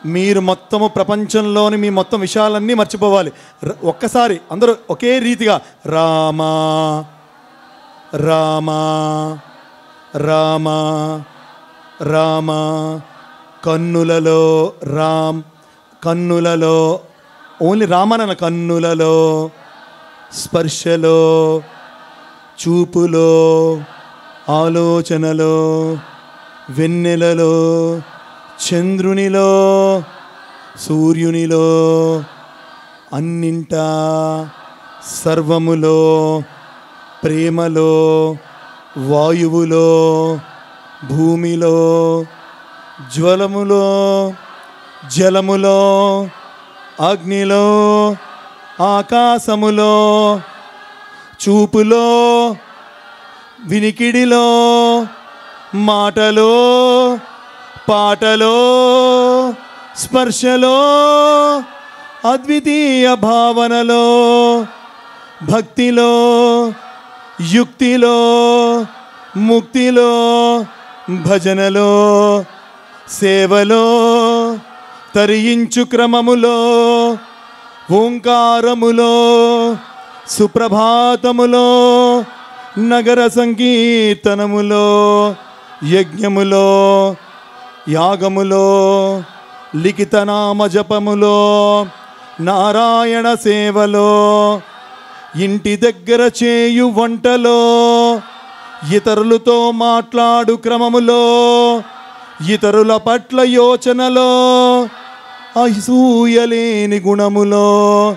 మీరు మొత్తము ప్రపంచంలోని మీ మొత్తం విషయాలన్నీ మర్చిపోవాలి. ఒక్కసారి అందరూ ఒకే రీతిగా రామా రామా రామా రామా. కన్నులలో రామ్, కన్నులలో ఓన్లీ రామన, కన్నులలో, స్పర్శలో, చూపులో, ఆలోచనలో, వెన్నెలలో, చంద్రునిలో, సూర్యునిలో, అన్నింటా, సర్వములో, ప్రేమలో, వాయువులో, భూమిలో, జ్వలములో, జలములో, అగ్నిలో, ఆకాశములో, చూపులో, వినికిడిలో, మాటలో, పాటలో, స్పర్శలో, అద్వితీయ భావనలో, భక్తిలో, యుక్తిలో, ముక్తిలో, భజనలో, సేవలో, తరించు క్రమములో, ఓంకారములో, సుప్రభాతములో, నగర సంకీర్తనములో, యజ్ఞములో, యాగములో, లిఖిత నామ జపములో, నారాయణ సేవలో, ఇంటి దగ్గర చేయు వంటలో, ఇతరులతో మాట్లాడు క్రమములో, ఇతరుల పట్ల యోచనలో, అసూయలేని గుణములో,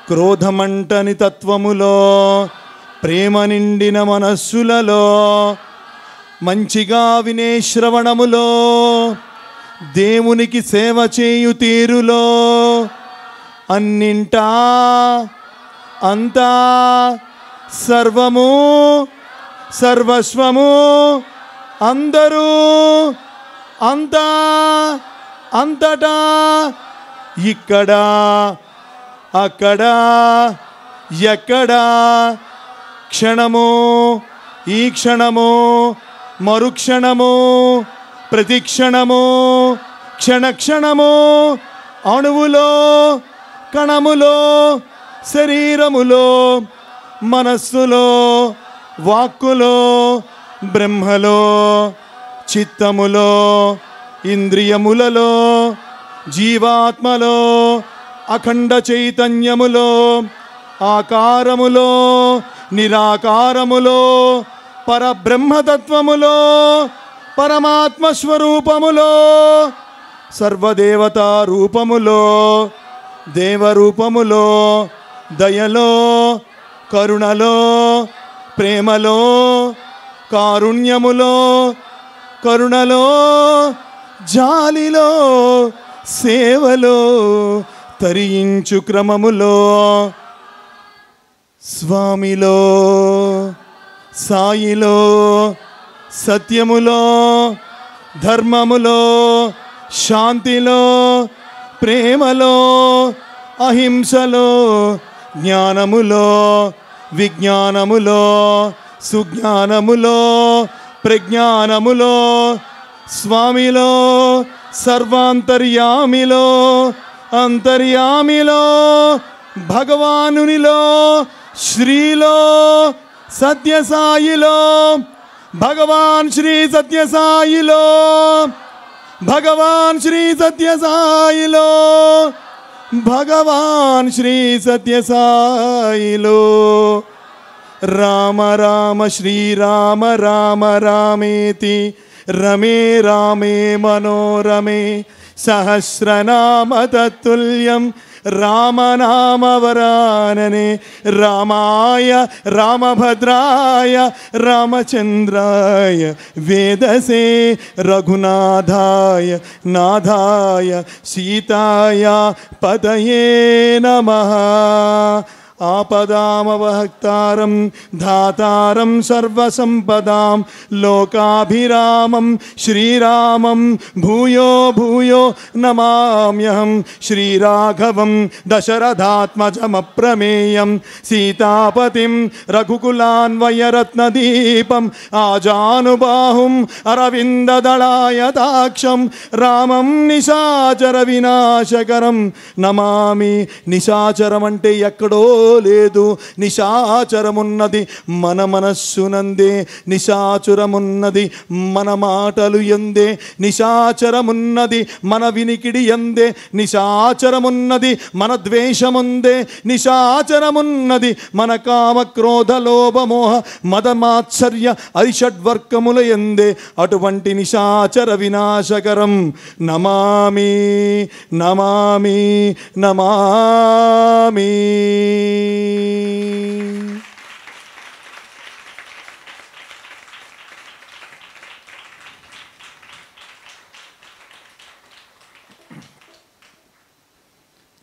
క్రోధమంటని తత్వములో, ప్రేమ నిండిన మనస్సులలో, మంచిగా వినే శ్రవణములో, దేవునికి సేవ చేయు తీరులో, అన్నింటా అంతా సర్వము సర్వస్వము అందరూ అంతా అంతటా ఇక్కడ అక్కడ ఎక్కడ క్షణము ఈ క్షణము మరుక్షణము ప్రతిక్షణము క్షణక్షణము అణువులో కణములో శరీరములో మనస్సులో వాక్కులో బ్రహ్మలో చిత్తములో ఇంద్రియములలో జీవాత్మలో అఖండ చైతన్యములో ఆకారములో నిరాకారములో పరబ్రహ్మతత్వములో పరమాత్మ స్వరూపములో సర్వదేవతా రూపములో దేవరూపములో దయలో కరుణలో ప్రేమలో కారుణ్యములో కరుణలో జాలిలో సేవలో తరించు క్రమములో స్వామిలో సాయిలో సత్యములో ధర్మములో శాంతిలో ప్రేమలో అహింసలో జ్ఞానములో విజ్ఞానములో సుజ్ఞానములో ప్రజ్ఞానములో స్వామిలో సర్వాంతర్యామిలో అంతర్యామిలో భగవానునిలో శ్రీలో సత్యసాయిలో భగవాన్ శ్రీ సత్యసాయిలో భగవాన్ శ్రీ సత్యసాయిలో భగవాన్ శ్రీ సత్యసాయిలో రామ రామ శ్రీరామ రామ రామేతి రమే రామే మనోరమే సహస్రనామ తత్తుల్యం రామనామవరాననే రామాయ రామభద్రాయ రామచంద్రాయ వేదసే రఘునాథాయ నాథాయ సీతాయ పతయే నమః. ఆపదామవహక్తారం ధాతారం సర్వసంపదాం లోకాభిరామం శ్రీరామం భూయో భూయో నమామ్యహం శ్రీరాఘవం దశరథాత్మజమప్రమేయం సీతాపతిం రఘుకులాన్వయరత్నదీపం ఆజానుబాహుం అరవిందదళాయతాక్షం రామం నిశాచర వినాశకరం నమామి. నిశాచరం అంటే ఎక్కడో లేదు, నిశాచరమున్నది మన మనస్సునందే, నిశాచరమున్నది మన మాటలు ఎందే, నిశాచరమున్నది మన వినికిడి ఎందే, నిశాచరమున్నది మన ద్వేషముందే, నిశాచరమున్నది మన కామ క్రోధ లోభ మోహ మదమాత్సర్య అరిషడ్వర్గముల ఎందే. అటువంటి నిశాచర వినాశకరం నమామి నమామి నమామి.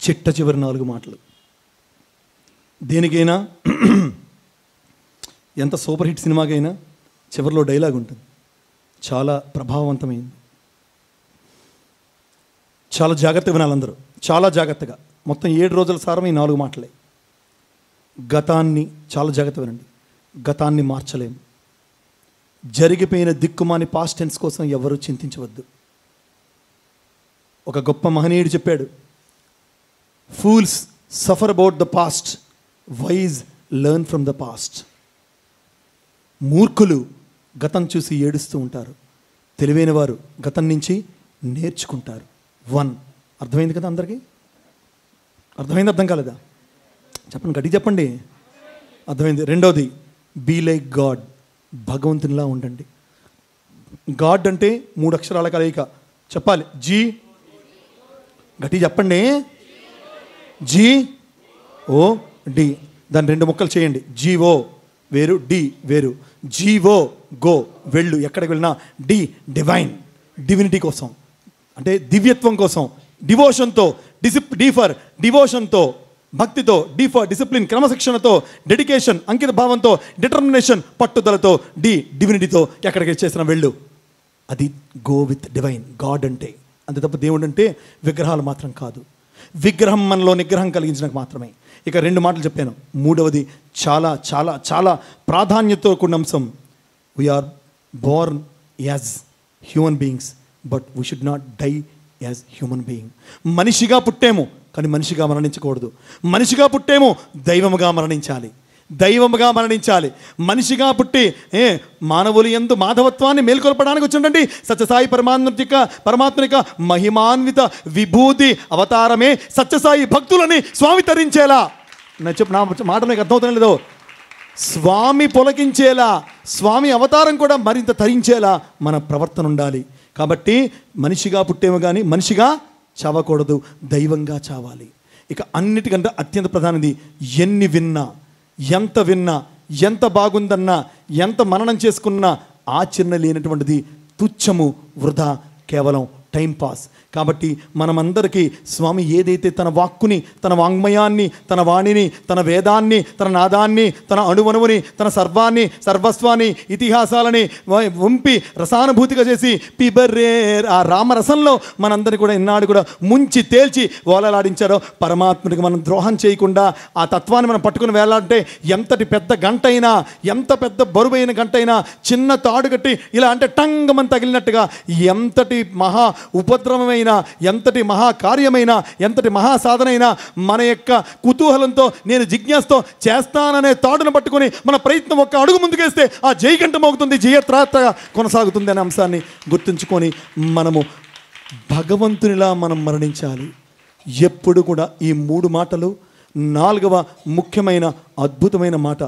చిట్ట చివరి 4 మాటలు. దేనికైనా ఎంత సూపర్ హిట్ సినిమాకైనా చివరిలో డైలాగ్ ఉంటుంది, చాలా ప్రభావవంతమైంది. చాలా జాగ్రత్తగా వినాలి అందరూ, చాలా జాగ్రత్తగా. మొత్తం 7 రోజుల సారం ఈ 4 మాటలే. గతాన్ని చాలా జాగ్రత్తగా వినండి. గతాన్ని మార్చలేము. జరిగిపోయిన దిక్కుమాని పాస్ట్ టెన్స్ కోసం ఎవరూ చింతించవద్దు. ఒక గొప్ప మహనీయుడు చెప్పాడు, fools suffer about the past, wise learn from the past. మూర్ఖులు గతం చూసి ఏడుస్తూ ఉంటారు, తెలివైన వారు గతం నుంచి నేర్చుకుంటారు. 1 అర్థమైంది కదా అందరికీ? అర్థమైంది? అర్థం కాలేదా? చెప్పండి, గట్టి చెప్పండి. అర్థమైంది. 2వది, బీ లైక్ గాడ్, భగవంతునిలా ఉండండి. గాడ్ అంటే 3 అక్షరాల కలయిక. చెప్పాలి, జీ, గట్టి చెప్పండి, GOD. దాన్ని 2 ముక్కలు చేయండి. GO వేరు, D వేరు. GO గో, వెళ్ళు, ఎక్కడికి వెళ్ళినా. D డివైన్, డివినిటీ కోసం, అంటే దివ్యత్వం కోసం. డివోషన్తో, D ఫర్ డివోషన్తో, భక్తితో. D ఫర్ డిసిప్లిన్, క్రమశిక్షణతో. డెడికేషన్, అంకిత భావంతో. డిటర్మినేషన్, పట్టుదలతో. D డివినిటీతో, ఎక్కడికి చేసిన వెళ్ళు. అది గో విత్ డివైన్. గాడ్ అంటే అంతే తప్ప దేవుడు అంటే విగ్రహాలు మాత్రం కాదు. విగ్రహం మనలో నిగ్రహం కలిగించడానికి మాత్రమే. ఇక 2 మాటలు చెప్పాను. 3వది చాలా చాలా చాలా ప్రాధాన్యతతో కూడిన అంశం. We are born as human beings but we should not die as human being. మనిషిగా పుట్టాము కానీ మనిషిగా మరణించకూడదు. మనిషిగా పుట్టాము, దైవముగా మరణించాలి. దైవముగా మరణించాలి. మనిషిగా పుట్టి మానవులు యందు మాధవత్వాన్ని మేల్కొల్పడానికి వచ్చినటువంటి సత్యసాయి పరమాత్మనిక మహిమాన్విత విభూతి అవతారమే సత్యసాయి భక్తులని స్వామి తరించేలా. నా మాట మీకు అర్థమవుతానే లేదో? స్వామి పొలకించేలా, స్వామి అవతారం కూడా మరింత తరించేలా మన ప్రవర్తన ఉండాలి. కాబట్టి మనిషిగా పుట్టేమో కానీ మనిషిగా చావకూడదు, దైవంగా చావాలి. ఇక అన్నిటికంటే అత్యంత ప్రధానది, ఎన్ని విన్నా, ఎంత విన్నా, ఎంత బాగుందన్నా, ఎంత మననం చేసుకున్నా ఆచరణ లేనటువంటిది తుచ్చము, వృధా, కేవలం టైంపాస్. కాబట్టి మనమందరికీ స్వామి ఏదైతే తన వాక్కుని, తన వాంగ్మయాన్ని, తన వాణిని, తన వేదాన్ని, తన నాదాన్ని, తన అణువణువుని, తన సర్వాన్ని, సర్వస్వాన్ని, ఇతిహాసాలని వంపి రసానుభూతిగా చేసి పిబర్రే ఆ రామరసంలో మనందరినీ కూడా ఇన్నాడు కూడా ముంచి తేల్చి ఓలలాడించారో, పరమాత్ముడికి మనం ద్రోహం చేయకుండా ఆ తత్వాన్ని మనం పట్టుకుని వేలాడంటే ఎంతటి పెద్ద గంటైనా, ఎంత పెద్ద బరువైన గంటైనా చిన్న తాడు కట్టి ఇలా అంటే టంగమని తగిలినట్టుగా ఎంతటి మహా ఉపద్రవమైన, ఎంతటి మహాకార్యమైన, ఎంతటి మహాసాధనైనా మన యొక్క కుతూహలంతో, నేను జిజ్ఞాసతో చేస్తాననే తాడును పట్టుకొని మన ప్రయత్నం ఒక్క అడుగు ముందుకేస్తే ఆ జయగంట మోగుతుంది, జయత్రాతగా కొనసాగుతుంది అనే అంశాన్ని గుర్తుంచుకొని మనము భగవంతునిలా మనం మరణించాలి. ఎప్పుడు కూడా ఈ 3 మాటలు. 4వ ముఖ్యమైన అద్భుతమైన మాట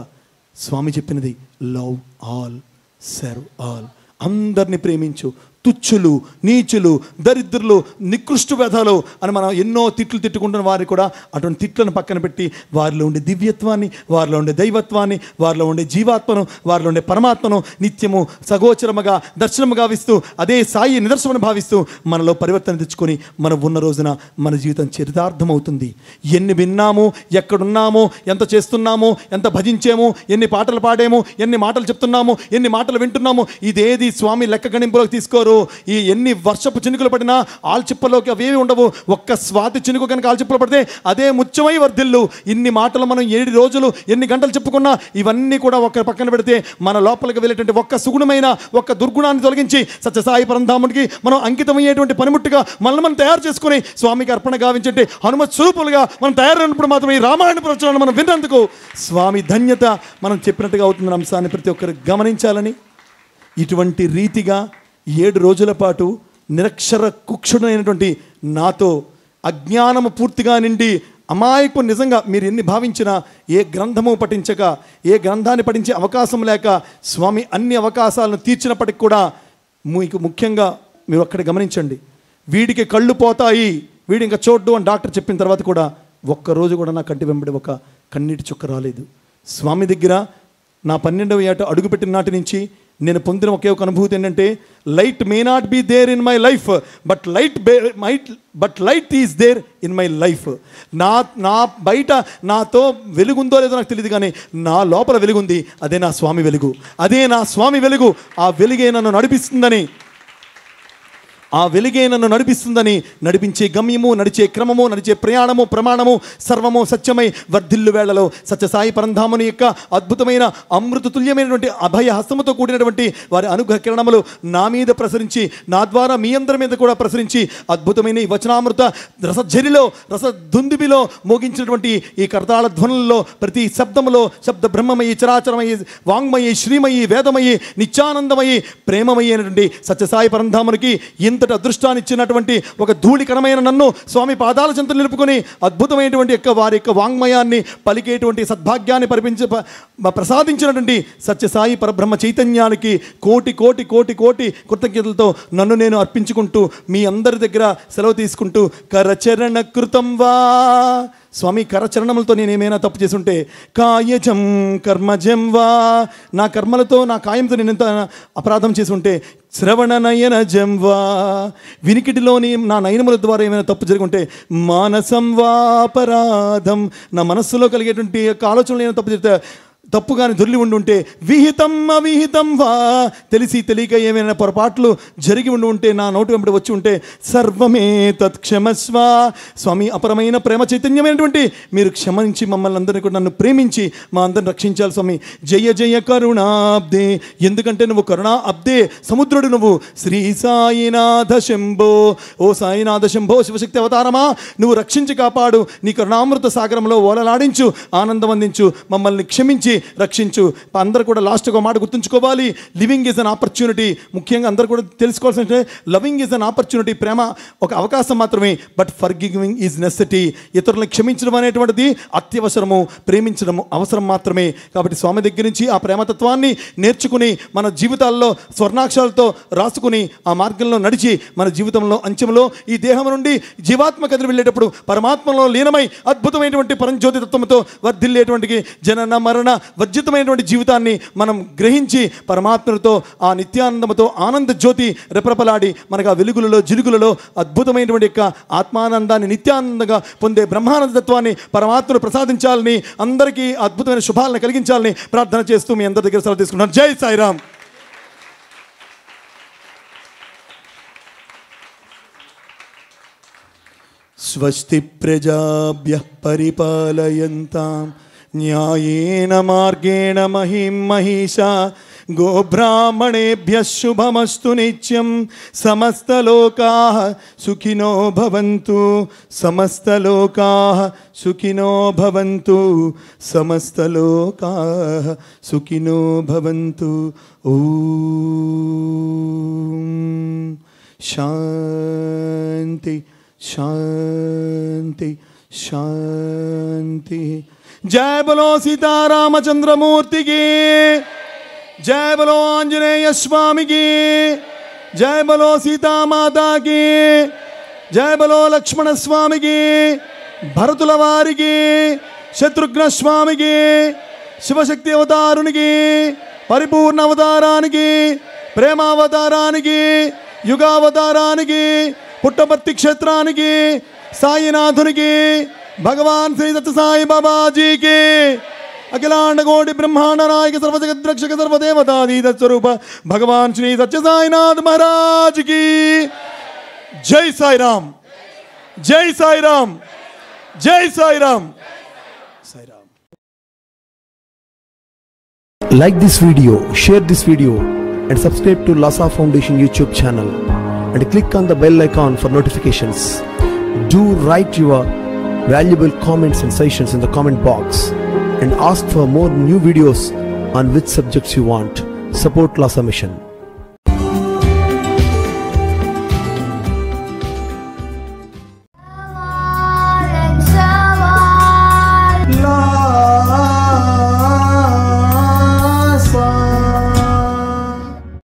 స్వామి చెప్పినది, లవ్ ఆల్, సర్వ్ ఆల్. అందరినీ ప్రేమించు, తుచ్చులు, నీచులు, దరిద్రులు, నికృష్టు వ్యధలు అని మనం ఎన్నో తిట్లు తిట్టుకుంటున్న వారు కూడా అటువంటి తిట్లను పక్కన పెట్టి వారిలో ఉండే దివ్యత్వాన్ని, వారిలో ఉండే దైవత్వాన్ని, వారిలో ఉండే జీవాత్మను, వారిలో ఉండే పరమాత్మను నిత్యము సగోచరముగా దర్శనముగా భావిస్తూ అదే సాయి నిదర్శనమని భావిస్తూ మనలో పరివర్తన తెచ్చుకొని మనం ఉన్న రోజున మన జీవితం చరితార్థమవుతుంది. ఎన్ని విన్నాము, ఎక్కడున్నామో, ఎంత చేస్తున్నామో, ఎంత భజించాము, ఎన్ని పాటలు పాడాము, ఎన్ని మాటలు చెప్తున్నాము, ఎన్ని మాటలు వింటున్నాము, ఇదేది స్వామి లెక్క గణింపులోకి తీసుకోరు. ఈ ఎన్ని వర్షపు చినుకులు పడినా ఆల్చిప్పలోకి అవేవి ఉండవు. ఒక్క స్వాతి చినుకు కనుక ఆల్చిప్పలు పడితే అదే ముత్యమై వర్ధిల్లు. ఇన్ని మాటలు మనం 7 రోజులు ఎన్ని గంటలు చెప్పుకున్నా ఇవన్నీ కూడా ఒక పక్కన పెడితే మన లోపలికి వెళ్ళేటువంటి ఒక్క సుగుణమైన ఒక్క దుర్గుణాన్ని తొలగించి సత్యసాయి పరంధాముడికి మనం అంకితమయ్యేటువంటి పనిముట్టుగా మనల్ని మనం తయారు చేసుకుని స్వామికి అర్పణ గావించంటే హనుమత్ స్వరూపులుగా మనం తయారైనప్పుడు మాత్రమే ఈ రామాయణ ప్రవచనాన్ని మనం విన్నందుకు స్వామి ధన్యత మనం చెప్పినట్టుగా అవుతుందన్న అంశాన్ని ప్రతి ఒక్కరు గమనించాలని, ఇటువంటి రీతిగా 7 రోజుల పాటు నిరక్షర కుక్షుడైనటువంటి నాతో అజ్ఞానము పూర్తిగా నిండి అమాయకు నిజంగా మీరు ఎన్ని భావించినా ఏ గ్రంథము పఠించక, ఏ గ్రంథాన్ని పఠించే అవకాశం లేక స్వామి అన్ని అవకాశాలను తీర్చినప్పటికి కూడా మీకు ముఖ్యంగా మీరు అక్కడ గమనించండి, వీడికి కళ్ళు పోతాయి, వీడి ఇంకా చూడ్డు అని డాక్టర్ చెప్పిన తర్వాత కూడా ఒక్కరోజు కూడా నా కంటి వెంబడి ఒక కన్నీటి చుక్క రాలేదు. స్వామి దగ్గర నా 12వ ఏట అడుగుపెట్టిన నాటి నుంచి నేను పొందిన ఒకే ఒక అనుభూతి ఏంటంటే, light may not be there in my life but light is there in my life. నా బయట నాతో వెలుగుందో లేదో నాకు తెలియదు, కానీ నా లోపల వెలుగుంది. అదే నా స్వామి వెలుగు, అదే నా స్వామి వెలుగు. ఆ వెలుగే నన్ను నడిపిస్తుందని, ఆ వెలుగే నన్ను నడిపిస్తుందని, నడిపించే గమ్యము, నడిచే క్రమము, నడిచే ప్రయాణము, ప్రమాణము సర్వము సత్యమై వర్ధిల్లు వేళలో సత్యసాయి పరంధాముని యొక్క అద్భుతమైన అమృత తుల్యమైనటువంటి అభయ హస్తముతో కూడినటువంటి వారి అనుగ్రహ కిరణములు నా మీద ప్రసరించి, నా ద్వారా మీ అందరి మీద కూడా ప్రసరించి అద్భుతమైన ఈ వచనామృత రసఝరిలో, రసధుందిబిలో మోగించినటువంటి ఈ కర్తాళ ధ్వనుల్లో ప్రతి శబ్దములో శబ్ద బ్రహ్మమయి, చరాచరమయి, వాంగ్మయి, శ్రీమయి, వేదమయి, నిత్యానందమయి, ప్రేమమయి అయినటువంటి సత్యసాయి పరంధామునికి ఇంతటి అదృష్టాన్ని ఇచ్చినటువంటి ఒక ధూళికణమైన నన్ను స్వామి పాదాల చెంత నిలుపుకొని అద్భుతమైనటువంటి వారి యొక్క వాంగ్మయాన్ని పలికేటువంటి సద్భాగ్యాన్ని ప్రసాదించినటువంటి సత్యసాయి పరబ్రహ్మ చైతన్యానికి కోటి కోటి కోటి కోటి కృతజ్ఞతలతో నన్ను నేను అర్పించుకుంటూ మీ అందరి దగ్గర సెలవు తీసుకుంటూ, కరచరణ కృతం వా స్వామి, కరచరణములతో నేను ఏమైనా తప్పు చేసుంటే, కాయజం కర్మజం వా, నా కర్మలతో నా కాయంతో నేను ఎంత అపరాధం చేసుంటే, శ్రవణ నయన జం వా, వినికిడిలోని నా నయనముల ద్వారా ఏమైనా తప్పు జరుగుంటే, మానసం వా అపరాధం, నా మనస్సులో కలిగేటువంటి యొక్క ఆలోచనలు ఏమైనా తప్పు చేస్తే, తప్పు కానీ దొర్లి ఉండుంటే, విహితం అవిహితం వా, తెలిసి తెలియక ఏమైనా పొరపాట్లు జరిగి ఉంటే, నా నోటి వెంబడి వచ్చి ఉంటే, సర్వమే తత్క్షమస్వ. స్వామి, అపరమైన ప్రేమ చైతన్యమైనటువంటి మీరు క్షమించి మమ్మల్ని అందరినీ కూడా నన్ను ప్రేమించి మా అందరిని రక్షించాలి స్వామి. జయ జయ కరుణాబ్దే, ఎందుకంటే నువ్వు కరుణా అబ్దే, సముద్రుడు నువ్వు. శ్రీ సాయినాథ శంభో, ఓ సాయినాథ శంభో, శివశక్తి అవతారమా, నువ్వు రక్షించి కాపాడు, నీ కరుణామృత సాగరంలో ఓలలాడించు, ఆనందం అందించు, మమ్మల్ని క్షమించి రక్షించు. అందరూ కూడా లాస్ట్ ఒక మాట గుర్తుంచుకోవాలి, లివింగ్ ఈజ్ అన్ ఆపర్చునిటీ. ముఖ్యంగా అందరూ కూడా తెలుసుకోవాల్సిన లవింగ్ ఈజ్ అన్ ఆపర్చునిటీ, ప్రేమ ఒక అవకాశం మాత్రమే, బట్ ఫర్గివింగ్ ఈజ్ నెసెసిటీ. ఇతరులను క్షమించడం అనేటువంటిది అత్యవసరము, ప్రేమించడం అవసరం మాత్రమే. కాబట్టి స్వామి దగ్గర నుంచి ఆ ప్రేమతత్వాన్ని నేర్చుకుని మన జీవితాల్లో స్వర్ణాక్షరాలతో రాసుకుని ఆ మార్గంలో నడిచి మన జీవితంలో అంచెంలో ఈ దేహం నుండి జీవాత్మ కదిలి వెళ్ళేటప్పుడు పరమాత్మలో లీనమై అద్భుతమైనటువంటి పరంజ్యోతి తత్వంతో వర్ధిల్లేటువంటి జనన మరణ వర్జితమైనటువంటి జీవితాన్ని మనం గ్రహించి పరమాత్మతో ఆ నిత్యానందముతో ఆనంద జ్యోతి రెపరెపలాడి మనకు ఆ వెలుగులలో జిలుగులలో అద్భుతమైనటువంటి యొక్క ఆత్మానందాన్ని నిత్యానందంగా పొందే బ్రహ్మానంద తత్వాన్ని పరమాత్మను ప్రసాదించాలని, అందరికీ అద్భుతమైన శుభాలను కలిగించాలని ప్రార్థన చేస్తూ మీ అందరి దగ్గర సెలవు తీసుకుంటున్నాను. జై సాయిరామ్. స్వస్తి ప్రజాభ్యః పరిపాలయంతాం న్యాయేన మార్గేణ మహిం మహిషా గోబ్రాహ్మణేభ్యః శుభమస్తు నిత్యం. సమస్తలోకాః సుఖినో భవంతు, సమస్తలోకాః సుఖినో భవంతు, సమస్తలోకాః సుఖినో భవంతు. ఓం శాంతి శాంతి శాంతి. जय बोलो सीतारामचंद्रमूर्ति की, जय बोलो आंजनेय स्वामी की, जय बोलो सीता माता की, जय बोलो लक्ष्मण स्वामी की, भरतुल वारी की, शत्रुघ्न स्वामी की, शिवशक्ति अवतारुनिकी, परिपूर्ण अवतारानिकी, प्रेमावतारानिकी, युगावतारानिकी, पुट्टपर्ति क्षेत्रानिकी, साईनाथुनिकी, भगवान श्री सत्य साई बाबा जी की, अखिलांड कोटि ब्रह्मांड नायक सर्वजगत रक्षक सर्वदेवताधीश स्वरूप भगवान श्री सत्य साईनाथ महाराज की जय साई राम, जय साई राम, जय Sai Ram, Sai Ram. Like this video, share this video and subscribe to Lhasa Foundation YouTube channel and click on the bell icon for notifications. Do write your valuable comments and suggestions in the comment box and ask for more new videos on which subjects you want. Support Lhasa Mission.